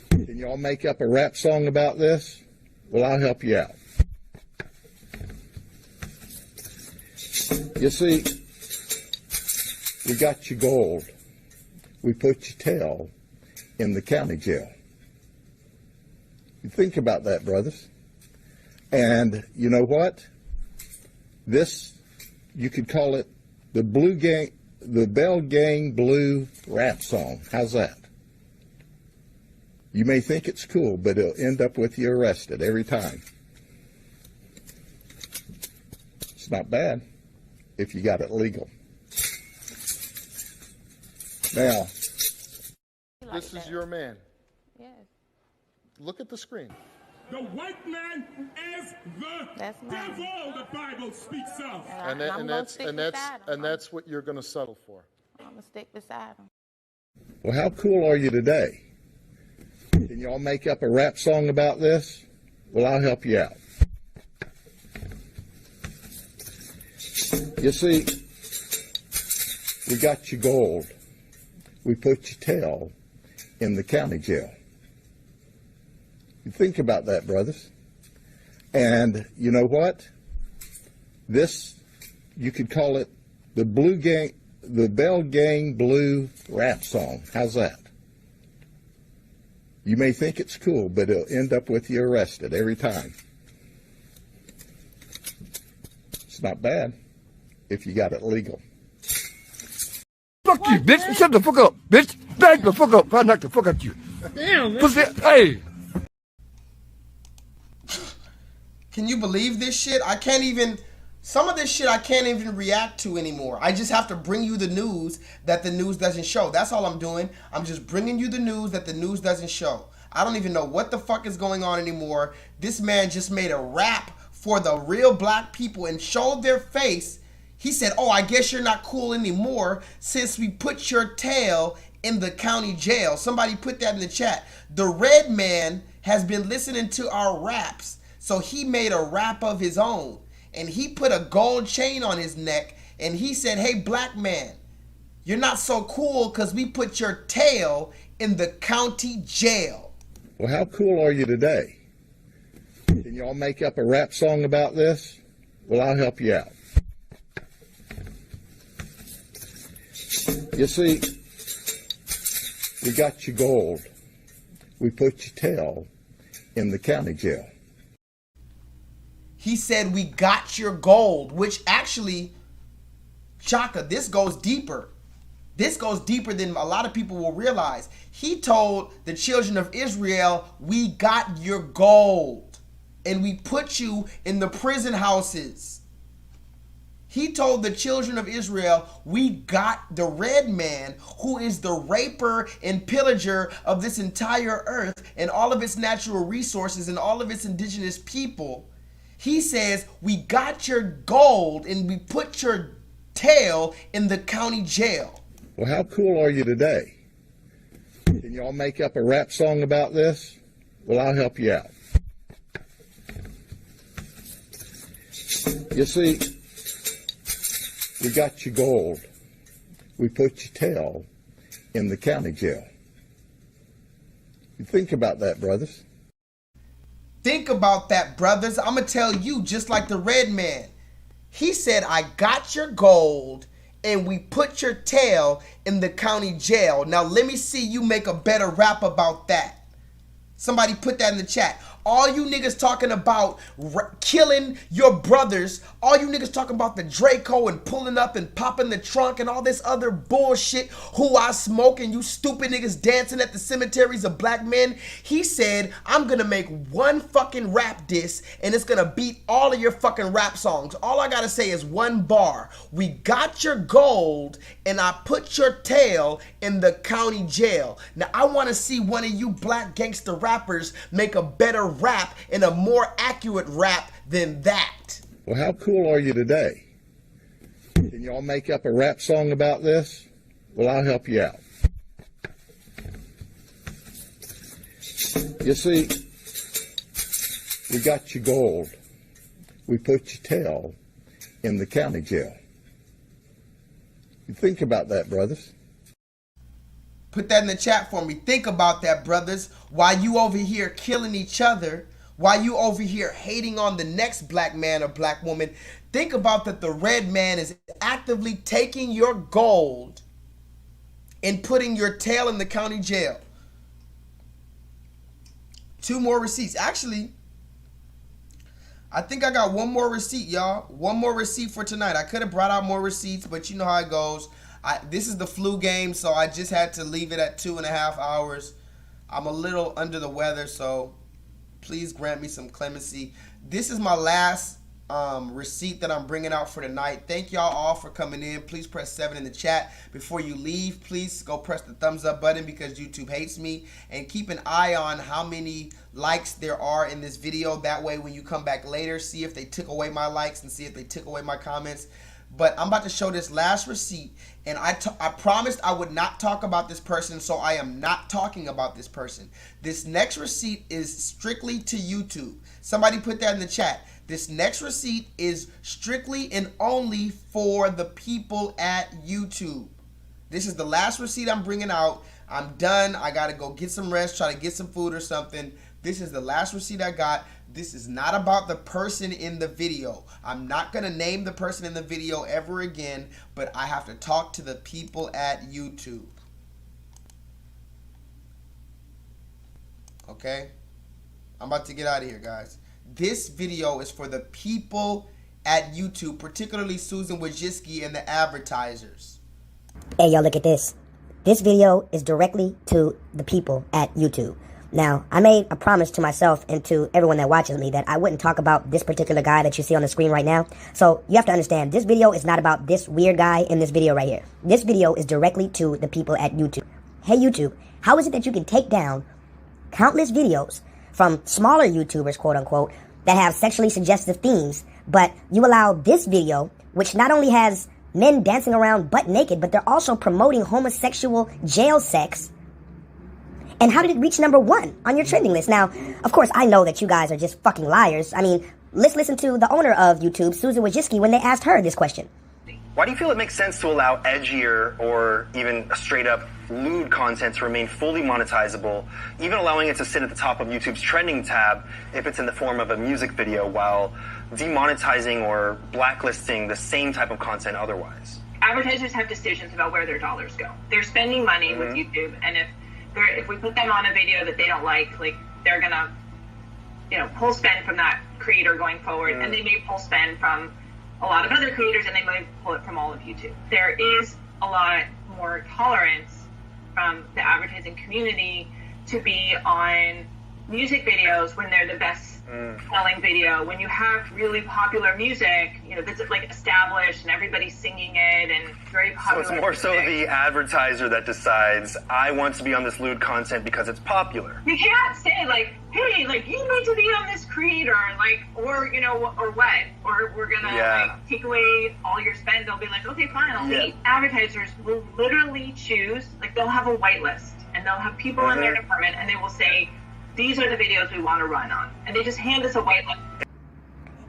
Can y'all make up a rap song about this? Well, I'll help you out. You see, we got you gold. We put your tail in the county jail. You think about that, brothers. And you know what? This, you could call it the Blue Gang, the Bell Gang Blue rap song. How's that? You may think it's cool, but it'll end up with you arrested every time. It's not bad if you got it legal. Now, this is your man. Yes. Look at the screen. The white man is the devil, the Bible speaks of. And that's what you're going to settle for. I'm going to stick beside him. Well, how cool are you today? Can y'all make up a rap song about this? Well, I'll help you out. You see, We got you gold. We put your tail in the county jail. You think about that, brothers. And you know what? This, you could call it the Bell Gang Blue rap song. How's that? You may think it's cool, but it'll end up with you arrested every time. It's not bad if you got it legal. Fuck you, bitch. Shut the fuck up, bitch. Back the fuck up. If I knock the fuck out you. Damn, man. Pussy, hey. Can you believe this shit? I can't even... Some of this shit I can't even react to anymore. I just have to bring you the news that the news doesn't show. That's all I'm doing. I'm just bringing you the news that the news doesn't show. I don't even know what the fuck is going on anymore. This man just made a rap for the real black people and showed their face. He said, oh, I guess you're not cool anymore since we put your tail in the county jail. Somebody put that in the chat. The red man has been listening to our raps, so he made a rap of his own. And he put a gold chain on his neck, and he said, hey, black man, you're not so cool because we put your tail in the county jail. Well, how cool are you today? Can y'all make up a rap song about this? Well, I'll help you out. You see, we got you gold. We put your tail in the county jail. He said, we got your gold, which actually, Chaka, this goes deeper. This goes deeper than a lot of people will realize. He told the children of Israel, we got your gold and we put you in the prison houses. He told the children of Israel, we got the red man who is the raper and pillager of this entire earth and all of its natural resources and all of its indigenous people. He says, we got your gold and we put your tail in the county jail. Well, how cool are you today? Can y'all make up a rap song about this? Well, I'll help you out. You see, we got you gold. We put your tail in the county jail. You think about that, brothers. Think about that, brothers. I'm going to tell you, just like the red man. He said, I got your gold and we put your tail in the county jail. Now, let me see you make a better rap about that. Somebody put that in the chat. All you niggas talking about killing your brothers. All you niggas talking about the Draco and pulling up and popping the trunk and all this other bullshit. Who I smoke and you stupid niggas dancing at the cemeteries of black men. He said, I'm gonna make one fucking rap diss and it's gonna beat all of your fucking rap songs. All I gotta say is one bar. We got your gold and I put your tail in the county jail. Now I wanna see one of you black gangster rappers make a better rap and a more accurate rap than that. Well, how cool are you today? Can y'all make up a rap song about this? Well, I'll help you out. You see, we got you gold. We put your tail in the county jail. You think about that, brothers. Put that in the chat for me. Think about that, brothers. While you over here killing each other, while you over here hating on the next black man or black woman, think about that the red man is actively taking your gold and putting your tail in the county jail. 2 more receipts. Actually, I think I got 1 more receipt, y'all. 1 more receipt for tonight. I could have brought out more receipts, but you know how it goes. This is the flu game, so I just had to leave it at 2.5 hours. I'm a little under the weather, so please grant me some clemency. This is my last receipt that I'm bringing out for tonight. Thank y'all all for coming in. Please press 7 in the chat. Before you leave, please go press the thumbs up button because YouTube hates me. And keep an eye on how many likes there are in this video. That way, when you come back later, see if they took away my likes and see if they took away my comments. But I'm about to show this last receipt, and I promised I would not talk about this person, so I am not talking about this person. This next receipt is strictly to YouTube. Somebody put that in the chat. This next receipt is strictly and only for the people at YouTube. This is the last receipt I'm bringing out. I'm done. I got to go get some rest, try to get some food or something. This is the last receipt I got. This is not about the person in the video. I'm not going to name the person in the video ever again, but I have to talk to the people at YouTube. Okay? I'm about to get out of here, guys. This video is for the people at YouTube, particularly Susan Wojcicki and the advertisers. Hey, y'all, look at this. This video is directly to the people at YouTube. Now, I made a promise to myself and to everyone that watches me that I wouldn't talk about this particular guy that you see on the screen right now. So you have to understand, this video is not about this weird guy in this video right here. This video is directly to the people at YouTube. Hey, YouTube, how is it that you can take down countless videos from smaller YouTubers, quote unquote, that have sexually suggestive themes, but you allow this video, which not only has men dancing around butt naked, but they're also promoting homosexual jail sex? And how did it reach #1 on your trending list? Now, of course, I know that you guys are just fucking liars. I mean, let's listen to the owner of YouTube, Susan Wojcicki, when they asked her this question. Why do you feel it makes sense to allow edgier or even straight up lewd content to remain fully monetizable, even allowing it to sit at the top of YouTube's trending tab if it's in the form of a music video, while demonetizing or blacklisting the same type of content otherwise? Advertisers have decisions about where their dollars go. They're spending money with YouTube, and if we put them on a video that they don't like they're gonna, pull spend from that creator going forward, and they may pull spend from a lot of other creators, and they might pull it from all of YouTube. There is a lot more tolerance from the advertising community to be on music videos when they're the best selling video. When you have really popular music, that's established and everybody's singing it and very popular. So it's more so the advertiser that decides, I want to be on this lewd content because it's popular. You can't say hey, you need to be on this creator, or what, or we're gonna take away all your spend. They'll be like, okay, fine, I'll wait. Advertisers will literally choose, they'll have a whitelist and they'll have people in their department and they will say, these are the videos we want to run on. And they just hand us a whitelist.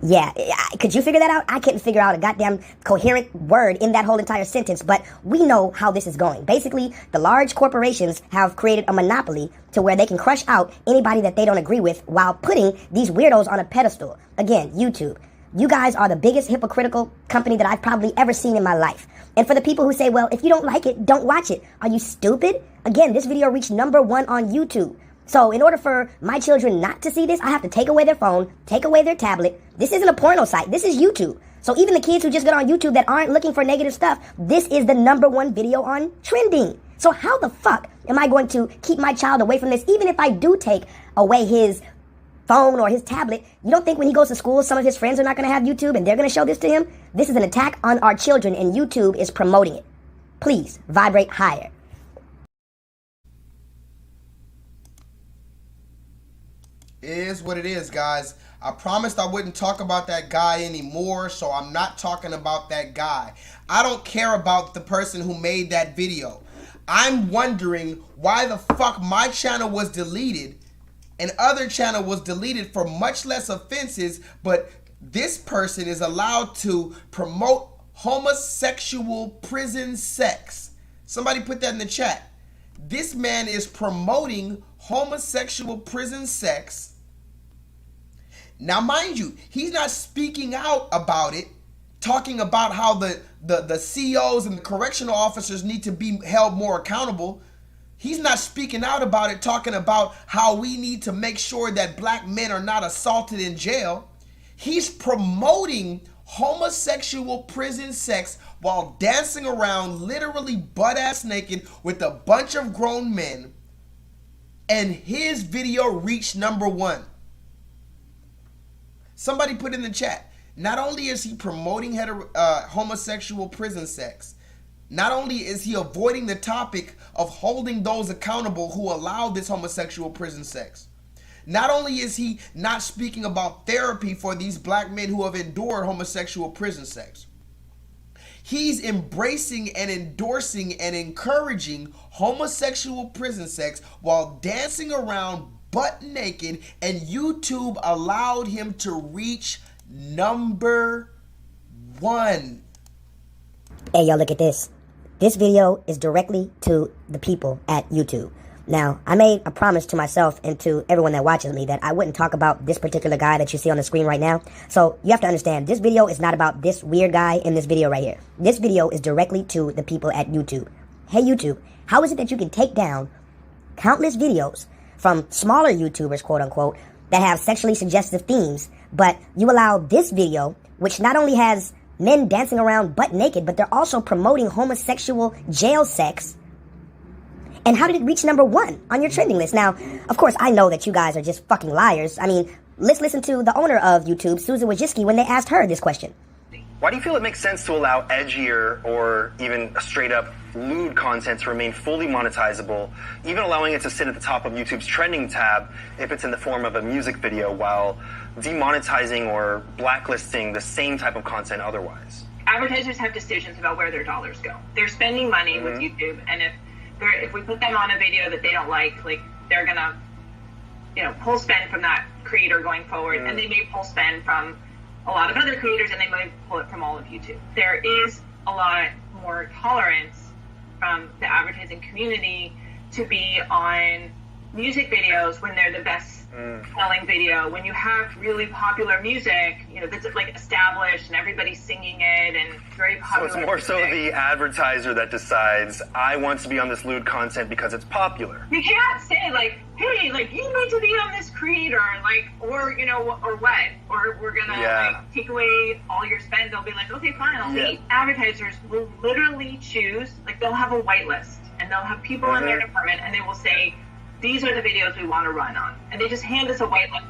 Yeah, could you figure that out? I couldn't figure out a goddamn coherent word in that whole entire sentence, but we know how this is going. Basically, the large corporations have created a monopoly to where they can crush out anybody that they don't agree with while putting these weirdos on a pedestal. Again, YouTube. You guys are the biggest hypocritical company that I've probably ever seen in my life. And for the people who say, well, if you don't like it, don't watch it. Are you stupid? Again, this video reached #1 on YouTube. So in order for my children not to see this, I have to take away their phone, take away their tablet. This isn't a porno site. This is YouTube. So even the kids who just get on YouTube that aren't looking for negative stuff, this is the #1 video on trending. So how the fuck am I going to keep my child away from this? Even if I do take away his phone or his tablet, you don't think when he goes to school, some of his friends are not going to have YouTube and they're going to show this to him? This is an attack on our children and YouTube is promoting it. Please vibrate higher. Is what it is, guys. I promised I wouldn't talk about that guy anymore, so I'm not talking about that guy. I don't care about the person who made that video. I'm wondering why the fuck my channel was deleted and other channel was deleted for much less offenses, but this person is allowed to promote homosexual prison sex. Somebody put that in the chat. This man is promoting homosexual prison sex. Now, mind you, he's not speaking out about it, talking about how the COs and the correctional officers need to be held more accountable. He's not speaking out about it, talking about how we need to make sure that black men are not assaulted in jail. He's promoting homosexual prison sex while dancing around literally butt-ass naked with a bunch of grown men. And his video reached #1. Somebody put in the chat, not only is he promoting homosexual prison sex, not only is he avoiding the topic of holding those accountable who allow this homosexual prison sex, not only is he not speaking about therapy for these black men who have endured homosexual prison sex, he's embracing and endorsing and encouraging homosexual prison sex while dancing around butt naked, and YouTube allowed him to reach #1. Hey, y'all, look at this. This video is directly to the people at YouTube. Now, I made a promise to myself and to everyone that watches me that I wouldn't talk about this particular guy that you see on the screen right now. So you have to understand, this video is not about this weird guy in this video right here. This video is directly to the people at YouTube. Hey YouTube, how is it that you can take down countless videos from smaller YouTubers, quote unquote, that have sexually suggestive themes, but you allow this video, which not only has men dancing around butt naked, but they're also promoting homosexual jail sex? And how did it reach #1 on your trending list? Now, of course, I know that you guys are just fucking liars. I mean, let's listen to the owner of YouTube, Susan Wojcicki, when they asked her this question. Why do you feel it makes sense to allow edgier or even straight up lewd content to remain fully monetizable, even allowing it to sit at the top of YouTube's trending tab if it's in the form of a music video, while demonetizing or blacklisting the same type of content otherwise? Advertisers have decisions about where their dollars go. They're spending money with YouTube, and if we put them on a video that they don't like they're gonna, pull spend from that creator going forward, and they may pull spend from a lot of other creators, and they might pull it from all of YouTube. There is a lot more tolerance from the advertising community to be on music videos when they're the best selling video. When you have really popular music, that's established and everybody's singing it and very popular. So it's more so the advertiser that decides, I want to be on this lewd content because it's popular. You can't say hey, you need to be on this creator, or what, or we're gonna take away all your spend. They'll be like, okay, fine, I'll leave. Advertisers will literally choose, they'll have a whitelist, and they'll have people in their department, and they will say, these are the videos we want to run on, and they just hand us a whitelist.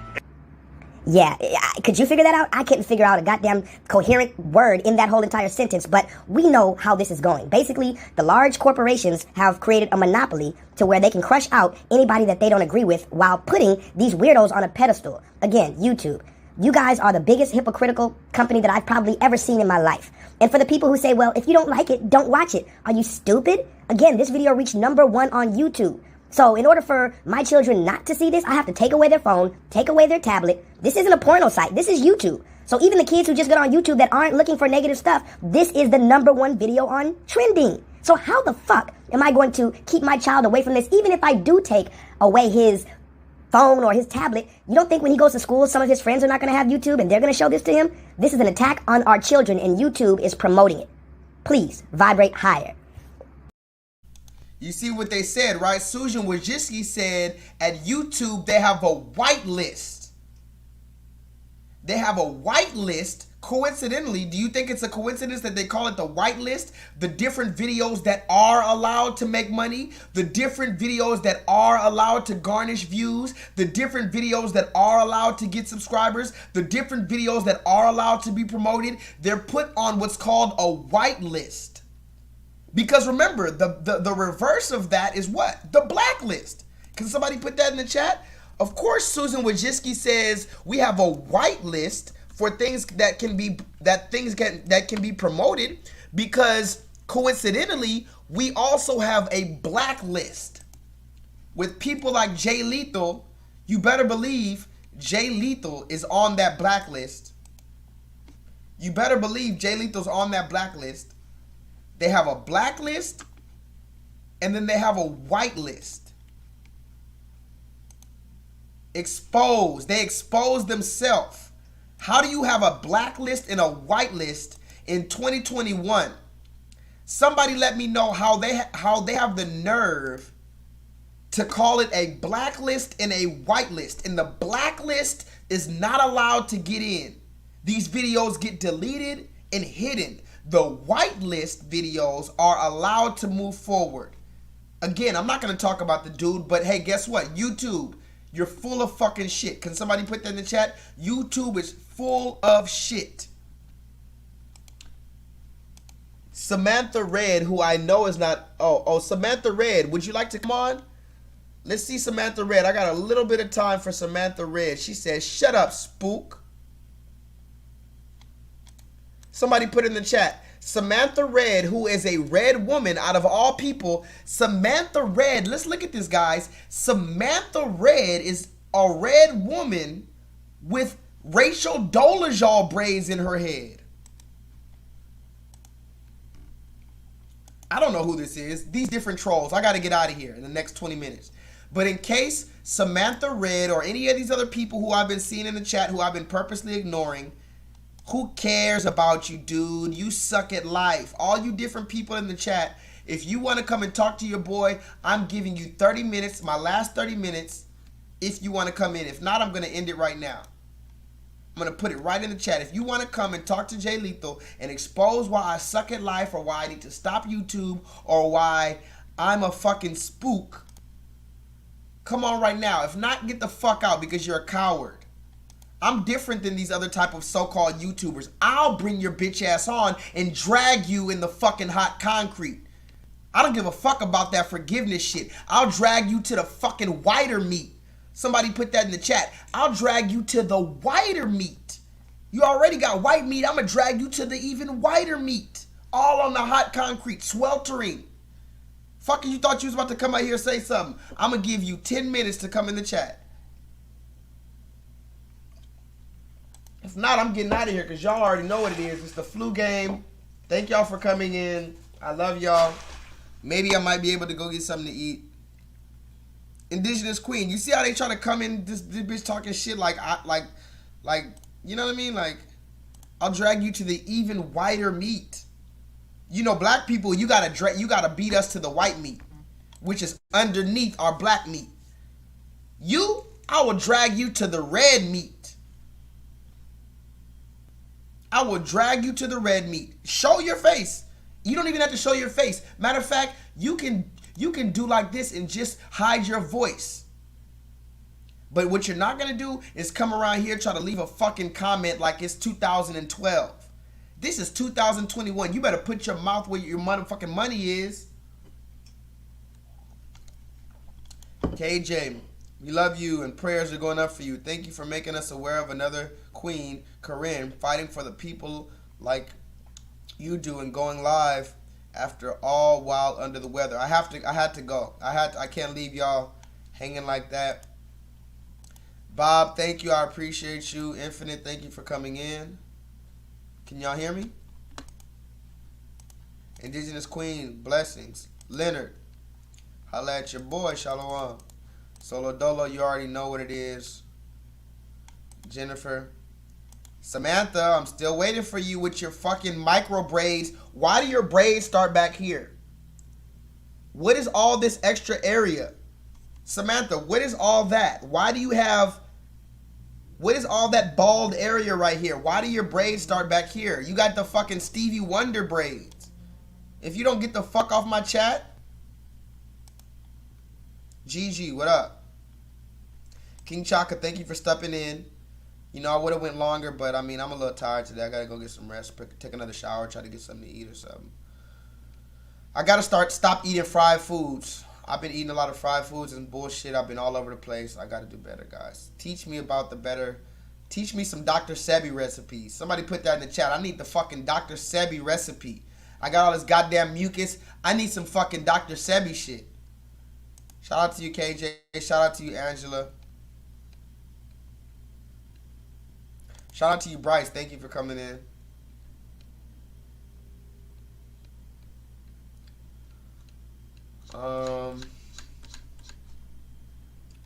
Yeah, could you figure that out? I couldn't figure out a goddamn coherent word in that whole entire sentence, but we know how this is going. Basically, the large corporations have created a monopoly to where they can crush out anybody that they don't agree with while putting these weirdos on a pedestal. Again, YouTube. You guys are the biggest hypocritical company that I've probably ever seen in my life. And for the people who say, well, if you don't like it, don't watch it. Are you stupid? Again, this video reached #1 on YouTube. So in order for my children not to see this, I have to take away their phone, take away their tablet. This isn't a porno site. This is YouTube. So even the kids who just get on YouTube that aren't looking for negative stuff, this is the #1 video on trending. So how the fuck am I going to keep my child away from this, even if I do take away his phone or his tablet? You don't think when he goes to school, some of his friends are not going to have YouTube and they're going to show this to him? This is an attack on our children, and YouTube is promoting it. Please vibrate higher. You see what they said, right? Susan Wojcicki said at YouTube they have a whitelist. They have a whitelist. Coincidentally, do you think it's a coincidence that they call it the whitelist? The different videos that are allowed to make money, the different videos that are allowed to garnish views, the different videos that are allowed to get subscribers, the different videos that are allowed to be promoted, they're put on what's called a whitelist. Because remember, the reverse of that is what? The blacklist. Can somebody put that in the chat? Of course, Susan Wojcicki says we have a whitelist for things that can be promoted, because coincidentally, we also have a blacklist with people like Jay Lethal. You better believe Jay Lethal is on that blacklist. You better believe Jay Lethal's on that blacklist. They have a blacklist, and then they have a whitelist. Exposed. They expose themselves. How do you have a blacklist and a whitelist in 2021? Somebody let me know how they have the nerve to call it a blacklist and a whitelist. And the blacklist is not allowed to get in. These videos get deleted and hidden. The whitelist videos are allowed to move forward. Again, I'm not going to talk about the dude, but hey, guess what? YouTube, you're full of fucking shit. Can somebody put that in the chat? YouTube is full of shit. Samantha Red, who I know is not... Oh, Samantha Red, would you like to come on? Let's see Samantha Red. I got a little bit of time for Samantha Red. She says, shut up, spook. Somebody put in the chat, Samantha Red, who is a red woman out of all people. Samantha Red, let's look at this, guys. Samantha Red is a red woman with Rachel Dolezal braids in her head. I don't know who this is. These different trolls. I got to get out of here in the next 20 minutes. But in case Samantha Red or any of these other people who I've been seeing in the chat who I've been purposely ignoring, who cares about you, dude? You suck at life. All you different people in the chat, if you want to come and talk to your boy, I'm giving you 30 minutes, my last 30 minutes, if you want to come in. If not, I'm going to end it right now. I'm going to put it right in the chat. If you want to come and talk to Jay Lethal and expose why I suck at life or why I need to stop YouTube or why I'm a fucking spook, come on right now. If not, get the fuck out because you're a coward. I'm different than these other type of so-called YouTubers. I'll bring your bitch ass on and drag you in the fucking hot concrete. I don't give a fuck about that forgiveness shit. I'll drag you to the fucking whiter meat. Somebody put that in the chat. I'll drag you to the whiter meat. You already got white meat. I'm going to drag you to the even whiter meat. All on the hot concrete, sweltering. Fucking you thought you was about to come out here and say something. I'm going to give you 10 minutes to come in the chat. If not, I'm getting out of here because y'all already know what it is. It's the flu game. Thank y'all for coming in. I love y'all. Maybe I might be able to go get something to eat. Indigenous Queen. You see how they try to come in this bitch talking shit like you know what I mean? Like, I'll drag you to the even whiter meat. You know, black people, you gotta beat us to the white meat, which is underneath our black meat. I will drag you to the red meat. I will drag you to the red meat. Show your face. You don't even have to show your face. Matter of fact, you can do like this and just hide your voice. But what you're not going to do is come around here try to leave a fucking comment like it's 2012. This is 2021. You better put your mouth where your motherfucking money is. KJ, we love you and prayers are going up for you. Thank you for making us aware of another queen, Corinne, fighting for the people like you do and going live after all while under the weather. I had to go. I can't leave y'all hanging like that. Bob, thank you. I appreciate you. Infinite, thank you for coming in. Can y'all hear me? Indigenous Queen, blessings. Leonard, holla at your boy, Shalom. Solo Dolo, you already know what it is. Jennifer. Samantha, I'm still waiting for you with your fucking micro braids. Why do your braids start back here? What is all this extra area? Samantha, what is all that? Why do you have... What is all that bald area right here? Why do your braids start back here? You got the fucking Stevie Wonder braids. If you don't get the fuck off my chat. GG, what up? King Chaka, thank you for stepping in. You know, I would have went longer, but I mean, I'm a little tired today. I got to go get some rest, take another shower, try to get something to eat or something. I got to stop eating fried foods. I've been eating a lot of fried foods and bullshit. I've been all over the place. I got to do better, guys. Teach me about the better. Teach me some Dr. Sebi recipes. Somebody put that in the chat. I need the fucking Dr. Sebi recipe. I got all this goddamn mucus. I need some fucking Dr. Sebi shit. Shout out to you, KJ. Shout out to you, Angela. Shout out to you, Bryce. Thank you for coming in.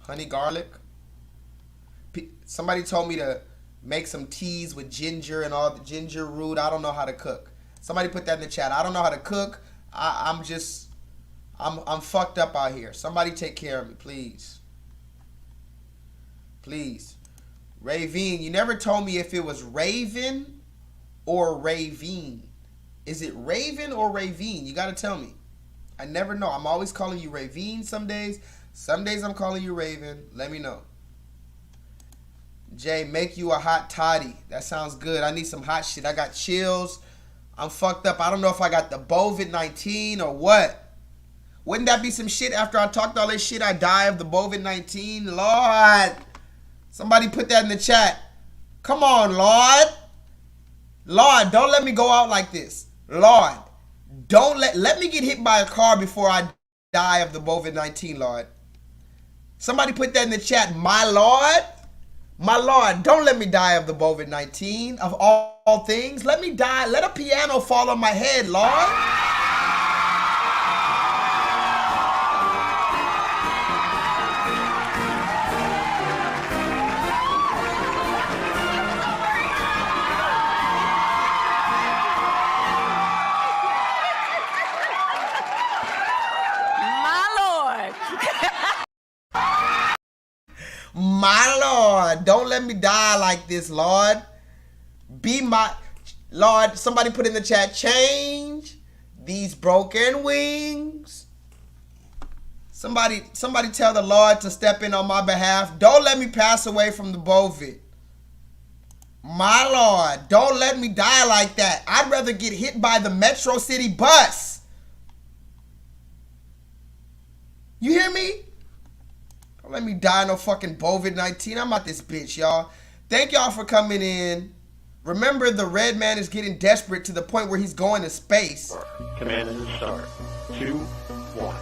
Honey garlic. Somebody told me to make some teas with ginger and all the ginger root. I don't know how to cook. Somebody put that in the chat. I don't know how to cook. I'm fucked up out here. Somebody take care of me, please. Please. Ravine, you never told me if it was Raven or Ravine. Is it Raven or Ravine? You gotta tell me. I never know. I'm always calling you Ravine some days. Some days I'm calling you Raven. Let me know. Jay, make you a hot toddy. That sounds good. I need some hot shit. I got chills. I'm fucked up. I don't know if I got the COVID-19 or what. Wouldn't that be some shit after I talked all this shit? I die of the COVID-19? Lord. Somebody put that in the chat. Come on, Lord. Lord, don't let me go out like this. Lord, don't let me get hit by a car before I die of the COVID-19, Lord. Somebody put that in the chat. My Lord, don't let me die of the COVID-19 of all things. Let me die. Let a piano fall on my head, Lord. let me die like this, Lord. Be my Lord. Somebody put in the chat, change these broken wings. Somebody tell the Lord to step in on my behalf. Don't let me pass away from the COVID. My Lord, don't let me die like that. I'd rather get hit by the Metro City bus. You hear me? Don't let me die no fucking COVID-19. I'm out this bitch, y'all. Thank y'all for coming in. Remember, the red man is getting desperate to the point where he's going to space. Command and start. 2, 1.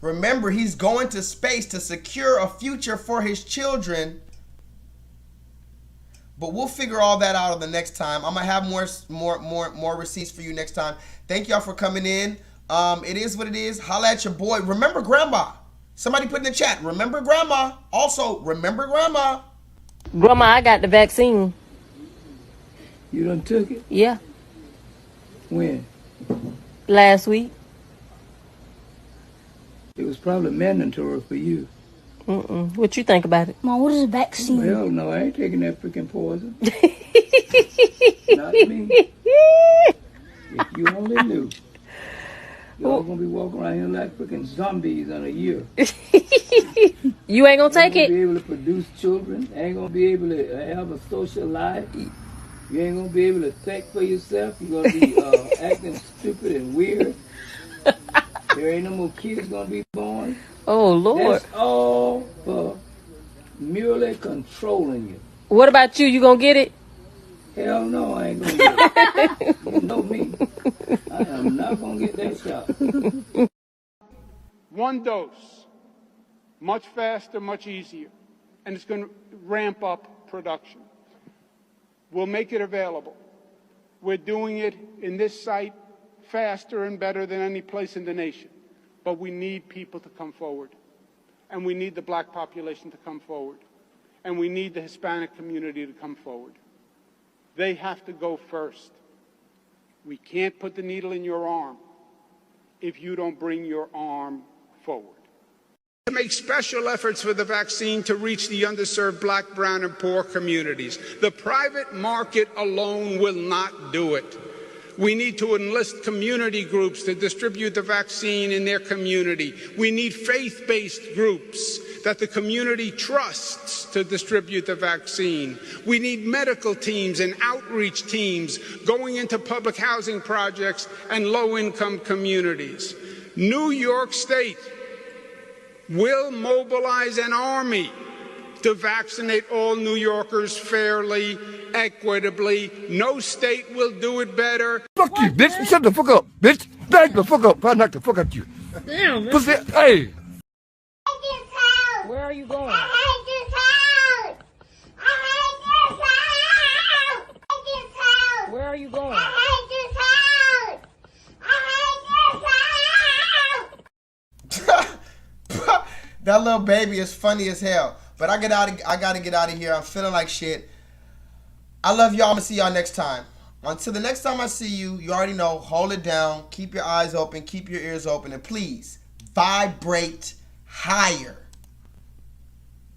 Remember, he's going to space to secure a future for his children. But we'll figure all that out on the next time. I'm gonna have more receipts for you next time. Thank y'all for coming in. It is what it is. Holla at your boy. Remember Grandma. Somebody put in the chat. Remember Grandma. Also, remember Grandma. Grandma, I got the vaccine. You done took it? Yeah, When? last week. It was probably mandatory for you. What you think about it? Mom, what is a vaccine? Hell no, I ain't taking that freaking poison. Not me. If you only knew. Y'all gonna be walking around here like freaking zombies in a year. You ain't gonna take it? You ain't gonna be able to produce children. Ain't gonna be able to have a social life. You ain't gonna be able to think for yourself. You're gonna be acting stupid and weird. There ain't no more kids gonna be born. Oh, Lord. That's all for merely controlling you. What about you? You gonna get it? Hell no, I ain't gonna get it. You know me. I am not gonna get that shot. One dose, much faster, much easier, and it's going to ramp up production. We'll make it available. We're doing it in this site faster and better than any place in the nation. But we need people to come forward. And we need the black population to come forward. And we need the Hispanic community to come forward. They have to go first. We can't put the needle in your arm if you don't bring your arm forward. To make special efforts for the vaccine to reach the underserved black, brown, and poor communities. The private market alone will not do it. We need to enlist community groups to distribute the vaccine in their community. We need faith-based groups that the community trusts to distribute the vaccine. We need medical teams and outreach teams going into public housing projects and low-income communities. New York State will mobilize an army to vaccinate all New Yorkers fairly, equitably. No state will do it better. Fuck you, bitch. Shut the fuck up, bitch. Back the fuck up. I'll knock the fuck out you. Damn, man. Pussy. Hey. Where are you going? Where are you going? That little baby is funny as hell. But I gotta get out of here. I'm feeling like shit. I love y'all. I'm gonna see y'all next time. Until the next time I see you, you already know, hold it down, keep your eyes open, keep your ears open, and please vibrate higher.